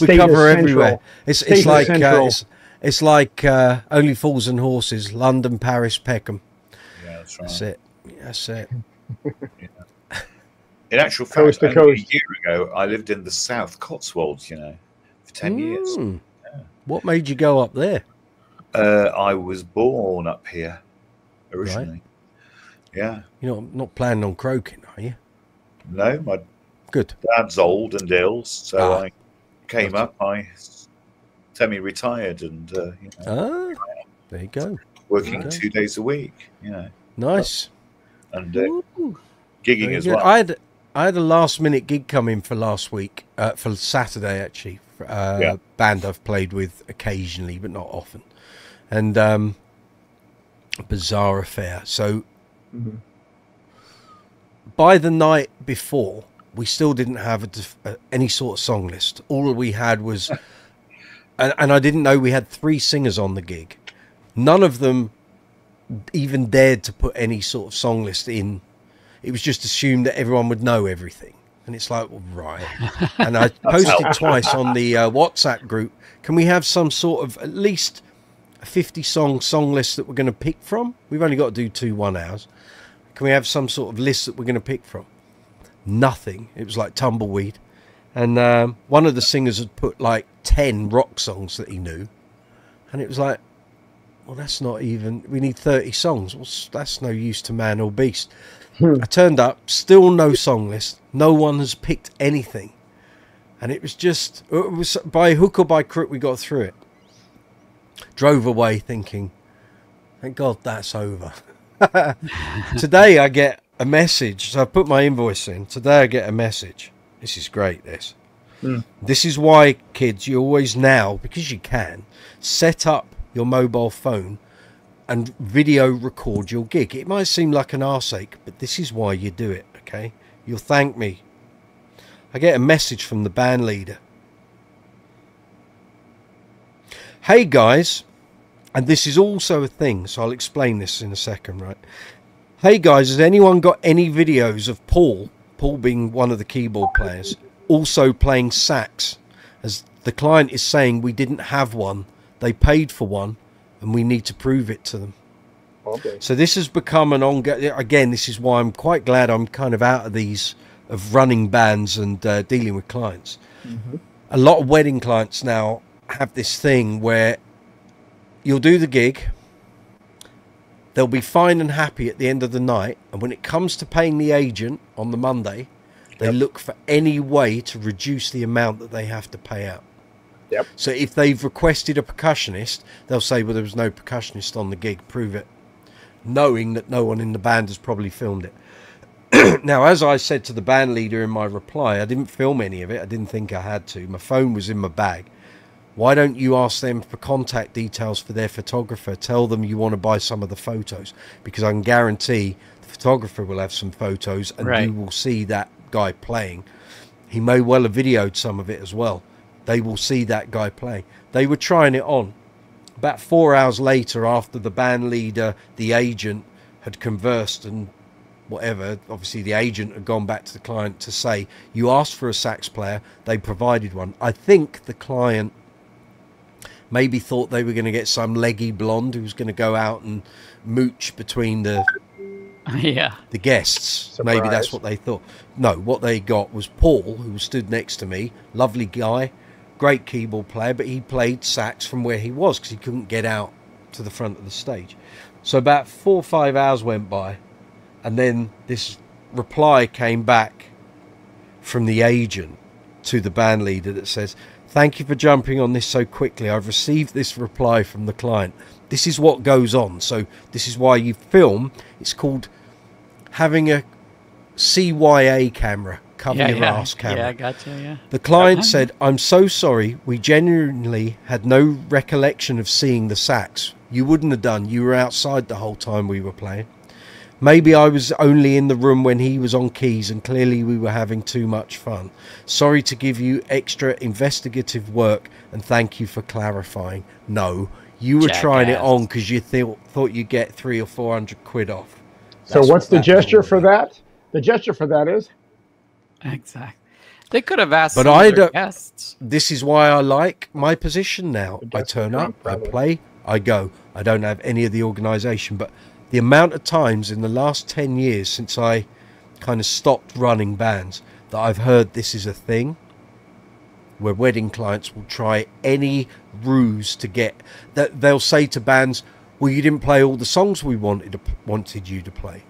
We cover everywhere. It's like Only Fools and Horses, London, Paris, Peckham. Yeah, that's right. That's it. That's it. Yeah. In actual fact, Coast to only coast. a year ago, I lived in the South Cotswolds, you know, for 10 years. Yeah. What made you go up there? I was born up here originally. Right. Yeah. You're not planning on croaking, are you? No, my Good. dad's old and ill, so I came Gotcha. up. I semi-retired and you know, There you go. working Okay. 2 days a week. You know, Nice. and Ooh. gigging Very as good. well. I had a last minute gig come in for last week, for Saturday actually. For, band I've played with occasionally, but not often, and a bizarre affair. So by the night before, we still didn't have any sort of song list. All we had was, and I didn't know we had 3 singers on the gig. None of them even dared to put any sort of song list in. It was just assumed that everyone would know everything. And it's like, well, right. And I posted twice on the WhatsApp group, can we have some sort of at least a 50-song list that we're going to pick from? We've only got to do 2 1 hours. Can we have some sort of list that we're going to pick from? Nothing. It was like tumbleweed. And one of the singers had put like 10 rock songs that he knew. And it was like, well, that's not even, we need 30 songs. Well, that's no use to man or beast. I turned up, still no song list. No one has picked anything. And it was by hook or by crook we got through it. Drove away thinking, thank God that's over. Today I get a message. So I put my invoice in. Today I get a message. This is great, this. This is why, kids, you always now, because you can, set up your mobile phone and video record your gig. It might seem like an arseache, but this is why you do it, okay? You'll thank me. I get a message from the band leader. Hey guys, and this is also a thing, so I'll explain this in a second, right? Hey guys, has anyone got any videos of Paul being one of the keyboard players, also playing sax? As the client is saying we didn't have one, they paid for one, and we need to prove it to them. Okay. So this has become an ongoing, again, this is why I'm quite glad I'm kind of out of these, of running bands and dealing with clients. A lot of wedding clients now have this thing where you'll do the gig, they'll be fine and happy at the end of the night, and when it comes to paying the agent on the Monday, they look for any way to reduce the amount that they have to pay out. Yep. So if they've requested a percussionist, they'll say, well, there was no percussionist on the gig, prove it, knowing that no one in the band has probably filmed it. Now, as I said to the band leader in my reply, I didn't film any of it. I didn't think I had to. My phone was in my bag. Why don't you ask them for contact details for their photographer? Tell them you want to buy some of the photos, because I can guarantee the photographer will have some photos, and you will see that guy playing. He may well have videoed some of it as well. They will see that guy play. They were trying it on. About 4 hours later, after the band leader, the agent had conversed and whatever, obviously the agent had gone back to the client to say, you asked for a sax player, they provided one. I think the client maybe thought they were going to get some leggy blonde who was going to go out and mooch between the guests. Surprise. Maybe that's what they thought. No, what they got was Paul, who stood next to me, lovely guy, great keyboard player, but he played sax from where he was because he couldn't get out to the front of the stage. So about 4 or 5 hours went by, and then this reply came back from the agent to the band leader that says, "Thank you for jumping on this so quickly. I've received this reply from the client. This is what goes on. So this is why you film. It's called having a CYA camera, cover your ass camera." Yeah, I gotcha, yeah. The client said, "I'm so sorry. We genuinely had no recollection of seeing the sax. You wouldn't have done. You were outside the whole time we were playing. Maybe I was only in the room when he was on keys, and clearly we were having too much fun. Sorry to give you extra investigative work, and thank you for clarifying. No, you were trying it on because you thought you'd get 300 or 400 quid off." So what's the gesture for that? The gesture for that is? Exactly. They could have asked But some of their guests. This is why I like my position now. I turn up, I play, I go. I don't have any of the organisation, but the amount of times in the last 10 years since I kind of stopped running bands that I've heard this is a thing where wedding clients will try any ruse to get that. They'll say to bands, "Well, you didn't play all the songs we wanted you to play."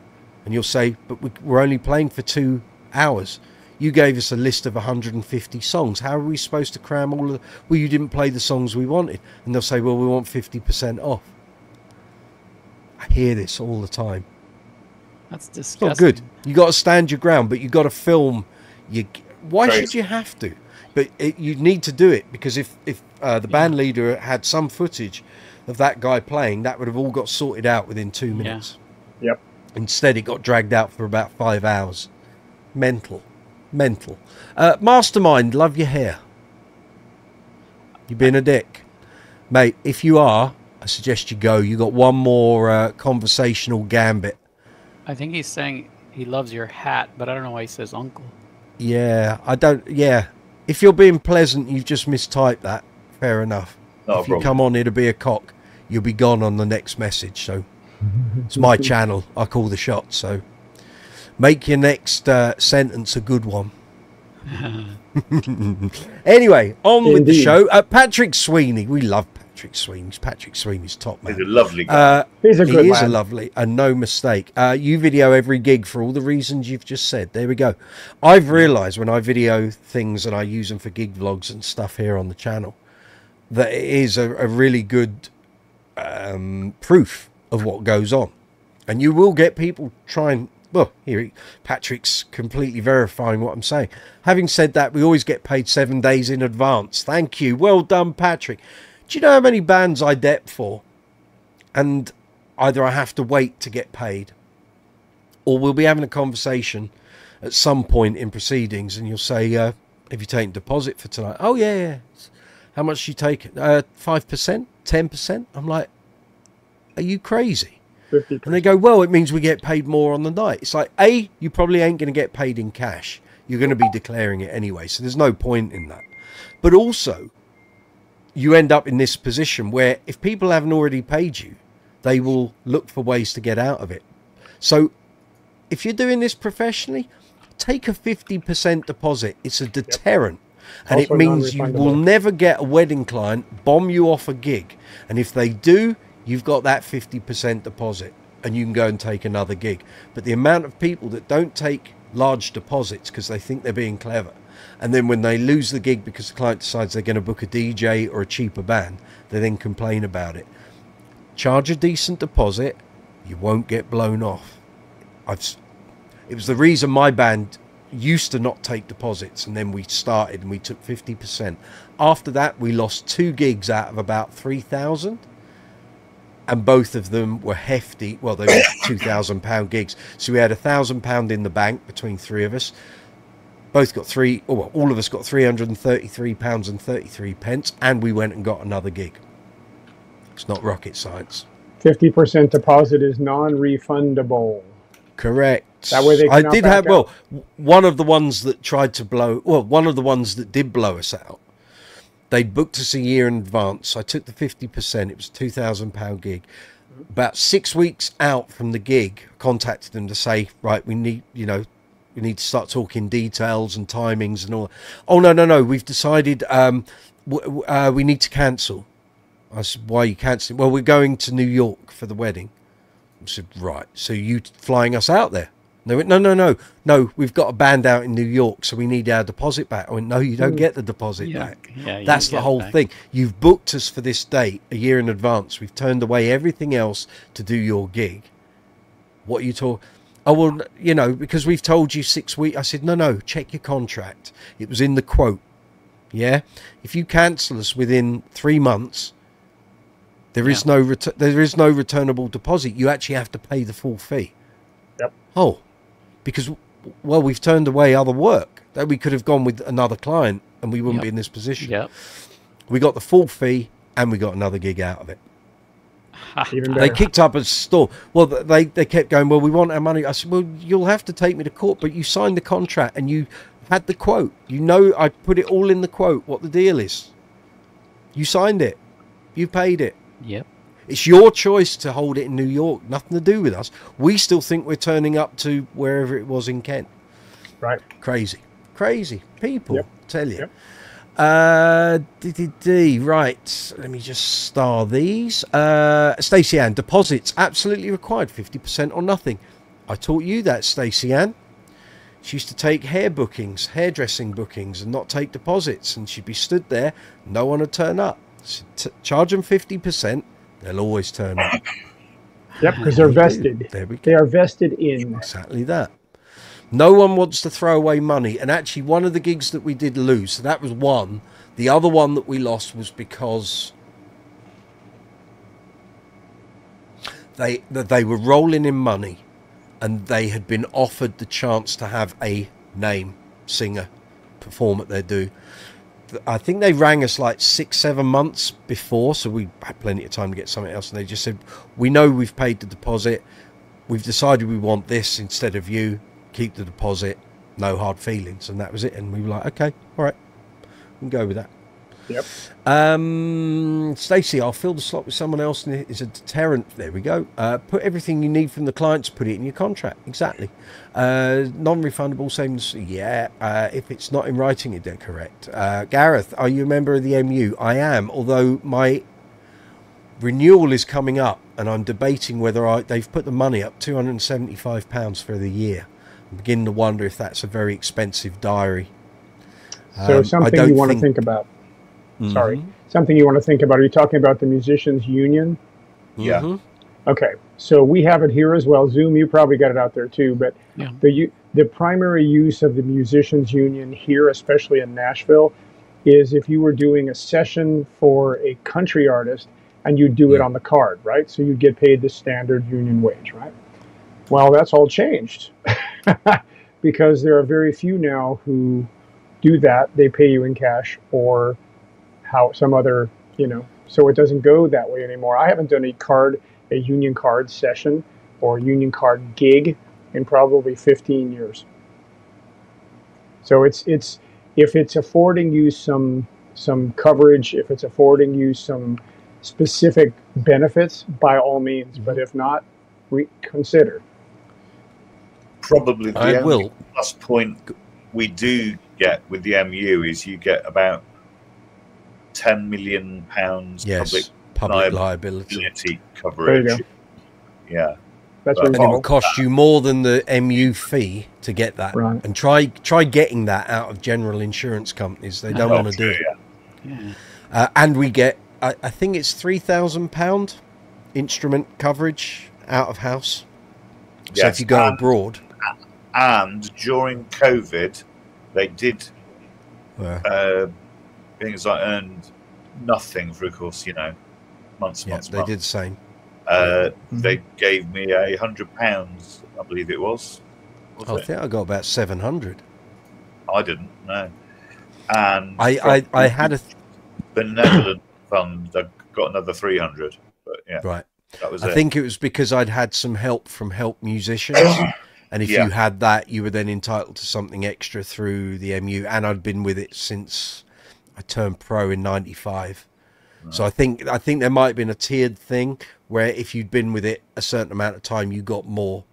And you'll say, "But we're only playing for 2 hours. You gave us a list of 150 songs. How are we supposed to cram all of the..." "Well, you didn't play the songs we wanted." And they'll say, "Well, we want 50% off." I hear this all the time. That's disgusting. It's not good. You got to stand your ground, but you got to film. Why should you have to? But you need to do it, because if the band leader had some footage of that guy playing, that would have all got sorted out within 2 minutes. Yeah. Yep. Instead, it got dragged out for about 5 hours. Mental. Mastermind, love your hair. You being a dick, mate? If you are, I suggest you go. You got one more conversational gambit. I think he's saying he loves your hat, but I don't know why he says uncle. Yeah, I don't. Yeah, if you're being pleasant, you've just mistyped that. Fair enough. If you come on here to be a cock, you'll be gone on the next message. So it's my channel. I call the shots. So make your next sentence a good one. Anyway, on with the show. Patrick Sweeney. We love Patrick Sweeney. Patrick Sweeney's top man. He's a lovely guy. He's a good He is lad. a lovely, and no mistake. You video every gig for all the reasons you've just said. There we go. I've realised when I video things and I use them for gig vlogs and stuff here on the channel, that it is a really good proof of what goes on. And you will get people trying... Well, here, Patrick's completely verifying what I'm saying. Having said that, we always get paid 7 days in advance. Thank you. Well done, Patrick. Do you know how many bands I dep for? And either I have to wait to get paid, or we'll be having a conversation at some point in proceedings, and you'll say, have you taken deposit for tonight? Oh, yeah. How much you take? 5%? 10%? I'm like, are you crazy? 50%. And they go, well, it means we get paid more on the night. It's like, A, you probably ain't going to get paid in cash. You're going to be declaring it anyway, so there's no point in that. But also, you end up in this position where if people haven't already paid you, they will look for ways to get out of it. So if you're doing this professionally, take a 50% deposit. It's a deterrent. And Also it means you will never get a wedding client bomb you off a gig. And if they do, you've got that 50% deposit and you can go and take another gig. But the amount of people that don't take large deposits because they think they're being clever, and then when they lose the gig because the client decides they're going to book a DJ or a cheaper band, they then complain about it. Charge a decent deposit, you won't get blown off. It was the reason my band used to not take deposits, and then we started and we took 50%. After that, we lost 2 gigs out of about 3,000. And both of them were hefty. Well, they were £2,000 gigs. So we had £1,000 in the bank between 3 of us. Both got all of us got £333.33, and we went and got another gig. It's not rocket science. 50% deposit is non-refundable. Correct. That way they I cannot did back have out. one of the ones that tried to blow. Well, one of the ones that did blow us out. They booked us a year in advance. I took the 50%. It was a £2,000 gig. About 6 weeks out from the gig, I contacted them to say, right, we need to start talking details and timings and all. Oh, no. We've decided We need to cancel. I said, why are you cancelling? Well, we're going to New York for the wedding. I said, right, so you flying us out there? They went, no, we've got a band out in New York, so we need our deposit back. I went, no, you don't get the deposit back. Yeah, that's the whole thing. You've booked us for this date a year in advance. We've turned away everything else to do your gig. What are you talking? Oh, well, you know, because we've told you 6 weeks. I said, no, check your contract. It was in the quote. Yeah, if you cancel us within 3 months, there is no returnable deposit. You actually have to pay the full fee. Yep. Oh, because, well, we've turned away other work that we could have gone with another client and we wouldn't be in this position. Yep. We got the full fee and we got another gig out of it. Even better. They kicked up a storm. Well, they kept going, well, we want our money. I said, well, you'll have to take me to court, but you signed the contract and you had the quote. You know, I put it all in the quote, what the deal is. You signed it. You paid it. Yep. It's your choice to hold it in New York. Nothing to do with us. We still think we're turning up to wherever it was in Kent. Right. Crazy people. Yep. Tell you. Yep. Right. Let me just star these. Stacey Ann, deposits absolutely required, 50% or nothing. I taught you that, Stacey Ann. She used to take hairdressing bookings and not take deposits, and she'd be stood there, no one would turn up. Charge them 50%, they'll always turn up. Yep, because they're vested. There we go. They are vested in. Exactly that. No one wants to throw away money. And actually, one of the gigs that we did lose, so that was one. The other one that we lost was because they were rolling in money and they had been offered the chance to have a name singer perform at their do. I think they rang us like 6-7 months before, so we had plenty of time to get something else, and they just said, we know we've paid the deposit, we've decided we want this instead of you, keep the deposit, no hard feelings. And that was it. And we were like, okay, all right, we can go with that. Yep. Stacey, I'll fill the slot with someone else and it's a deterrent. There we go. Put everything you need from the clients, put it in your contract. Exactly. Non-refundable savings. Yeah. If it's not in writing, they're correct. Gareth, are you a member of the MU? I am, although my renewal is coming up and I'm debating whether they've put the money up, £275 for the year. I'm beginning to wonder if that's a very expensive diary. So something you want to think about. Mm-hmm. Sorry, something you want to think about. Are you talking about the Musicians Union? Yeah. Mm-hmm. Okay, so we have it here as well. Zoom, you probably got it out there too. But Yeah. the primary use of the Musicians Union here, especially in Nashville, is if you were doing a session for a country artist and you do it on the card, right? So you get paid the standard union wage, right? Well, that's all changed because there are very few now who do that. They pay you in cash or some other, so it doesn't go that way anymore. I haven't done a union card session or union card gig in probably 15 years. So it's if it's affording you some coverage, if it's affording you some specific benefits, by all means. But if not, reconsider. Probably the I only will. plus point we do get with the MU is you get about £10 million Yes, public liability. coverage. There you go. Yeah. That's But- what And it will cost you more than the MU fee to get that. Right. And try getting that out of general insurance companies. They don't Oh, want to do it. yeah. Yeah. And we get, I think it's £3,000 instrument coverage out of house. So Yes, if you go and- abroad. And during COVID, they did things like earned nothing for, of course, months. They did the same. They gave me £100, I believe it was. I think I got about 700. I didn't know. And I had a benevolent fund. I got another 300. But yeah, right. that was I it. think it was because I'd had some help from Help Musicians. And if Yeah. you had that, you were then entitled to something extra through the MU. And I'd been with it since I turned pro in '95. Right. So I think there might have been a tiered thing where if you'd been with it a certain amount of time, you got more.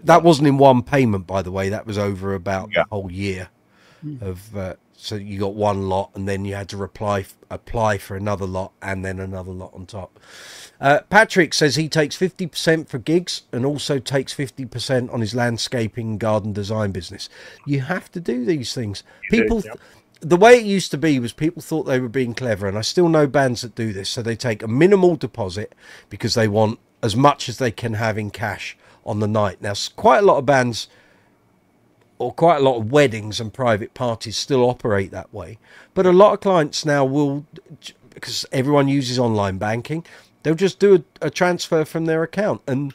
That wasn't in one payment, by the way. That was over about the whole year of. So you got one lot, and then you had to apply for another lot, and then another lot on top. Patrick says he takes 50% for gigs and also takes 50% on his landscaping garden design business. You have to do these things. People, the way it used to be was people thought they were being clever, and I still know bands that do this. So they take a minimal deposit because they want as much as they can have in cash on the night. Now, quite a lot of bands, or quite a lot of weddings and private parties, still operate that way. But a lot of clients now will, because everyone uses online banking, they'll just do a transfer from their account. And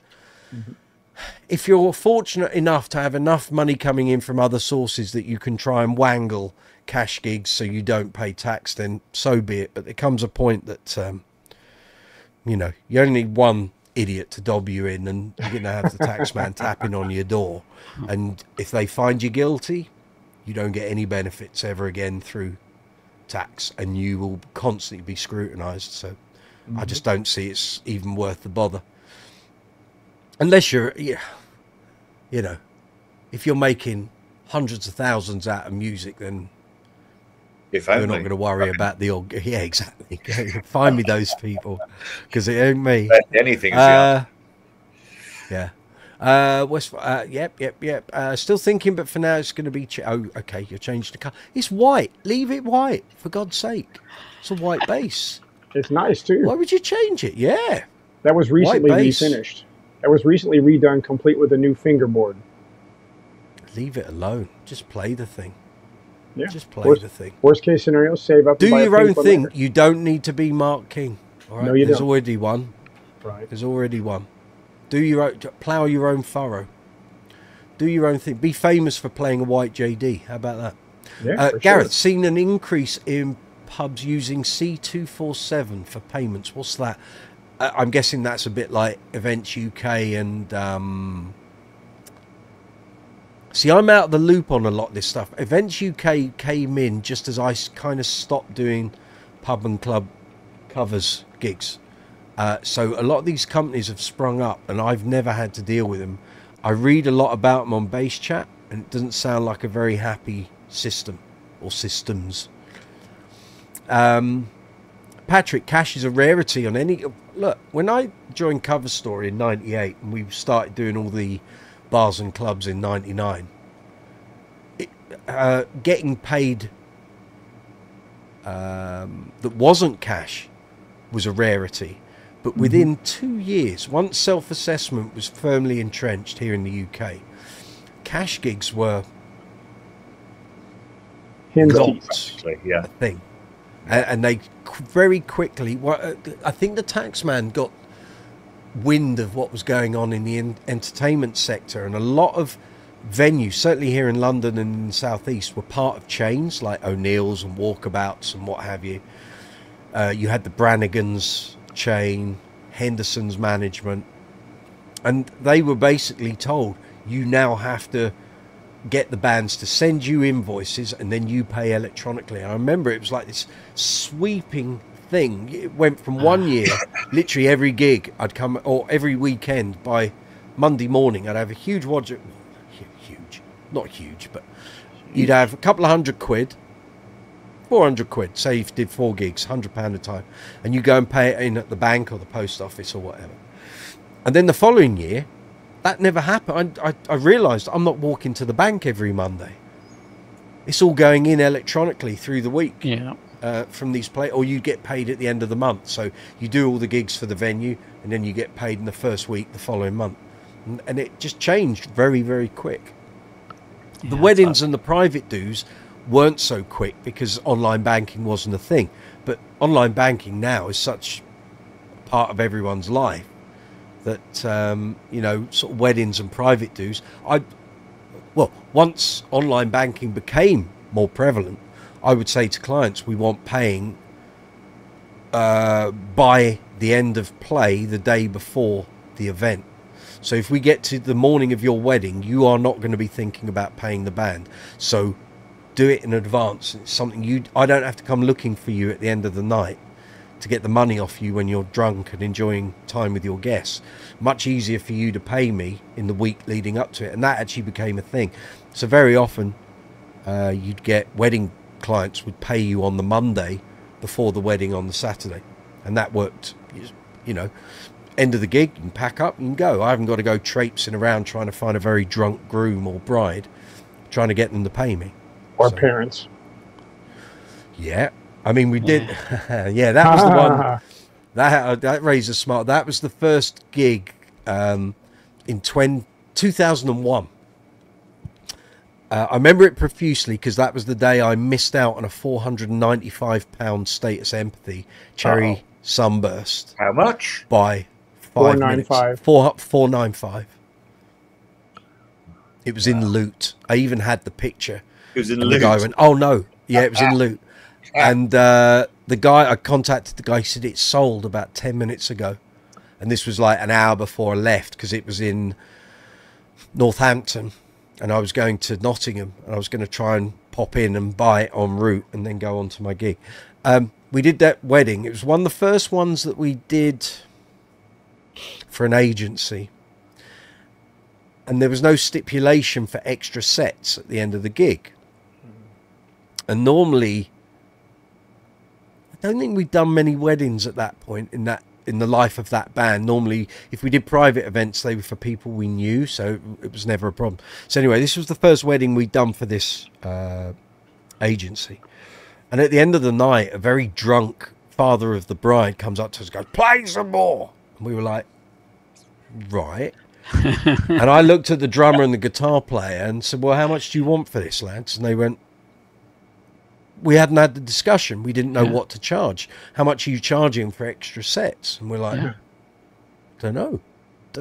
if you're fortunate enough to have enough money coming in from other sources that you can try and wangle cash gigs so you don't pay tax, then so be it. But there comes a point that, you know, you only need one idiot to dob you in, and you're going to have the tax man tapping on your door. And if they find you guilty, you don't get any benefits ever again through tax, and you will constantly be scrutinized. So I just don't see it's even worth the bother. Unless you're, you know, if you're making hundreds of thousands out of music, then If you're only. not going to worry about the old. Yeah, exactly. Find me those people, because it ain't me. Anything is the answer. Yeah. Yep. Still thinking, but for now it's going to be. Oh, okay. You changed the color. It's white. Leave it white, for God's sake. It's a white base. It's nice too. Why would you change it? Yeah. That was recently White base. refinished. That was recently redone, complete with a new fingerboard. Leave it alone. Just play the thing. Yeah. Just play Worst- the thing. Worst case scenario, save up. Do and buy a your own paper thing. later. You don't need to be Mark King. All right. No, you There's don't. already one. Right. There's already one. Do your own. Plow your own furrow. Do your own thing. Be famous for playing a white JD. How about that? Yeah, for Gareth, sure. seen an increase in pubs using C247 for payments. What's that? I'm guessing that's a bit like Events UK and... See, I'm out of the loop on a lot of this stuff. Events UK came in just as I kind of stopped doing pub and club covers gigs. So a lot of these companies have sprung up, and I've never had to deal with them. I read a lot about them on Basschat, and it doesn't sound like a very happy system or systems. Patrick, cash is a rarity on any... Look, when I joined Cover Story in 98 and we started doing all the bars and clubs in 99, getting paid that wasn't cash was a rarity. But within 2 years, once self-assessment was firmly entrenched here in the UK, cash gigs were Hen's not teeth. Practically, yeah. a thing. And they very quickly, I think the taxman got wind of what was going on in the entertainment sector, and a lot of venues, certainly here in London and in the southeast, were part of chains like O'Neill's and Walkabouts and what have you. You had the Brannigan's chain, Henderson's management, and they were basically told, you now have to get the bands to send you invoices and then you pay electronically. And I remember it was like this sweeping thing. It went from 1 year, literally every gig I'd come, or every weekend by Monday morning, I'd have a huge wardrobe. Huge, not huge, but you'd have a couple of £100, 400 quid, say you did 4 gigs, £100 a time, and you go and pay it in at the bank or the post office or whatever. And then the following year, that never happened. I realised I'm not walking to the bank every Monday. It's all going in electronically through the week. Yeah. From these or you get paid at the end of the month. So you do all the gigs for the venue, and then you get paid in the first week the following month. And it just changed very, very quick. The weddings and the private dues weren't so quick because online banking wasn't a thing. But online banking now is such a part of everyone's life that, you know, sort of weddings and private dues. Well, once online banking became more prevalent, I would say to clients, we want paying by the end of play the day before the event. So if we get to the morning of your wedding, you are not going to be thinking about paying the band. So do it in advance. It's something I don't have to come looking for you at the end of the night to get the money off you when you're drunk and enjoying time with your guests. Much easier for you to pay me in the week leading up to it. And that actually became a thing. So very often you'd get wedding clients would pay you on the Monday before the wedding on the Saturday, and that worked. You know, end of the gig, you can pack up, you can go. I haven't got to go traipsing around trying to find a very drunk groom or bride, trying to get them to pay me. Or parents. Yeah, I mean, we did. Yeah, that was the one. That raised a smart. That was the first gig in 2001. I remember it profusely because that was the day I missed out on a £495 Status Empathy cherry sunburst. How much? By 5 minutes. 495. It was in loot. I even had the picture. It was in and loot. The guy went, "Oh no, yeah, it was in loot." And the guy, I contacted the guy. He said it's sold about 10 minutes ago, and this was like an hour before I left because it was in Northampton, and I was going to Nottingham, and I was going to try and pop in and buy it en route, and then go on to my gig. We did that wedding. It was one of the first ones that we did for an agency. And there was no stipulation for extra sets at the end of the gig. And normally, I don't think we'd done many weddings at that point in the life of that band. Normally, if we did private events, they were for people we knew, so it was never a problem. So anyway, this was the first wedding we'd done for this agency. And at the end of the night, a very drunk father of the bride comes up to us and goes, "Play some more." And we were like, right. And I looked at the drummer and the guitar player and said, "Well, how much do you want for this, lads?" And they went, we hadn't had the discussion. We didn't know what to charge. "How much are you charging for extra sets?" And we're like, don't know.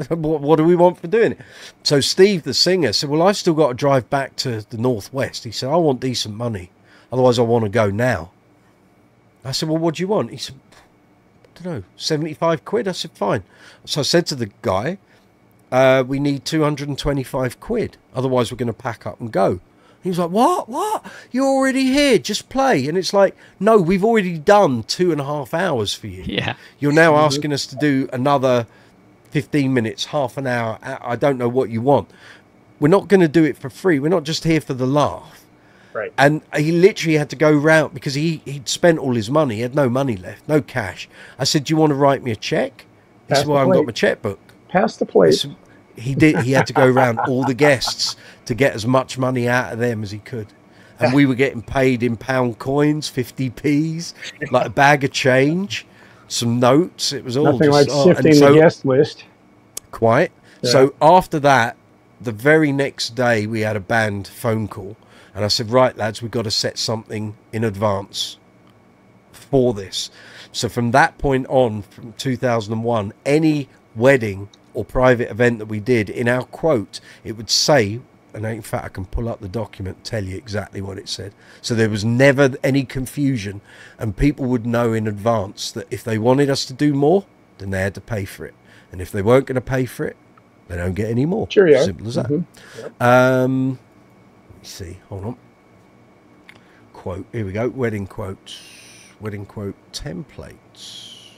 What do we want for doing it? So Steve, the singer, said, "Well, I've still got to drive back to the Northwest." He said, "I want decent money. Otherwise, I want to go now." I said, "Well, what do you want?" He said, "I don't know, 75 quid. I said, "Fine." So I said to the guy, "We need 225 quid. Otherwise, we're going to pack up and go." He was like, What? You're already here. Just play." And it's like, no, we've already done 2.5 hours for you. Yeah. You're now asking us to do another 15 minutes, half an hour. I don't know what you want. We're not going to do it for free. We're not just here for the laugh. Right. And he literally had to go round because he'd spent all his money. He had no money left, no cash. I said, "Do you want to write me a check?" He said, "Well, I haven't got my checkbook." Pass the plate. So he did. He had to go around all the guests to get as much money out of them as he could. And we were getting paid in pound coins, 50p's, like a bag of change, some notes. It was all nothing just, like sifting the guest list. Quite. Yeah. So after that, the very next day, we had a band phone call. And I said, "Right, lads, we've got to set something in advance for this." So from that point on, from 2001, any wedding or private event that we did, in our quote, it would say, and in fact, I can pull up the document and tell you exactly what it said. So there was never any confusion, and people would know in advance that if they wanted us to do more, then they had to pay for it. And if they weren't going to pay for it, they don't get any more. Cheerio. Simple as that. Mm-hmm. Yep. See, hold on. Quote, here we go. Wedding quotes. Wedding quote templates.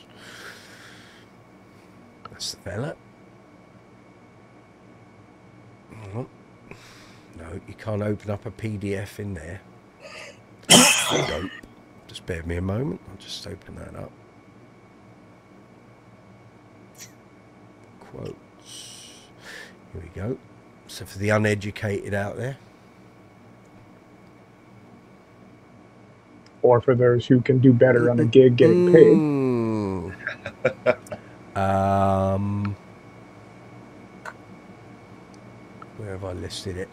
That's the fella. Hold on. No, you can't open up a PDF in there. Dope. Just bear with me a moment. I'll just open that up. Quotes. Here we go. So for the uneducated out there. Or for those who can do better on a gig getting paid. Where have I listed it?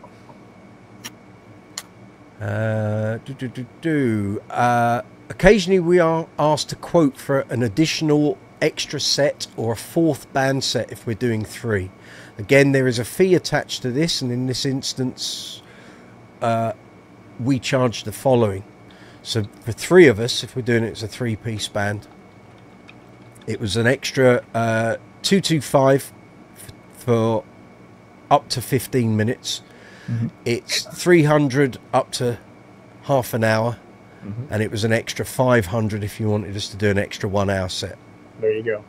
Occasionally we are asked to quote for an additional extra set or a fourth band set if we're doing 3. Again, there is a fee attached to this, and in this instance we charge the following. So for 3 of us, if we're doing it as a 3-piece band, it was an extra 225 for up to 15 minutes. Mm-hmm. It's 300 up to half an hour, and it was an extra 500 if you wanted us to do an extra 1 hour set. There you go.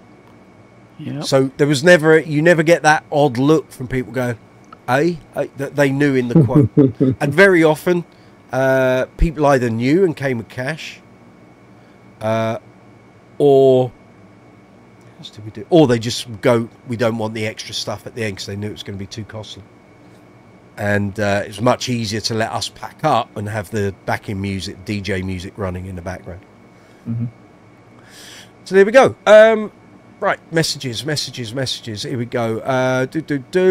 Yeah. So there was never, you never get that odd look from people going, that they knew in the quote. And very often, people either knew and came with cash, or what else did we do? Or they just go, we don't want the extra stuff at the end because they knew it was going to be too costly. And it was much easier to let us pack up and have the backing music, DJ music running in the background. Mm-hmm. So there we go. Right, messages. Here we go.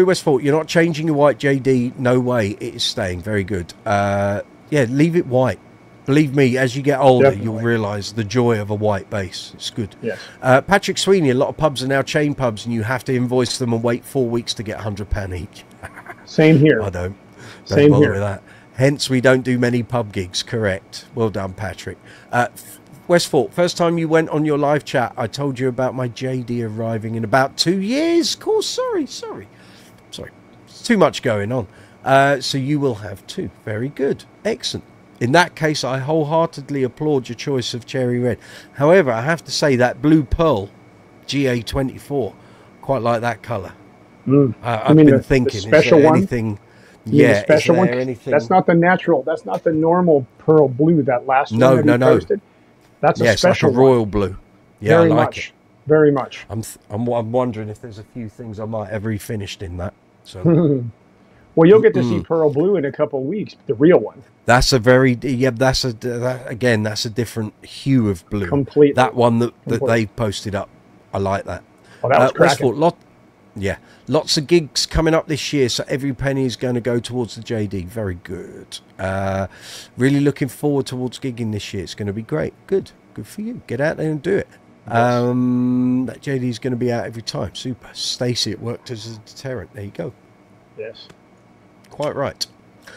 Westford, you're not changing your white JD. No way, it is staying. Very good. Yeah, leave it white. Believe me, as you get older, Definitely. you'll realise the joy of a white base. It's good. Yes. Patrick Sweeney, a lot of pubs are now chain pubs, and you have to invoice them and wait 4 weeks to get £100 each. Same here. I don't Same bother here. with that. Hence, we don't do many pub gigs. Correct. Well done, Patrick. Westford, first time you went on your live chat, I told you about my JD arriving in about 2 years. Of course, sorry. It's too much going on. So you will have 2. Very good. Excellent. In that case, I wholeheartedly applaud your choice of cherry red. However, I have to say that blue pearl GA24, quite like that colour. I've been thinking, the special is there one? anything? Yeah, Yeah, special is there one. anything? That's not the natural. That's not the normal pearl blue. That last one that he posted. That's a it's like a special royal one. blue. Yeah, Very I like much. it. Very much. I'm wondering if there's a few things I might have refinished in that. So Well, you'll get to see pearl blue in a couple of weeks. The real one. that's a very that's a different hue of blue. Completely. That one that Completely. they posted up, I like that. Oh, that was cracking. Westford, lots of gigs coming up this year, so every penny is going to go towards the JD. Very good. Really looking forward towards gigging this year. It's going to be great. Good for you. Get out there and do it. That JD is going to be out every time. Super. Stacey, it worked as a deterrent. There you go. Yes. Quite right.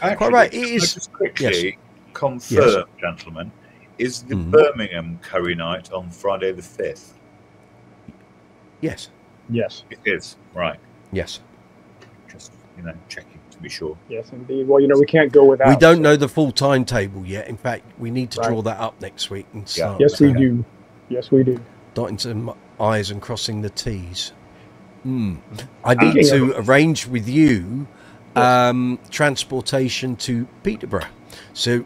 Actually, Quite right. It can I is. just quickly Yes. confirm, gentlemen, is the Birmingham curry night on Friday the 5th? Yes. Yes. It is. Right. Yes. Just, checking to be sure. Yes, indeed. Well, we can't go without. We don't so- know the full timetable yet. In fact, we need to Right. draw that up next week and start. Yes, we do. Yes, we do. Dotting some I's and crossing the T's. I need Speaking to arrange with you transportation to Peterborough. So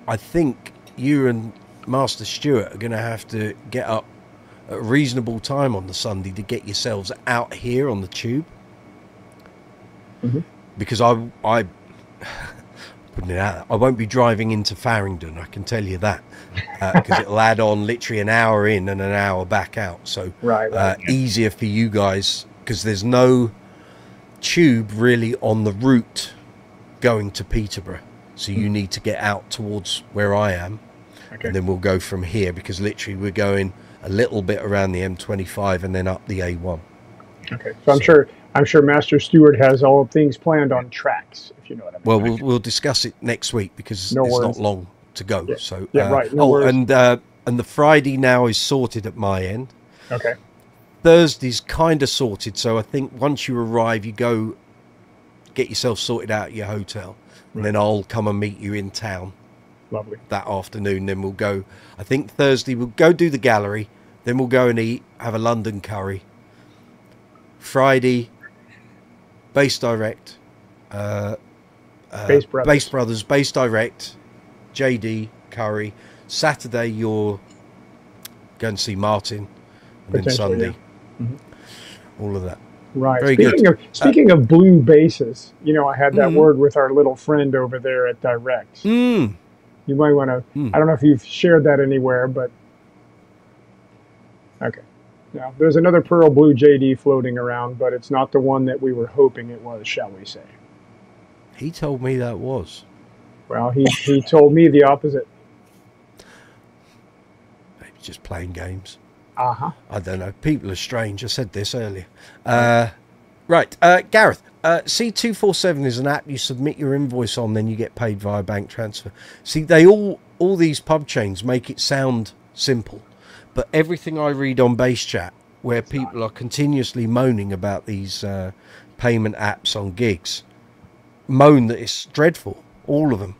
I think you and Master Stuart are going to have to get up at a reasonable time on the Sunday to get yourselves out here on the tube. Because I putting it out, I won't be driving into Farringdon, I can tell you that, because it'll add on literally an hour in and an hour back out. So Right. easier for you guys, because there's no tube really on the route going to Peterborough. So you need to get out towards where I am, Okay. and then we'll go from here, because literally we're going a little bit around the M25 and then up the A1. Okay. So I'm sure Master Stewart has all things planned on tracks, if you know what I mean. Well, we'll discuss it next week, because No it's worries. not long to go. Yeah. So Yeah, right. No worries. and the Friday now is sorted at my end. Okay. Thursday's kind of sorted, so I think once you arrive, you go get yourself sorted out at your hotel, and then I'll come and meet you in town Lovely. that afternoon. Then we'll go. I think Thursday we'll go do the gallery, then we'll go and eat, have a London curry. Friday, Base Direct, Base Brothers. Base Brothers, Base Direct, JD, Curry. Saturday, you're going to see Martin, and then Potentially, Sunday, all of that. Right. Very Speaking of blue bases, I had that word with our little friend over there at Direct. You might want to. I don't know if you've shared that anywhere, but okay. Now, there's another pearl blue JD floating around, but it's not the one that we were hoping it was, shall we say? He told me that was. Well, he told me the opposite. Maybe just playing games. Uh-huh. I don't know. People are strange. I said this earlier. Right. Gareth, C247 is an app you submit your invoice on, then you get paid via bank transfer. See, they all these pub chains make it sound simple, but everything I read on Base Chat, where people are continuously moaning about these payment apps on gigs, moan that it's dreadful. All of them.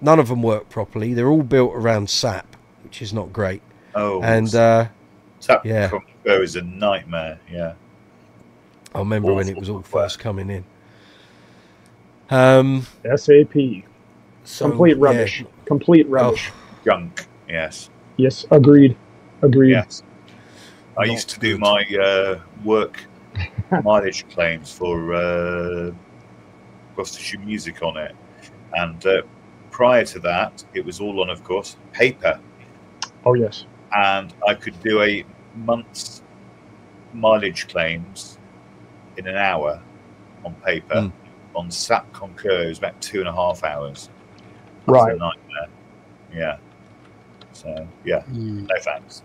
None of them work properly. They're all built around SAP, which is not great. Oh, And SAP yeah. Congo is a nightmare. Yeah. I remember when it was all Awful first coming in. SAP. So, Complete yeah. rubbish. Complete rubbish. Junk. Yes. Yes, agreed. Agreed. Yes. I Not used to do good. my work mileage claims for Gloucestershire Music on it, and prior to that, it was all on, of course, paper, Oh, yes. and I could do a month's mileage claims in an hour on paper. On SAP Concur, it was about 2.5 hours. That was Right. a nightmare. Yeah. So, yeah, no thanks.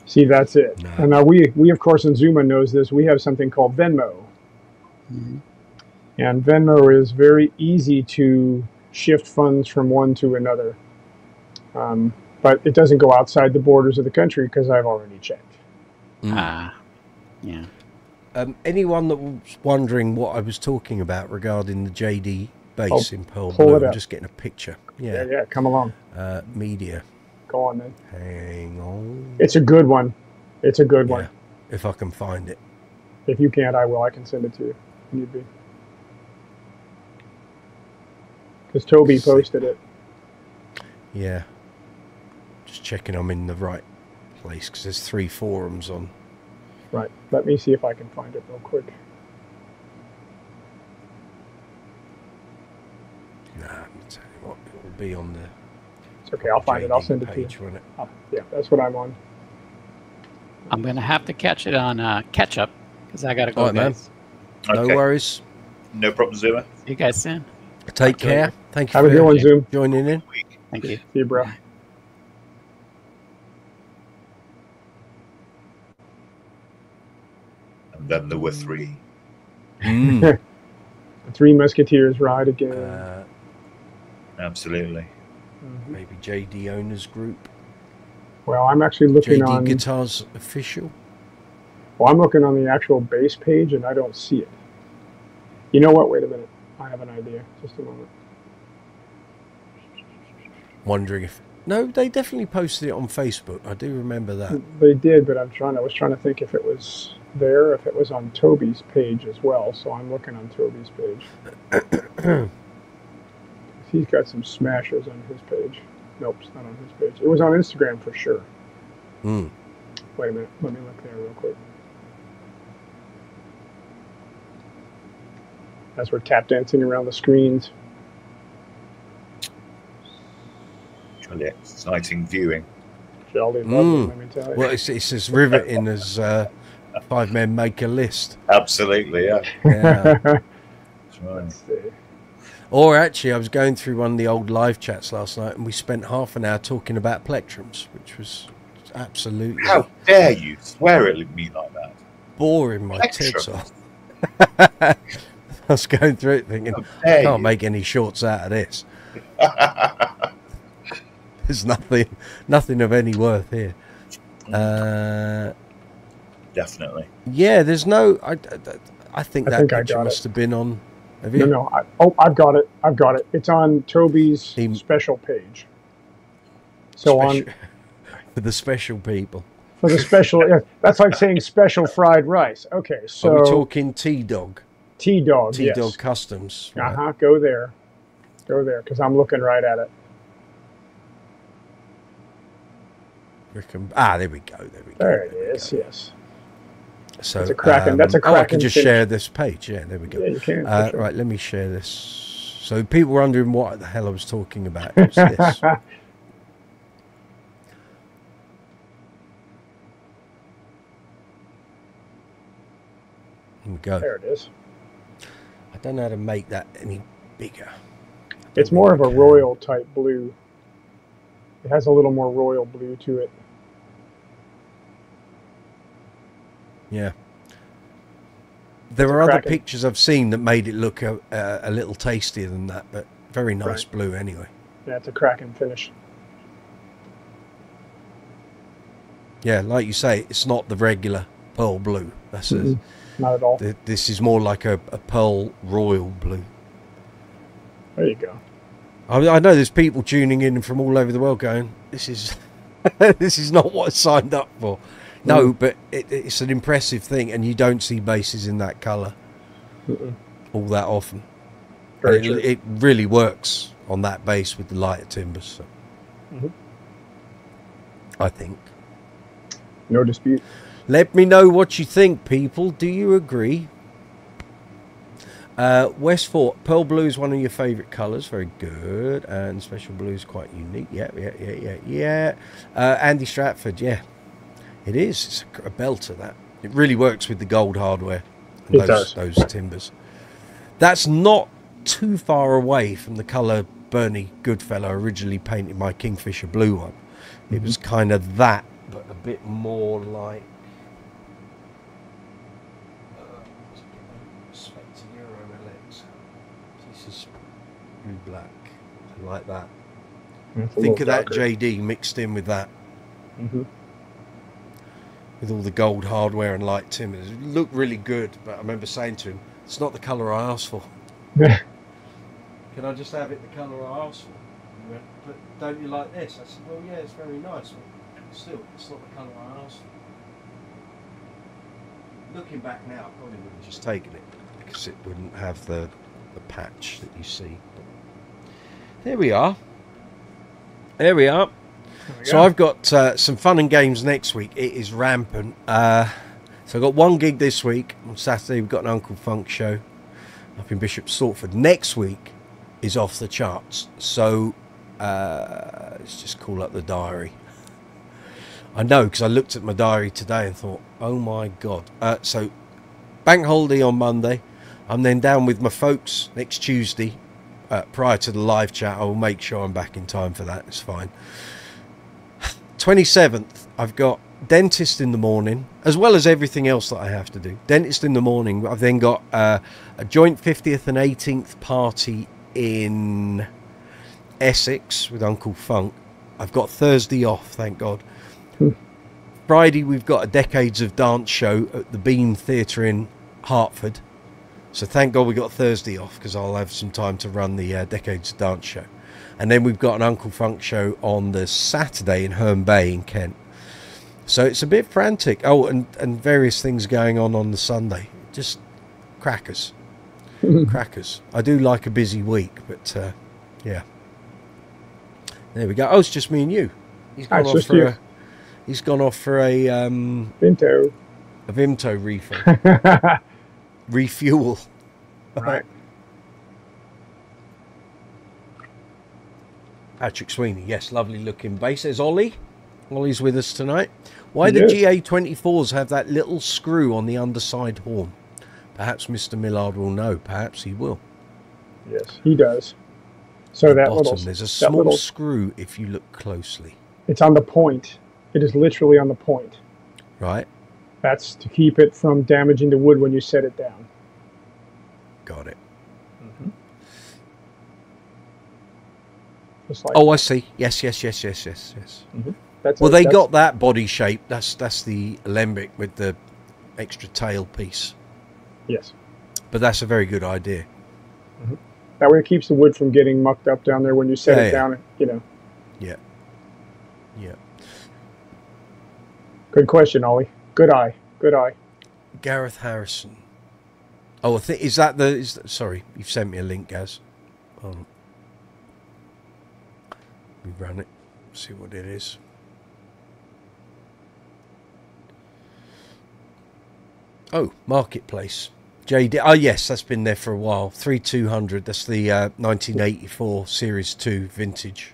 See, that's it. No. And now we, of course, in Zuma knows this, we have something called Venmo. And Venmo is very easy to shift funds from one to another. But it doesn't go outside the borders of the country because I've already checked. Yeah. Anyone that was wondering what I was talking about regarding the JD base in Pearl pull Blue, it I'm up. just getting a picture. Yeah, come along. Media. Go on then. Hang on. It's a good one. It's a good one. If I can find it. If you can't, I will. I can send it to you if need be. Because Toby posted it. Yeah. Just checking I'm in the right place because there's 3 forums on. Right. Let me see if I can find it real quick. Nah, I'm telling you what, it will be on the It's okay. I'll find it. I'll send it to you. page, won't it? Yeah, that's what I'm on. I'm gonna have to catch it on catch up because I gotta go. All right, man. guys. No Okay. worries. No problem, Zuma. See you guys soon. Take care. Thank you Have a for good one, Zoom. joining in. Thank you. See you, bro. And then there were 3. The Three Musketeers ride again. Absolutely. Maybe JD Owners Group. Well, I'm actually looking JD on. Guitars Official. Well, I'm looking on the actual base page and I don't see it. You know what? Wait a minute. I have an idea. Just a moment. Wondering if... No, they definitely posted it on Facebook. I do remember that. They did, but I was trying to think if it was there, if it was on Toby's page as well. So I'm looking on Toby's page. He's got some smashers on his page. Nope, it's not on his page. It was on Instagram for sure. Wait a minute. Let me look there real quick. As we're tap dancing around the screens. Really exciting viewing. Jolly lovely, let me tell you. Well, it's as riveting as 5 Men Make a List. Absolutely, yeah. Yeah. That's right. Let's see. Or actually, I was going through one of the old live chats last night and we spent half an hour talking about plectrums, which was absolutely How dare you swear at me like that? boring my tits Plectrum? off. I was going through it thinking, How I dare can't you? make any shorts out of this. There's nothing of any worth here. Definitely. Yeah, there's no... I think I that think I picture got must it. have been on... Have you? No. I've got it. I've got it. It's on Toby's He- special page. So Special- for the special people. for the special, yeah, that's like saying special fried rice. Okay, so Are we talking T-Dog? T-Dog, T-Dog yes. Customs. Right? Go there, because I'm looking right at it. There we go. There it is. Yes. So That's a cracking- that's a I cracking can just finish. share this page. Yeah, there we go. Yeah, you can. for sure. Right, let me share this. So people were wondering what the hell I was talking about. It was this. Here we go. There it is. I don't know how to make that any bigger. It's more of a royal type blue. It has a little more royal blue to it. Yeah. There are a other cracking- pictures I've seen that made it look a little tastier than that, but very nice Right. blue anyway. Yeah, it's a cracking finish. Yeah, like you say, it's not the regular pearl blue. That's Not at all. this is more like a pearl royal blue. There you go. I know there's people tuning in from all over the world going, this is this is not what I signed up for. No, but it's an impressive thing, and you don't see bases in that colour all that often. Very And true. it really works on that base with the lighter timbers. So. I think. No dispute. Let me know what you think, people. Do you agree? Westfort, pearl blue is one of your favourite colours. Very good. And special blue is quite unique. Yeah. Andy Stratford, yeah. It is. It's a belter, that. It really works with the gold hardware. And those timbers. That's not too far away from the colour Bernie Goodfellow originally painted my Kingfisher blue one. It was kind of that, but a bit more like... Blue-black. I like that. Think of that JD mixed in with that. With all the gold hardware and light timbers. It looked really good, but I remember saying to him, it's not the colour I asked for. Can I just have it the colour I asked for? He went, but don't you like this? I said, well, yeah, it's very nice, but still, it's not the colour I asked for. Looking back now, I probably would have just taken it because it wouldn't have the patch that you see. But there we are. So I've got some fun and games next week. It is rampant. So I've got one gig this week. On Saturday, we've got an Uncle Funk show up in Bishop Stortford. Next week is off the charts. So let's just call up the diary. I know, because I looked at my diary today and thought, oh my God. So bank holiday on Monday. I'm then down with my folks next Tuesday. Prior to the live chat, I will make sure I'm back in time for that. It's fine. 27th, I've got dentist in the morning, as well as everything else that I have to do. Dentist in the morning. I've then got a joint 50th and 18th party in Essex with Uncle Funk. I've got Thursday off, thank God. Friday, we've got a Decades of Dance show at the Beam Theatre in Hertford. So thank God we got Thursday off, because I'll have some time to run the Decades of Dance show. And then we've got an Uncle Funk show on the Saturday in Herne Bay in Kent. So it's a bit frantic. Oh, and various things going on the Sunday. Just crackers. Crackers. I do like a busy week, but yeah. There we go. Oh, it's just me and you. He's gone off for a Vimto. A Vimto refill. Refuel. Right. Patrick Sweeney, yes, lovely looking bass. There's Ollie. Ollie's with us tonight. Why do GA24s have that little screw on the underside horn? Perhaps Mr. Millard will know. Perhaps he will. Yes, he does. So that bottom, little, there's a small screw if you look closely. It's on the point. It is literally on the point. Right. That's to keep it from damaging the wood when you set it down. Got it. Just like oh, I see. Yes. That's well, they got that body shape. That's the alembic with the extra tail piece. Yes. But that's a very good idea. That way it keeps the wood from getting mucked up down there when you set it down, you know. Yeah. Good question, Ollie. Good eye. Gareth Harrison. Oh, I think, is that sorry, you've sent me a link, Gaz. We run it, see what it is. Oh, Marketplace. JD. Oh, yes, that's been there for a while. 3200. That's the 1984 Series 2 vintage.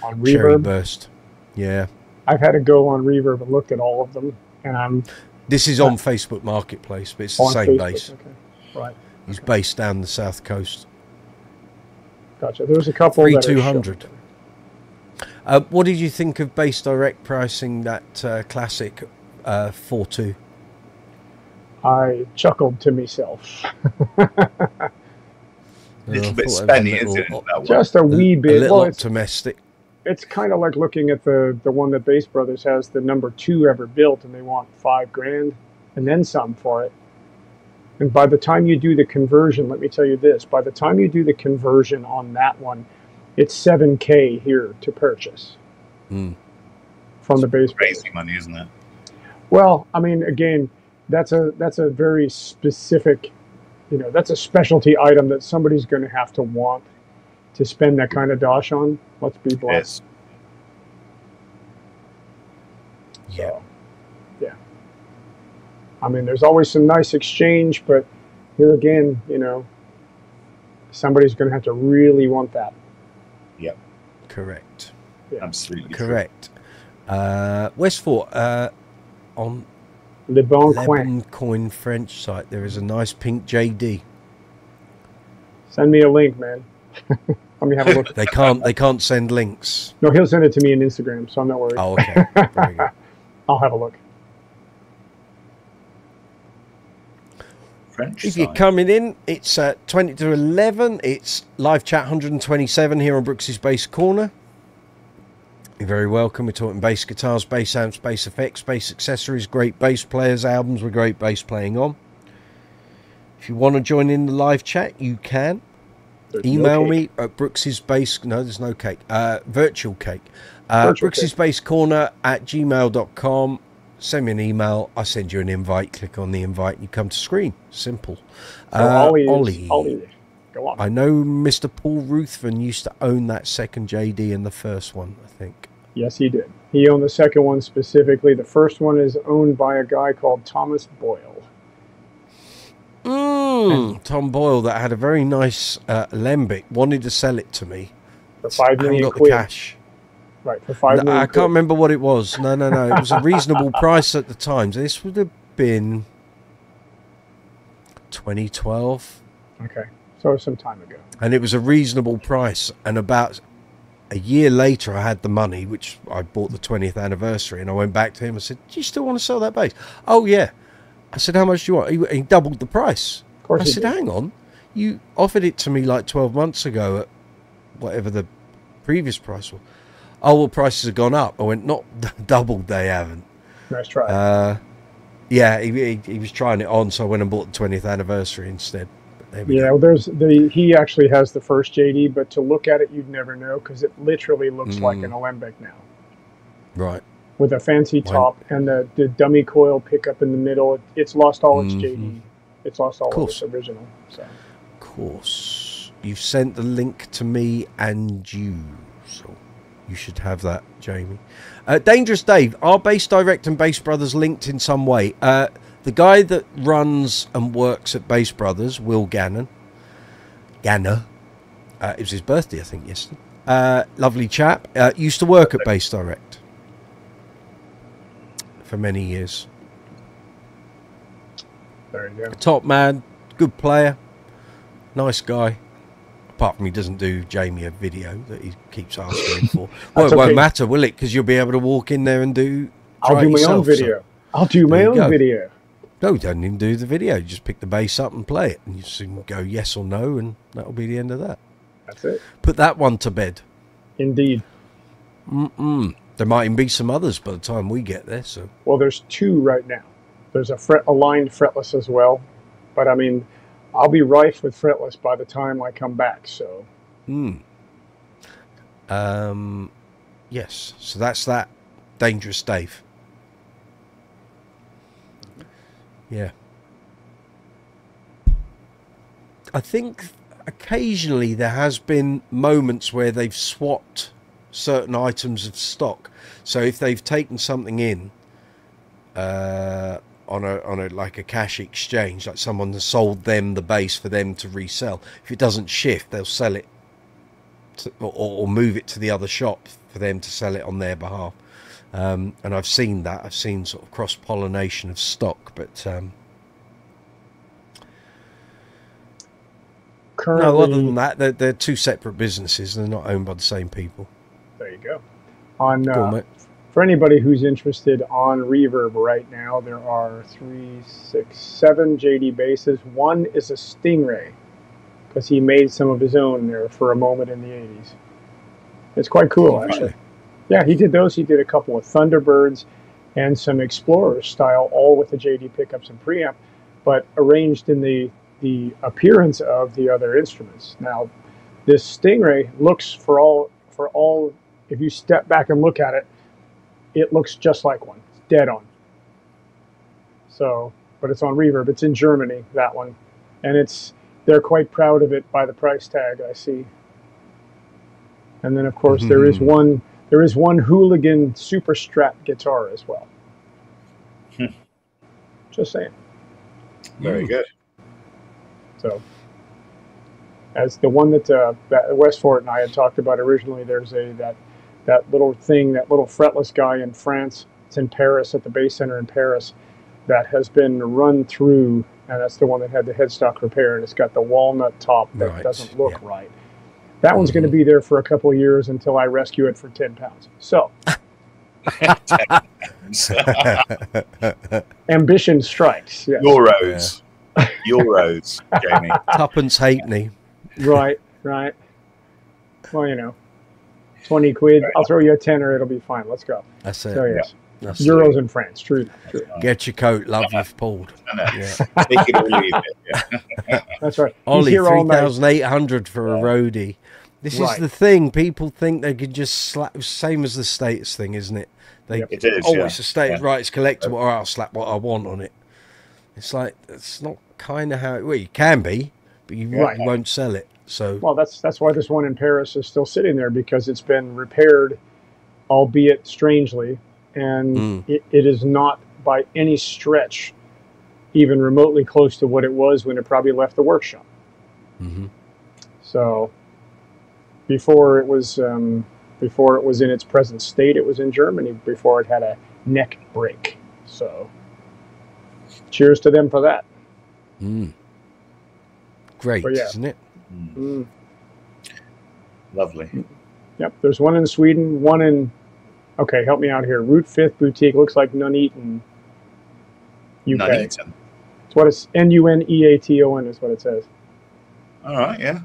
On Cherry Reverb. Burst. Yeah. I've had to go on Reverb and looked at all of them, and This is on Facebook Marketplace, but it's the same Facebook. base. Okay. Right. He's based down the south coast. Gotcha. There was a couple. 3200. What did you think of base direct pricing that classic 4.2? I chuckled to myself. A little bit spenny, isn't it? That one? Just a wee bit. A little optimistic. It's kind of like looking at the one that Bass Brothers has, the number 2 ever built, and they want $5,000 and then some for it. And by the time you do the conversion, let me tell you this: by the time you do the conversion on that one, it's $7,000 here to purchase from the Bass Brothers. Crazy money, isn't it? Well, I mean, again, that's a very specific, that's a specialty item that somebody's going to have to want to spend that kind of dosh on. Let's be blunt. Yes. Yeah. So, yeah. I mean, there's always some nice exchange, but here again, you know, somebody's going to have to really want that. Yep. Correct. Yeah. Absolutely. Correct. Westfort, on Le Bon Coin. Lebon Coin French site, there is a nice pink JD. Send me a link, man. Let me have a look. They can't send links. No, he'll send it to me on Instagram, so I'm not worried. Oh, okay. Very good. I'll have a look. French If you're side. coming in, it's 20 to 11. It's live chat 127 here on Brooksy's Bass Corner. You're very welcome. We're talking bass guitars, bass amps, bass effects, bass accessories, great bass players, albums with great bass playing on. If you want to join in the live chat, you can. There's Email no me cake. at Brooksy's Bass. No, there's no cake. Virtual cake. Virtual Brooksy's cake. Bass Corner at gmail.com. Send me an email. I send you an invite. Click on the invite and you come to screen. Simple. So Ollie. Ollie. Go on. I know Mr. Paul Ruthven used to own that second JD and the first one, I think. Yes, he did. He owned the second one specifically. The first one is owned by a guy called Thomas Boyle. Tom Boyle, that had a very nice Lembic, wanted to sell it to me. For 5 I haven't million got the quid. cash. Right, for 5 million I can't remember what it was. No. It was a reasonable price at the time. This would have been 2012. Okay, so some time ago. And it was a reasonable price. And about a year later, I had the money, which I bought the 20th anniversary. And I went back to him and said, do you still want to sell that bass? Oh, yeah. I said, how much do you want? He doubled the price. Of course I he said, did. hang on. You offered it to me like 12 months ago at whatever the previous price was. Oh, well, prices have gone up. I went, not doubled, they haven't. Nice try. Yeah, he was trying it on, so I went and bought the 20th anniversary instead. But there we Yeah, go. well, he actually has the first JD, but to look at it, you'd never know because it literally looks like an Alembic now, Right. with a fancy top and the dummy coil pickup in the middle. It's lost all its JD. It's lost all of its original. So Of course. You've sent the link to me and you, so you should have that, Jamie. Dangerous Dave, are Bass Direct and Bass Brothers linked in some way? The guy that runs and works at Bass Brothers, Will Ganner, it was his birthday, I think, yesterday. Lovely chap. Used to work at Bass Direct for many years. there you go. Top man, good player, nice guy. Apart from he doesn't do Jamie a video that he keeps asking him for. Well, That's it won't okay. matter, will it? Because you'll be able to walk in there and I'll try do it my own yourself, so- video. I'll do my There you own go. video. No, you don't even do the video. You just pick the bass up and play it. And you just go yes or no, and that'll be the end of that. That's it. Put that one to bed. Indeed. There might even be some others by the time we get there. So Well, there's two right now. There's a aligned fretless as well, but I mean, I'll be rife with fretless by the time I come back. So yes. So that's that. Dangerous Dave. Yeah. I think occasionally there has been moments where they've swapped certain items of stock. So if they've taken something in on a like a cash exchange, like someone has sold them the bass for them to resell, if it doesn't shift, they'll sell it to, or move it to the other shop for them to sell it on their behalf. And I've seen that. I've seen sort of cross-pollination of stock, but currently, no, other than that, they're two separate businesses. They're not owned by the same people. there you go. On Go on, mate. for anybody who's interested, on Reverb right now, there are 3, 6, 7 JD basses. One is a Stingray because he made some of his own there for a moment in the 80s. It's quite cool, actually. Yeah, he did those. He did a couple of Thunderbirds and some Explorer style, all with the JD pickups and preamp, but arranged in the appearance of the other instruments. Now, this Stingray looks for all. If you step back and look at it, it looks just like one. It's dead on. So, but it's on Reverb. It's in Germany, that one, and they're quite proud of it by the price tag I see. And then, of course, there is one hooligan super Strat guitar as well. Just saying. Very good. So, as the one that Westfort and I had talked about originally, there's that little thing, that little fretless guy in France. It's in Paris, at the Bass Center in Paris, that has been run through, and that's the one that had the headstock repair, and it's got the walnut top that doesn't look right. That one's going to be there for a couple of years until I rescue it for 10 pounds. So, ambition strikes. Yes. Euros. Euros, Jamie. Tuppence halfpenny. Right. Well, 20 quid. I'll throw you a tenner. It'll be fine. Let's go. That's it. So, yes. That's Euros in France. True. Get your coat, love, you've pulled. Yeah. Take it or leave it. Yeah. That's right. Ollie, 3,800 for a roadie. This is the thing. People think they could just slap, same as the status thing, isn't it? It is. It's a status, right? It's collectible, or I'll slap what I want on it. It's like, it's not kind of how you can be, but you won't sell it. So, well, that's why this one in Paris is still sitting there, because it's been repaired, albeit strangely, and it is not by any stretch even remotely close to what it was when it probably left the workshop. So before it was in its present state, it was in Germany before it had a neck break. So cheers to them for that. Great, isn't it? Lovely. Yep, there's one in Sweden, one in, okay, help me out here. Route 5th Boutique, looks like Nuneaton, UK. Nuneaton. It's what it's, Nuneaton is what it says. All right, yeah.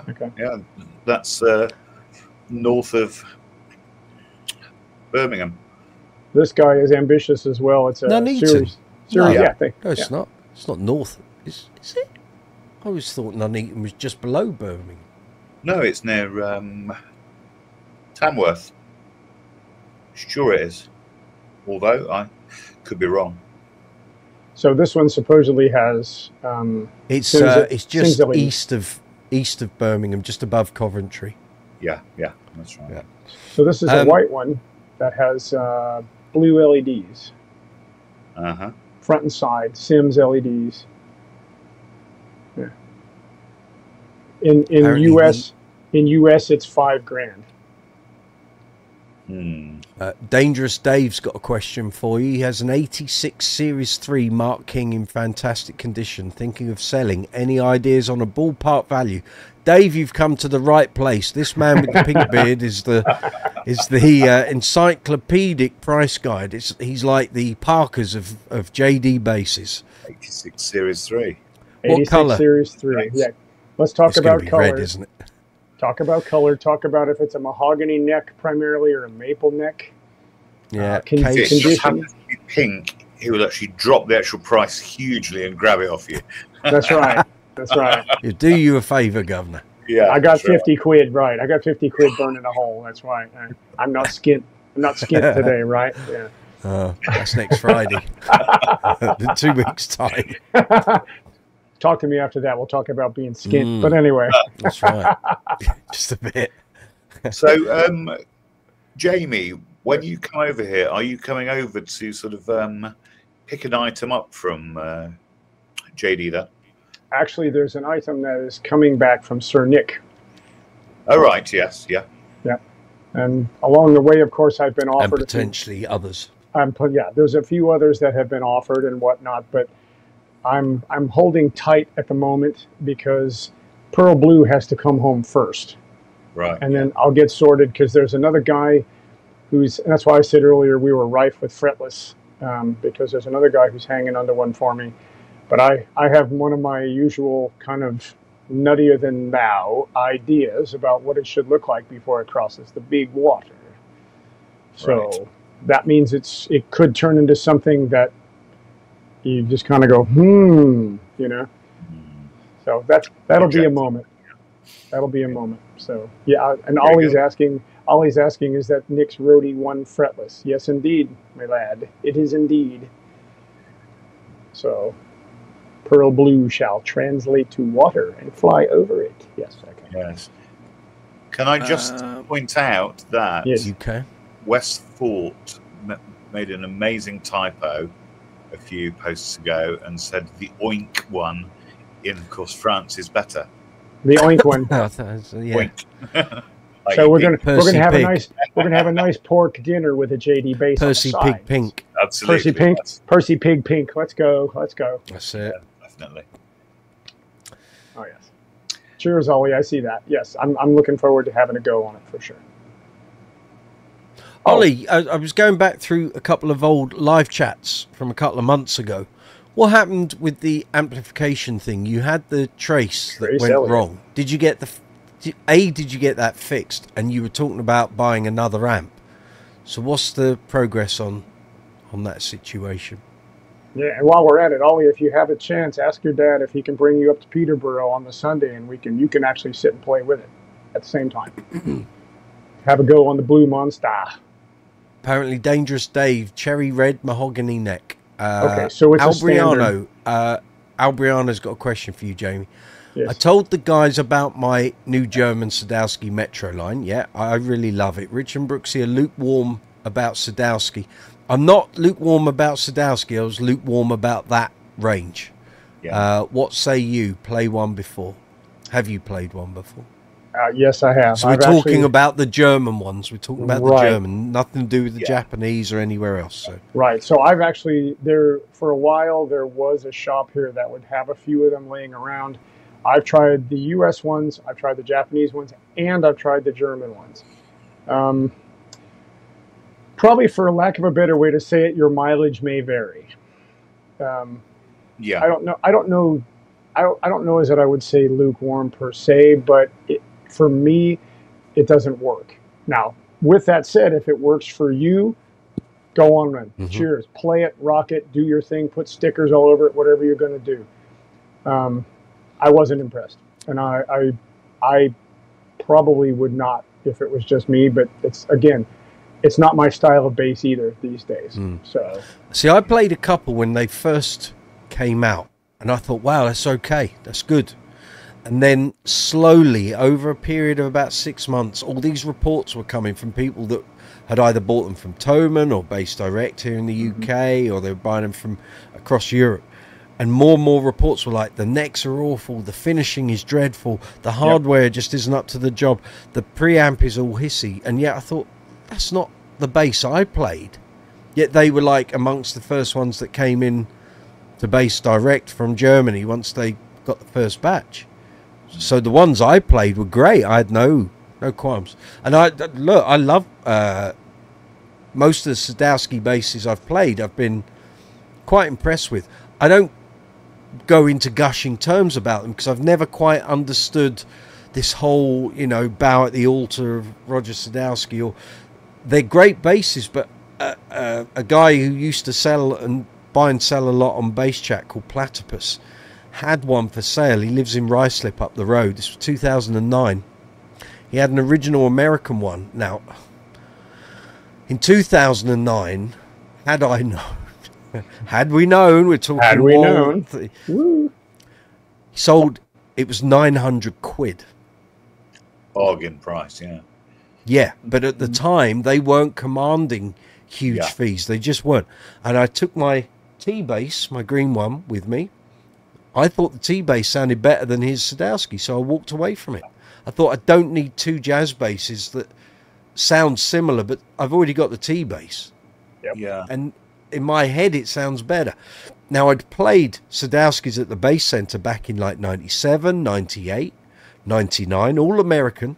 Okay. Yeah, that's north of Birmingham. This guy is ambitious as well. It's a series. No, it's not. It's not north. Is it? I always thought Nuneaton was just below Birmingham. No, it's near Tamworth. Sure it is. Although I could be wrong. So this one supposedly has. It's just east of Birmingham, just above Coventry. Yeah, that's right. Yeah. So this is a white one that has blue LEDs. Front and side, Sims LEDs. Yeah. In US it's $5,000. Dangerous Dave's got a question for you. He has an 86 Series 3 Mark King in fantastic condition, thinking of selling. Any ideas on a ballpark value? Dave, you've come to the right place. This man with the pink beard is the encyclopedic price guide. He's like the Parkers of JD bases. 86 Series 3. What color? Series 3. Yeah. Let's talk about color. Red, isn't it? Talk about color. Talk about if it's a mahogany neck primarily or a maple neck. Yeah. If it just happens to be pink, he will actually drop the actual price hugely and grab it off you. That's right. That's right. You do you a favor, Governor. Yeah. I got 50 quid, right. I got 50 quid burning a hole. That's right. I'm not skint. I'm not skint today, right? Yeah. That's next Friday. In 2 weeks' time. Talk to me after that. We'll talk about being skint. But anyway. That's right. Just a bit. So, Jamie, when you come over here, are you coming over to sort of pick an item up from JD then? Actually, there's an item that is coming back from Sir Nick. Oh, right. Yes. Yeah. Yeah. And along the way, of course, I've been offered. And potentially others. There's a few others that have been offered and whatnot, but I'm holding tight at the moment because Pearl Blue has to come home first. Right. And then I'll get sorted because there's another guy and that's why I said earlier we were rife with fretless because there's another guy who's hanging under one for me. But I have one of my usual kind of nuttier than thou ideas about what it should look like before it crosses the big water. So that means it could turn into something that you just kind of go, So that'll be a moment. That'll be a moment. So yeah, and Ollie's asking, is that Nick's Roadie 1 fretless? Yes, indeed, my lad. It is indeed. So Pearl Blue shall translate to water and fly over it. Yes, okay. Yes. Can I just point out that Yes. UK. West Fort made an amazing typo a few posts ago and said the oink one in, of course, France is better. The oink one. Yeah. Oink. So we're gonna Percy have Pig. we're gonna have a nice pork dinner with a JD base Percy on the Pig side. Pink. Absolutely. Percy Pig Pink. Let's go. That's it. Definitely. Oh yes. Cheers, Ollie. I see that. Yes, I'm looking forward to having a go on it for sure. Ollie, I was going back through a couple of old live chats from a couple of months ago. What happened with the amplification thing? You had the trace that went wrong. Did you get did you get that fixed? And you were talking about buying another amp. So what's the progress on that situation? Yeah, and while we're at it, Ollie, if you have a chance, ask your dad if he can bring you up to Peterborough on the Sunday, and you can actually sit and play with it at the same time. Have a go on the Blue Monster. Apparently, Dangerous Dave, cherry red mahogany neck. Okay, so it's Albriano. Albriano's got a question for you, Jamie. Yes. I told the guys about my new German Sadowsky Metroline. Yeah, I really love it. Rich and Brooksy are lukewarm about Sadowsky. I'm not lukewarm about Sadowsky. I was lukewarm about that range. Yeah. What say you? Play one before? Have you played one before? Yes, I have. So we're talking about the German ones. We're talking about the Right. German, nothing to do with the Japanese or anywhere else. So. Right. So I've actually, for a while, there was a shop here that would have a few of them laying around. I've tried the US ones, I've tried the Japanese ones, and I've tried the German ones. Probably, for lack of a better way to say it, your mileage may vary. Yeah. I don't know as that I would say lukewarm per se, but for me, it doesn't work. Now, with that said, if it works for you, go on, run. Mm-hmm. Cheers. Play it, rock it, do your thing, put stickers all over it, whatever you're going to do. I wasn't impressed, and I probably would not if it was just me. But it's not my style of bass either these days. So, see, I played a couple when they first came out, and I thought, wow, that's okay, that's good. And then slowly, over a period of about 6 months, all these reports were coming from people that had either bought them from Thomann or Bass Direct here in the UK, or they were buying them from across Europe. And more reports were like, the necks are awful, the finishing is dreadful, the hardware just isn't up to the job, the preamp is all hissy. And yet I thought, that's not the bass I played. Yet they were like amongst the first ones that came in to Bass Direct from Germany once they got the first batch. So the ones I played were great. I had no qualms. And I love most of the Sadowsky basses I've played. I've been quite impressed with. I don't go into gushing terms about them because I've never quite understood this whole, bow at the altar of Roger Sadowsky. Or they're great basses, but a guy who used to buy and sell a lot on Bass Chat called Platypus had one for sale. He lives in Ruislip up the road. This was 2009. He had an original American one. Now, in 2009, had we known, we're talking. Had we known, he sold. It was 900 quid. Bargain price, yeah. Yeah, but at the time they weren't commanding huge fees. They just weren't. And I took my T-bass, my green one, with me. I thought the T-bass sounded better than his Sadowsky, so I walked away from it. I thought, I don't need two jazz basses that sound similar, but I've already got the T-bass. Yep. Yeah. And in my head, it sounds better. Now, I'd played Sadowskys at the Bass Center back in like 97, 98, 99, all American.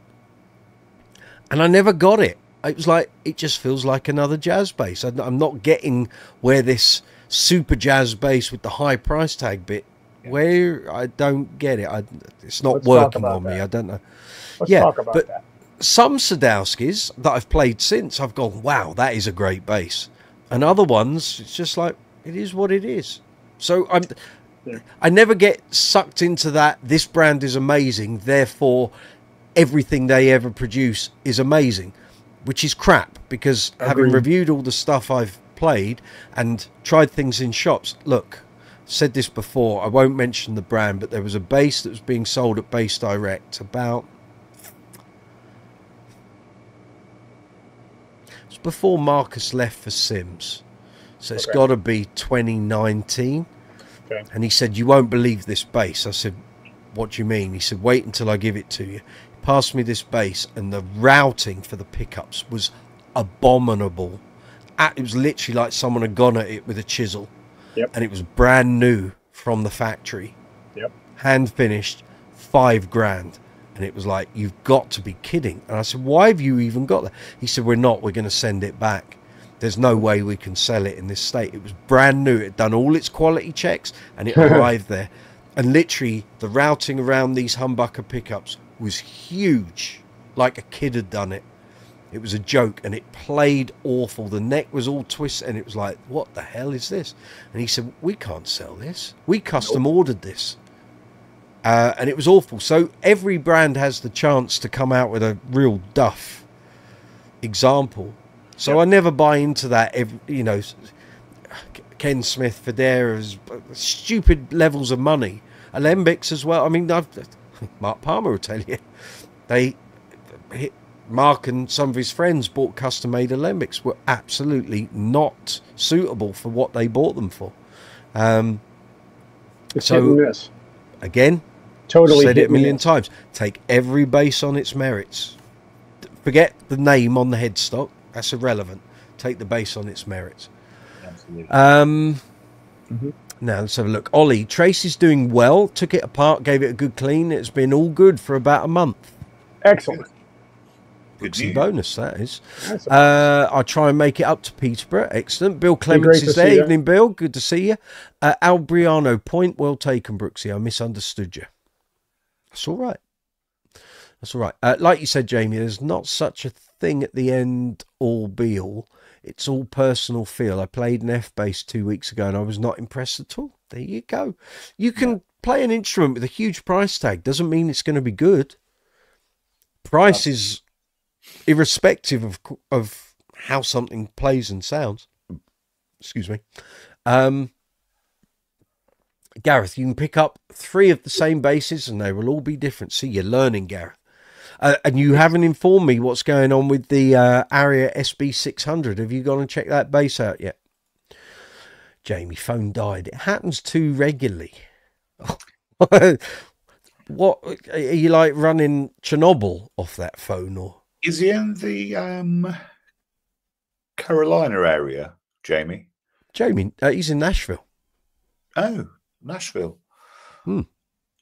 And I never got it. It was like, it just feels like another jazz bass. I'm not getting where this super jazz bass with the high price tag bit, where I don't get it. It's not working on me. I don't know. Let's talk about that. Some Sadowskys that I've played since, I've gone, wow, that is a great bass. And other ones, it's just like, it is what it is. So I never get sucked into that, this brand is amazing, therefore everything they ever produce is amazing, which is crap, because having reviewed all the stuff I've played and tried things in shops, look, said this before, I won't mention the brand, but there was a bass that was being sold at Bass Direct about It's before Marcus left for Sims. So it's Okay. got to be 2019. Okay. And he said, you won't believe this bass. I said, what do you mean? He said, wait until I give it to you. He passed me this bass, and the routing for the pickups was abominable. It was literally like someone had gone at it with a chisel. Yep. And it was brand new from the factory. Yep. Hand finished, $5,000. And it was like, you've got to be kidding. And I said, why have you even got that? He said, we're going to send it back. There's no way we can sell it in this state. It was brand new. It had done all its quality checks, and it arrived there. And literally, the routing around these humbucker pickups was huge. Like a kid had done it. It was a joke, and it played awful. The neck was all twisted, and it was like, what the hell is this? And he said, we can't sell this. We custom ordered this. And it was awful. So every brand has the chance to come out with a real duff example. So I never buy into that. You know, Ken Smith, Federa's, stupid levels of money. Alembics as well. I mean, Mark Palmer will tell you. Mark and some of his friends bought custom-made Alembics, were absolutely not suitable for what they bought them for. It's hit and miss. Again, Totally said hit it a million and miss. times. Take every bass on its merits. Forget the name on the headstock. That's irrelevant. Take the bass on its merits. Absolutely. Now let's have a look. Ollie, Tracy's doing well. Took it apart, gave it a good clean. It's been all good for about a month. Excellent. Good Brooksy news. bonus, that is. That's I'll try and make it up to Peterborough. Excellent. Bill Clements great is to there. see you. Evening, Bill. Good to see you. Albriano, point well taken, Brooksy. I misunderstood you. That's all right. That's all right. Like you said, Jamie, there's not such a thing at the end all be all. It's all personal feel. I played an F bass 2 weeks ago and I was not impressed at all. There you go. You can play an instrument with a huge price tag. Doesn't mean it's going to be good. Price is irrespective of how something plays and sounds. Excuse me. Gareth, you can pick up 3 of the same basses and they will all be different. See, you're learning, Gareth. And you haven't informed me what's going on with the Aria SB600. Have you gone and checked that bass out yet? Jamie, phone died. It happens too regularly. What, are you like running Chernobyl off that phone? Or Is he in the Carolina area, Jamie? Jamie, he's in Nashville. Oh, Nashville. Hmm.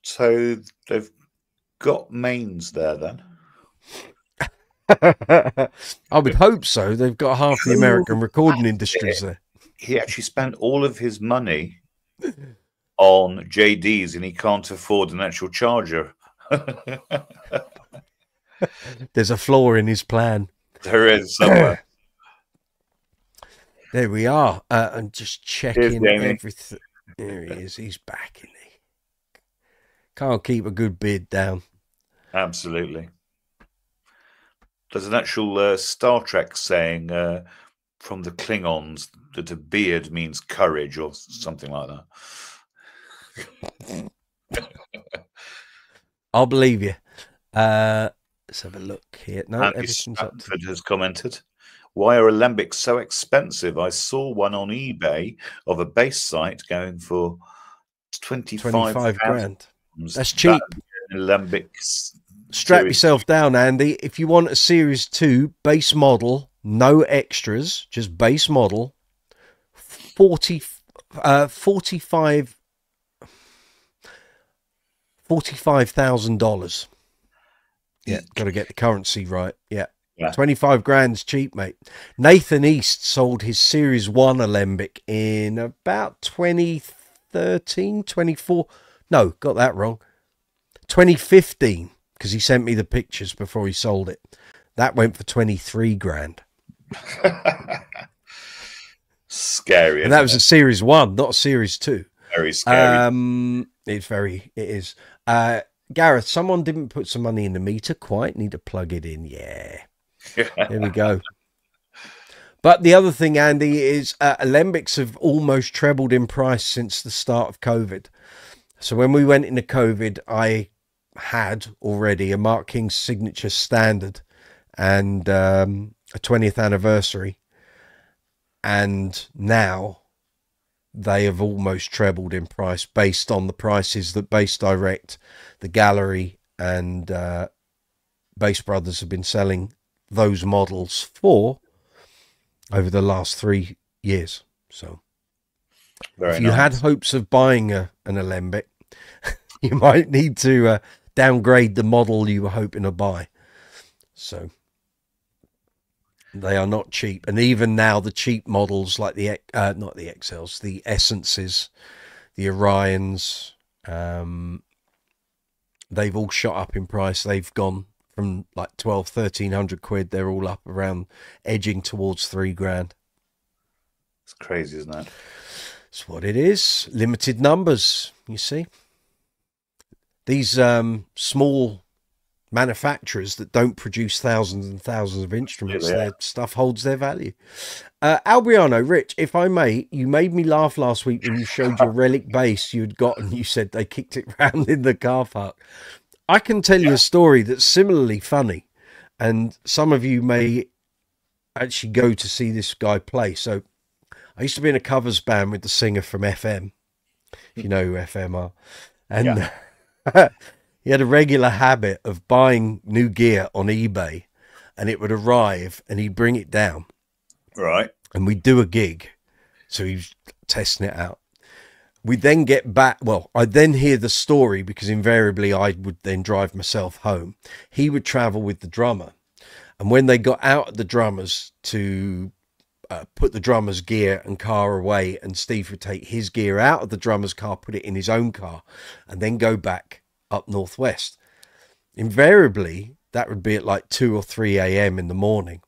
So they've got mains there then. I would hope so. They've got half the American recording industries there. He actually spent all of his money on JDs and he can't afford an actual charger. There's a flaw in his plan. There is somewhere. There we are. I'm just checking Jamie. everything. There he is. He's back, isn't he? Can't keep a good beard down. Absolutely. There's an actual Star Trek saying from the Klingons that a beard means courage or something like that. I'll believe you. Let's have a look here. No, Andy everything's up to... Stanford has commented, why are alembics so expensive? I saw one on eBay of a bass site going for 25 grand. £25,000. That's cheap. Alembics. Strap Series- yourself down, Andy. If you want a Series 2 base model, no extras, just base model, $45,000. Yeah, got to get the currency right. Yeah. Yeah. 25 grand's cheap, mate. Nathan East sold his Series 1 Alembic in about 2013, 24. No, got that wrong. 2015, because he sent me the pictures before he sold it. That went for 23 grand. Scary. And that isn't was it? a Series 1, not a Series 2. Very scary. It is. Gareth, someone didn't put some money in the meter quite. Need to plug it in. Yeah. There we go. But the other thing, Andy, is Alembics have almost trebled in price since the start of COVID. So when we went into COVID, I had already a Mark King Signature Standard. And a 20th anniversary, and now they have almost trebled in price based on the prices that Bass Direct, the Gallery, and Bass Brothers have been selling those models for over the last 3 years. So Very if you nice. had hopes of buying an Alembic, you might need to downgrade the model you were hoping to buy. So they are not cheap. And even now, the cheap models like the not the XLs, the Essences, the Orions, they've all shot up in price. They've gone from like 1,200-1,300 quid. They're all up around, edging towards £3,000. It's crazy, isn't it? It's what it is. Limited numbers, you see. These small manufacturers that don't produce thousands and thousands of instruments, their stuff holds their value. Albiano, Rich, if I may, you made me laugh last week when you showed your relic bass you had got, and you said they kicked it round in the car park. I can tell you a story that's similarly funny, and some of you may actually go to see this guy play. So I used to be in a covers band with the singer from FM, if you know who FM are, and he had a regular habit of buying new gear on eBay, and it would arrive and he'd bring it down. Right. And we'd do a gig. So he was testing it out. We'd then get back. Well, I'd then hear the story, because invariably I would then drive myself home. He would travel with the drummer. And when they got out of the drummers to put the drummer's gear and car away, and Steve would take his gear out of the drummer's car, put it in his own car, and then go back up northwest. Invariably, that would be at like 2 or 3 a.m. in the morning.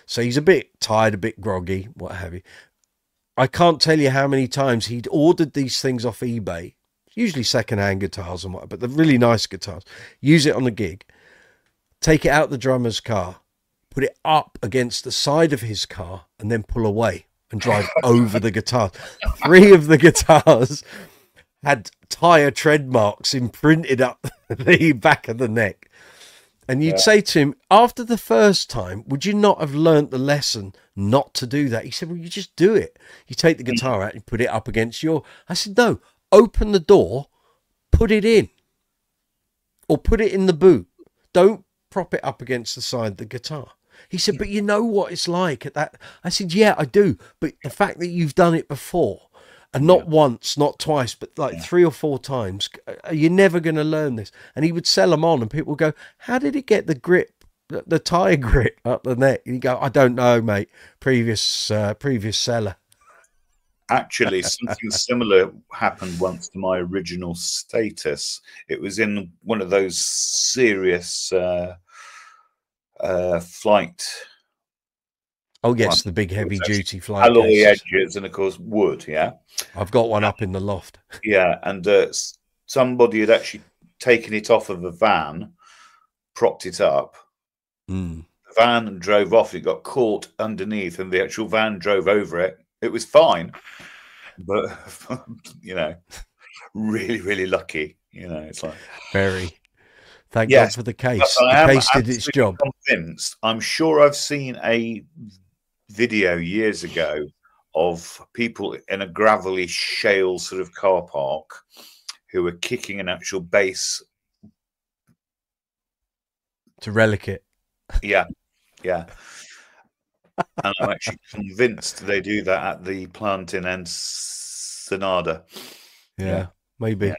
So he's a bit tired, a bit groggy, what have you. I can't tell you how many times he'd ordered these things off eBay, usually second-hand guitars and what, but the really nice guitars. Use it on the gig, take it out the drummer's car, put it up against the side of his car, and then pull away and drive over the guitar. 3 of the guitars had tire tread marks imprinted up the back of the neck. And you'd say to him, after the first time, would you not have learnt the lesson not to do that? He said, well, you just do it. You take the guitar out and put it up against your... I said, no, open the door, put it in. Or put it in the boot. Don't prop it up against the side of the guitar. He said, but you know what it's like at that. I said, yeah, I do. But the fact that you've done it before, and not once, not twice, but like 3 or 4 times, you're never going to learn this. And he would sell them on, and people would go, how did he get the grip, the tire grip up the neck? And he'd go, I don't know, mate. Previous seller. Actually, something similar happened once to my original Status. It was in one of those serious flight. Oh, yes, the big heavy-duty flight alloy cases. edges and, of course, wood, yeah? I've got one up in the loft. Yeah, and somebody had actually taken it off of a van, propped it up. The van drove off. It got caught underneath, and the actual van drove over it. It was fine, but, you know, really, really lucky. You know, it's like... Very. Thank God for the case. The case did its job. Convinced. I'm sure I've seen a video years ago of people in a gravelly shale sort of car park who were kicking an actual bass to relic it. Yeah. And I'm actually convinced they do that at the plant in Ensenada. Yeah, maybe.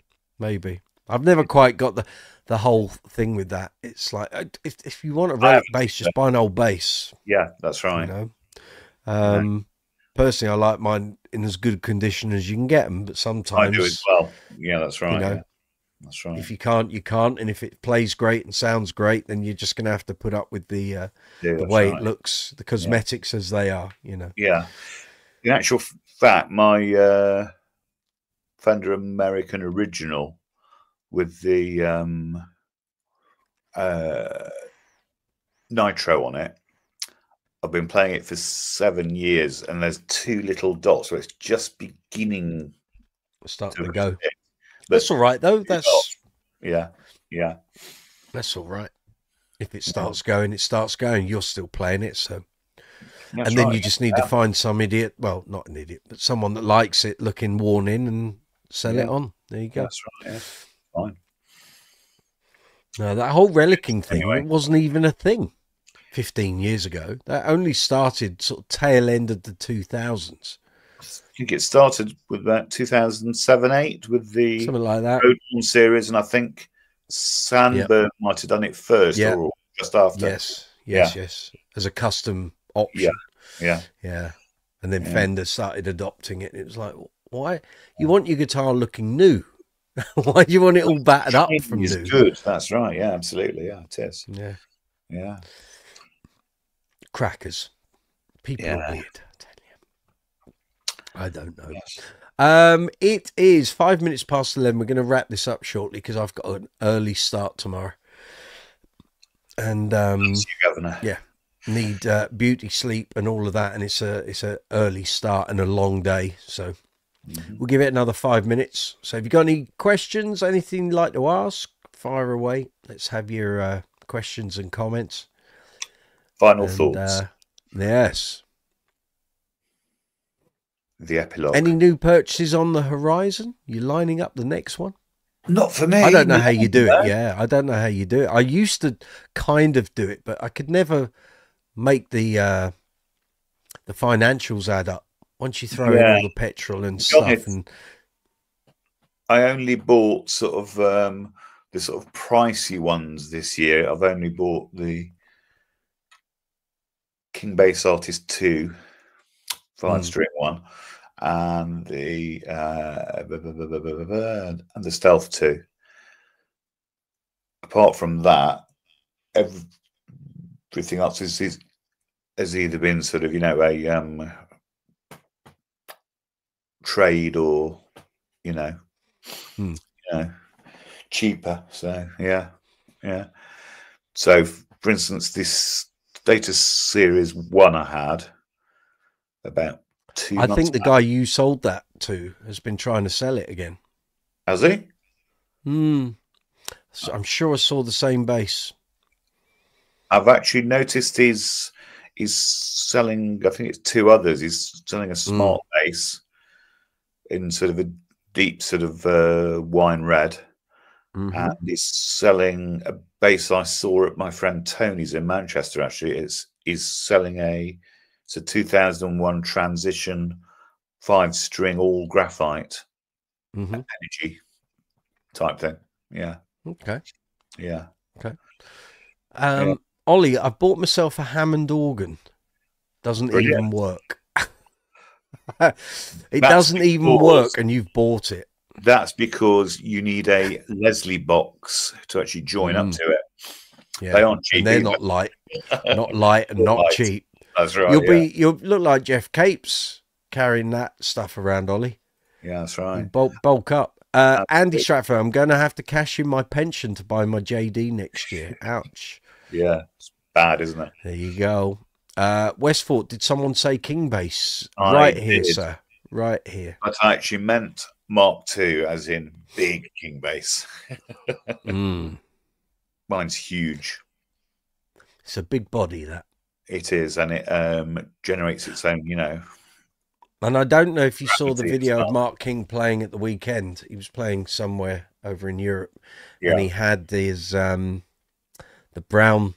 I've never quite got the whole thing with that. It's like, if you want a relic bass, just buy an old bass. Yeah, that's right. You know, personally, I like mine in as good condition as you can get them, but sometimes I do as well. Yeah, that's right. You know, yeah. That's right. If you can't, you can't. And if it plays great and sounds great, then you're just going to have to put up with the way it looks, the cosmetics as they are, you know. Yeah. In actual fact, my Fender American Original with the nitro on it, I've been playing it for 7 years, and there's 2 little dots where it's just beginning starting to go. But that's all right, though. That's yeah. That's all right. If it starts going, it starts going. You're still playing it, so That's and then right. you just need to find some idiot, well, not an idiot, but someone that likes it looking worn in and sell it on. There you go. That's right. Yeah. Fine. No, that whole relicking thing, Anyway. it wasn't even a thing 15 years ago. That only started sort of tail end of the 2000s. I think it started with about 2007-8 with the Something like that. Wooten series, and I think Sandburn might have done it first or just after. Yes. As a custom option. Yeah. And then Fender started adopting it. It was like, why? You want your guitar looking new. Why do you want it all battered up from new? Good. That's right. Yeah, absolutely. Yeah, it is. Yeah. Crackers. People are weird, I tell you. I don't know. Yes. It is 5 minutes past 11. We're going to wrap this up shortly because I've got an early start tomorrow. And Governor. Yeah, need beauty sleep and all of that, and it's a early start and a long day, so we'll give it another 5 minutes. So if you've got any questions, anything you'd like to ask, fire away. Let's have your questions and comments. Final thoughts. Yes. The epilogue. Any new purchases on the horizon? You lining up the next one? Not for me. I don't know how you do it. Yeah, I don't know how you do it. I used to kind of do it, but I could never make the financials add up once you throw in all the petrol and stuff. And I only bought sort of the sort of pricey ones this year. I've only bought the King Bass Artist 2 5-string one, and the Stealth 2. Apart from that, everything else has either been sort of, a trade or, cheaper. So yeah. So for instance, this Data Series 1 I had about 2 months. I think the guy you sold that to has been trying to sell it again. Has he? So I'm sure I saw the same bass. I've actually noticed he's selling, I think it's 2 others. He's selling a smart bass in sort of a deep sort of wine red. And he's selling a bass I saw at my friend Tony's in Manchester. Actually, he's selling it's a 2001 Transition 5-string all graphite energy type thing. Yeah. Okay. Yeah. Okay. Ollie, I've bought myself a Hammond organ. Doesn't even work. It doesn't even work, and you've bought it. That's because you need a Leslie box to actually join up to it. Yeah, they aren't cheap. And they're not light, and not cheap. That's right. You'll look like Jeff Capes carrying that stuff around, Ollie. Yeah, that's right. Bulk up. Andy Stratford, I'm going to have to cash in my pension to buy my JD next year. Ouch. Yeah, it's bad, isn't it? There you go. Westford, did someone say King Bass? I right here, did. sir. Right here. But I actually meant Mark II, as in big King Bass. Mine's huge. It's a big body, that. It is, and it generates its own, And I don't know if you saw the video of Mark King playing at the weekend. He was playing somewhere over in Europe, and he had his the brown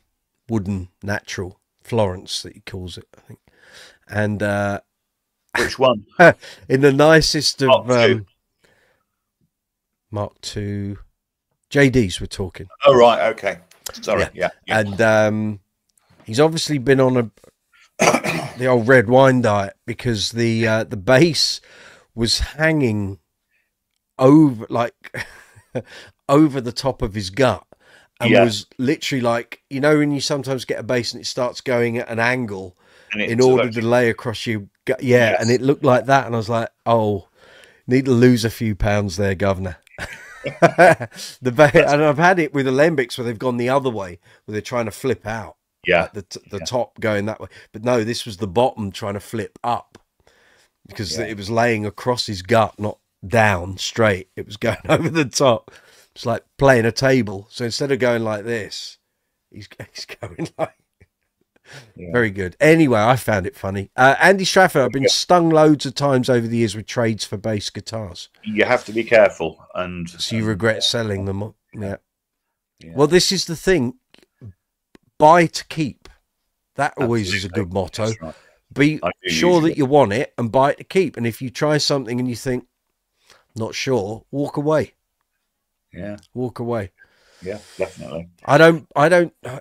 wooden natural Florence that he calls it, I think. And which one? In the nicest of Mark II JDs we're talking. Oh right, okay. Sorry, yeah. And he's obviously been on the old red wine diet, because the bass was hanging over over the top of his gut, and was literally like, when you sometimes get a bass and it starts going at an angle in order to lay across your gut. And it looked like that, and I was like, oh, need to lose a few pounds there, governor. And I've had it with alembics where they've gone the other way, where they're trying to flip out. Like the top going that way, but no, this was the bottom trying to flip up, because it was laying across his gut, not down straight. It was going over the top. It's like playing a table. So instead of going like this, he's going like Yeah. Very good. Anyway, I found it funny. Andy Stratford, I've been stung loads of times over the years with trades for bass guitars. You have to be careful, and So you regret selling them. Yeah. Yeah. Well, this is the thing. Buy to keep. That always is a Absolutely. good motto. That's right. Be I do sure usually. that you want it and buy it to keep. And if you try something and you think, not sure, walk away. Yeah, Walk away. yeah, definitely. I don't,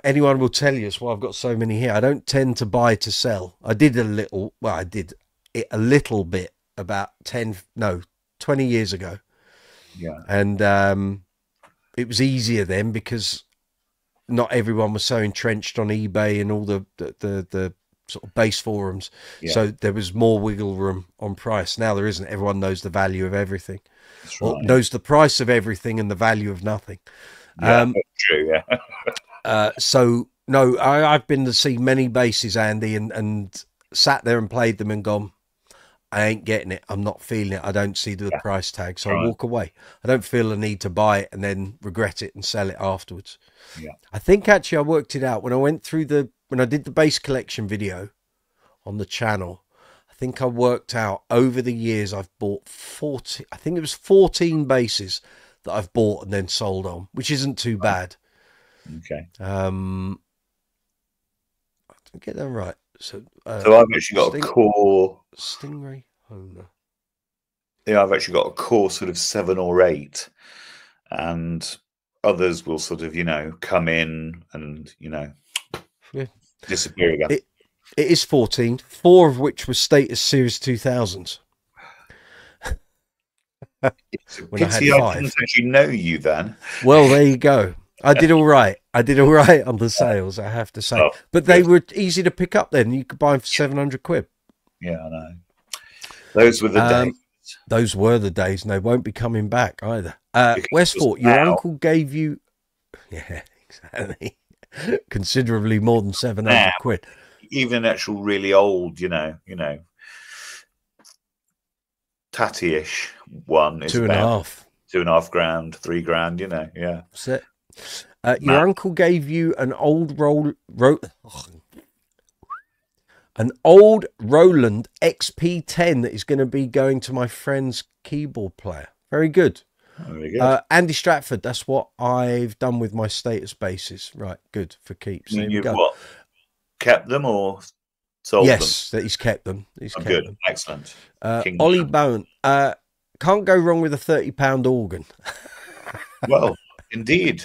anyone will tell you, it's why I've got so many here. I don't tend to buy to sell. I did a little, well, I did it a little bit about 20 years ago. Yeah, And it was easier then because not everyone was so entrenched on eBay and all the sort of base forums. Yeah. So there was more wiggle room on price. Now there isn't. Everyone knows the value of everything. that's Or right. knows the price of everything and the value of nothing. Yeah, true. Yeah, So no, I've been to see many bases, Andy, and sat there and played them and gone, I ain't getting it. I'm not feeling it. I don't see the price tag. So I Right. walk away. I don't feel a need to buy it and then regret it and sell it afterwards. Yeah. I think actually I worked it out when I went through when I did the bass collection video on the channel. I think I worked out over the years I've bought 40, I think it was 14 basses that I've bought and then sold on, which isn't too bad. okay. I didn't get that right. So So I've actually got a core. Stingray Honer. Yeah, I've actually got a core sort of 7 or 8, and others will sort of, come in and Yeah. disappear again. It is 14, 4 of which was Status Series 2000s. It's a when I had pity I 5. didn't actually know you then. Well, there you go. I did all right. I did all right on the sales, I have to say. Oh, but they good. were easy to pick up then. You could buy them for 700 quid. Yeah, I know. Those were the days. Those were the days, and they won't be coming back either. Because Westport, your now- uncle gave you... Yeah, exactly. Considerably more than 700 Now, quid. Even actual really old, tatty-ish one is 2.5. 2.5 grand, 3 grand, yeah. That's it. Your uncle gave you an old Roland XP10 that is going to be going to my friend's keyboard player. Very good. Very good. Andy Stratford, that's what I've done with my status bases. Right, good for keeps. There we You've go. what? Kept them or sold them? Yes, that he's kept them. He's kept Good, them. excellent. Ollie Bowen, can't go wrong with a £30 organ. Well, indeed,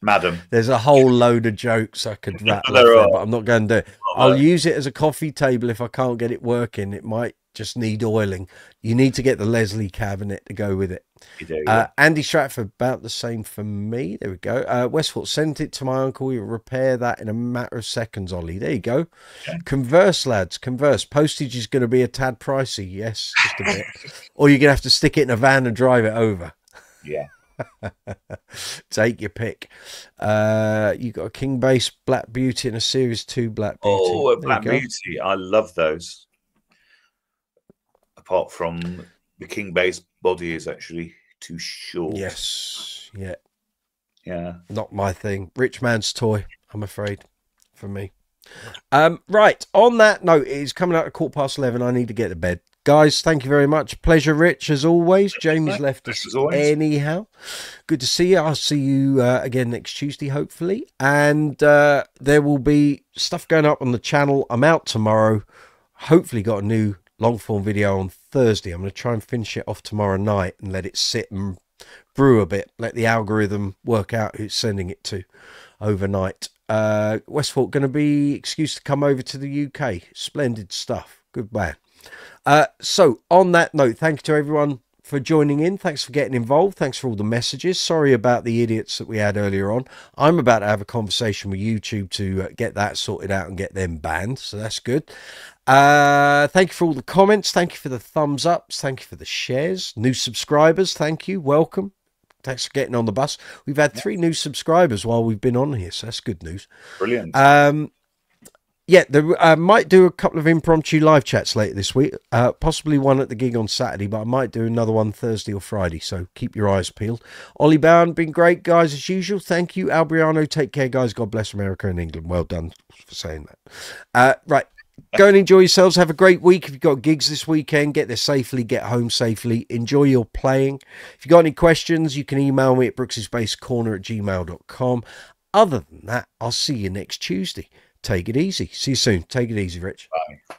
madam. There's a whole load of jokes I could rattle There off there, are. but I'm not going to do it. I'll use it as a coffee table if I can't get it working. It might just need oiling. You need to get the Leslie cabinet to go with it. You do, yeah. Andy Stratford, about the same for me. There we go. Westport, sent it to my uncle. He'll repair that in a matter of seconds, Ollie. There you go. Okay. Converse, lads. Converse. Postage is going to be a tad pricey. Yes, just a bit. Or you're going to have to stick it in a van and drive it over. Yeah. Take your pick. You got a King Bass Black Beauty and a Series 2 Black Beauty. Oh, a There you Black go. Beauty. I love those. Apart from the King Bass body is actually too short. Yes. Yeah. Yeah. Not my thing. Rich man's toy, I'm afraid, for me. Right. On that note, it is coming out at 11:15. I need to get to bed. Guys, thank you very much. Pleasure, Rich, as always. Jamie's left us As always. anyhow. Good to see you. I'll see you again next Tuesday, hopefully. And there will be stuff going up on the channel. I'm out tomorrow. Hopefully got a new long-form video on Thursday. I'm going to try and finish it off tomorrow night and let it sit and brew a bit. Let the algorithm work out who's sending it to overnight. Westport going to be excused to come over to the UK. Splendid stuff. Good man. So on that note, thank you to everyone for joining in. Thanks for getting involved. Thanks for all the messages. Sorry about the idiots that we had earlier on. I'm about to have a conversation with YouTube to get that sorted out and get them banned. So that's good. Thank you for all the comments. Thank you for the thumbs ups. Thank you for the shares. New subscribers. Thank you. Welcome. Thanks for getting on the bus. We've had 3 new subscribers while we've been on here. So that's good news. Brilliant. yeah, I might do a couple of impromptu live chats later this week. Possibly one at the gig on Saturday, but I might do another one Thursday or Friday. So keep your eyes peeled. Ollie Bowen, been great, guys, as usual. Thank you, Albriano. Take care, guys. God bless America and England. Well done for saying that. Right. Go and enjoy yourselves. Have a great week. If you've got gigs this weekend, get there safely, get home safely. Enjoy your playing. If you've got any questions, you can email me at brooksyspacecorner@gmail.com. Other than that, I'll see you next Tuesday. Take it easy. See you soon. Take it easy, Rich. Bye.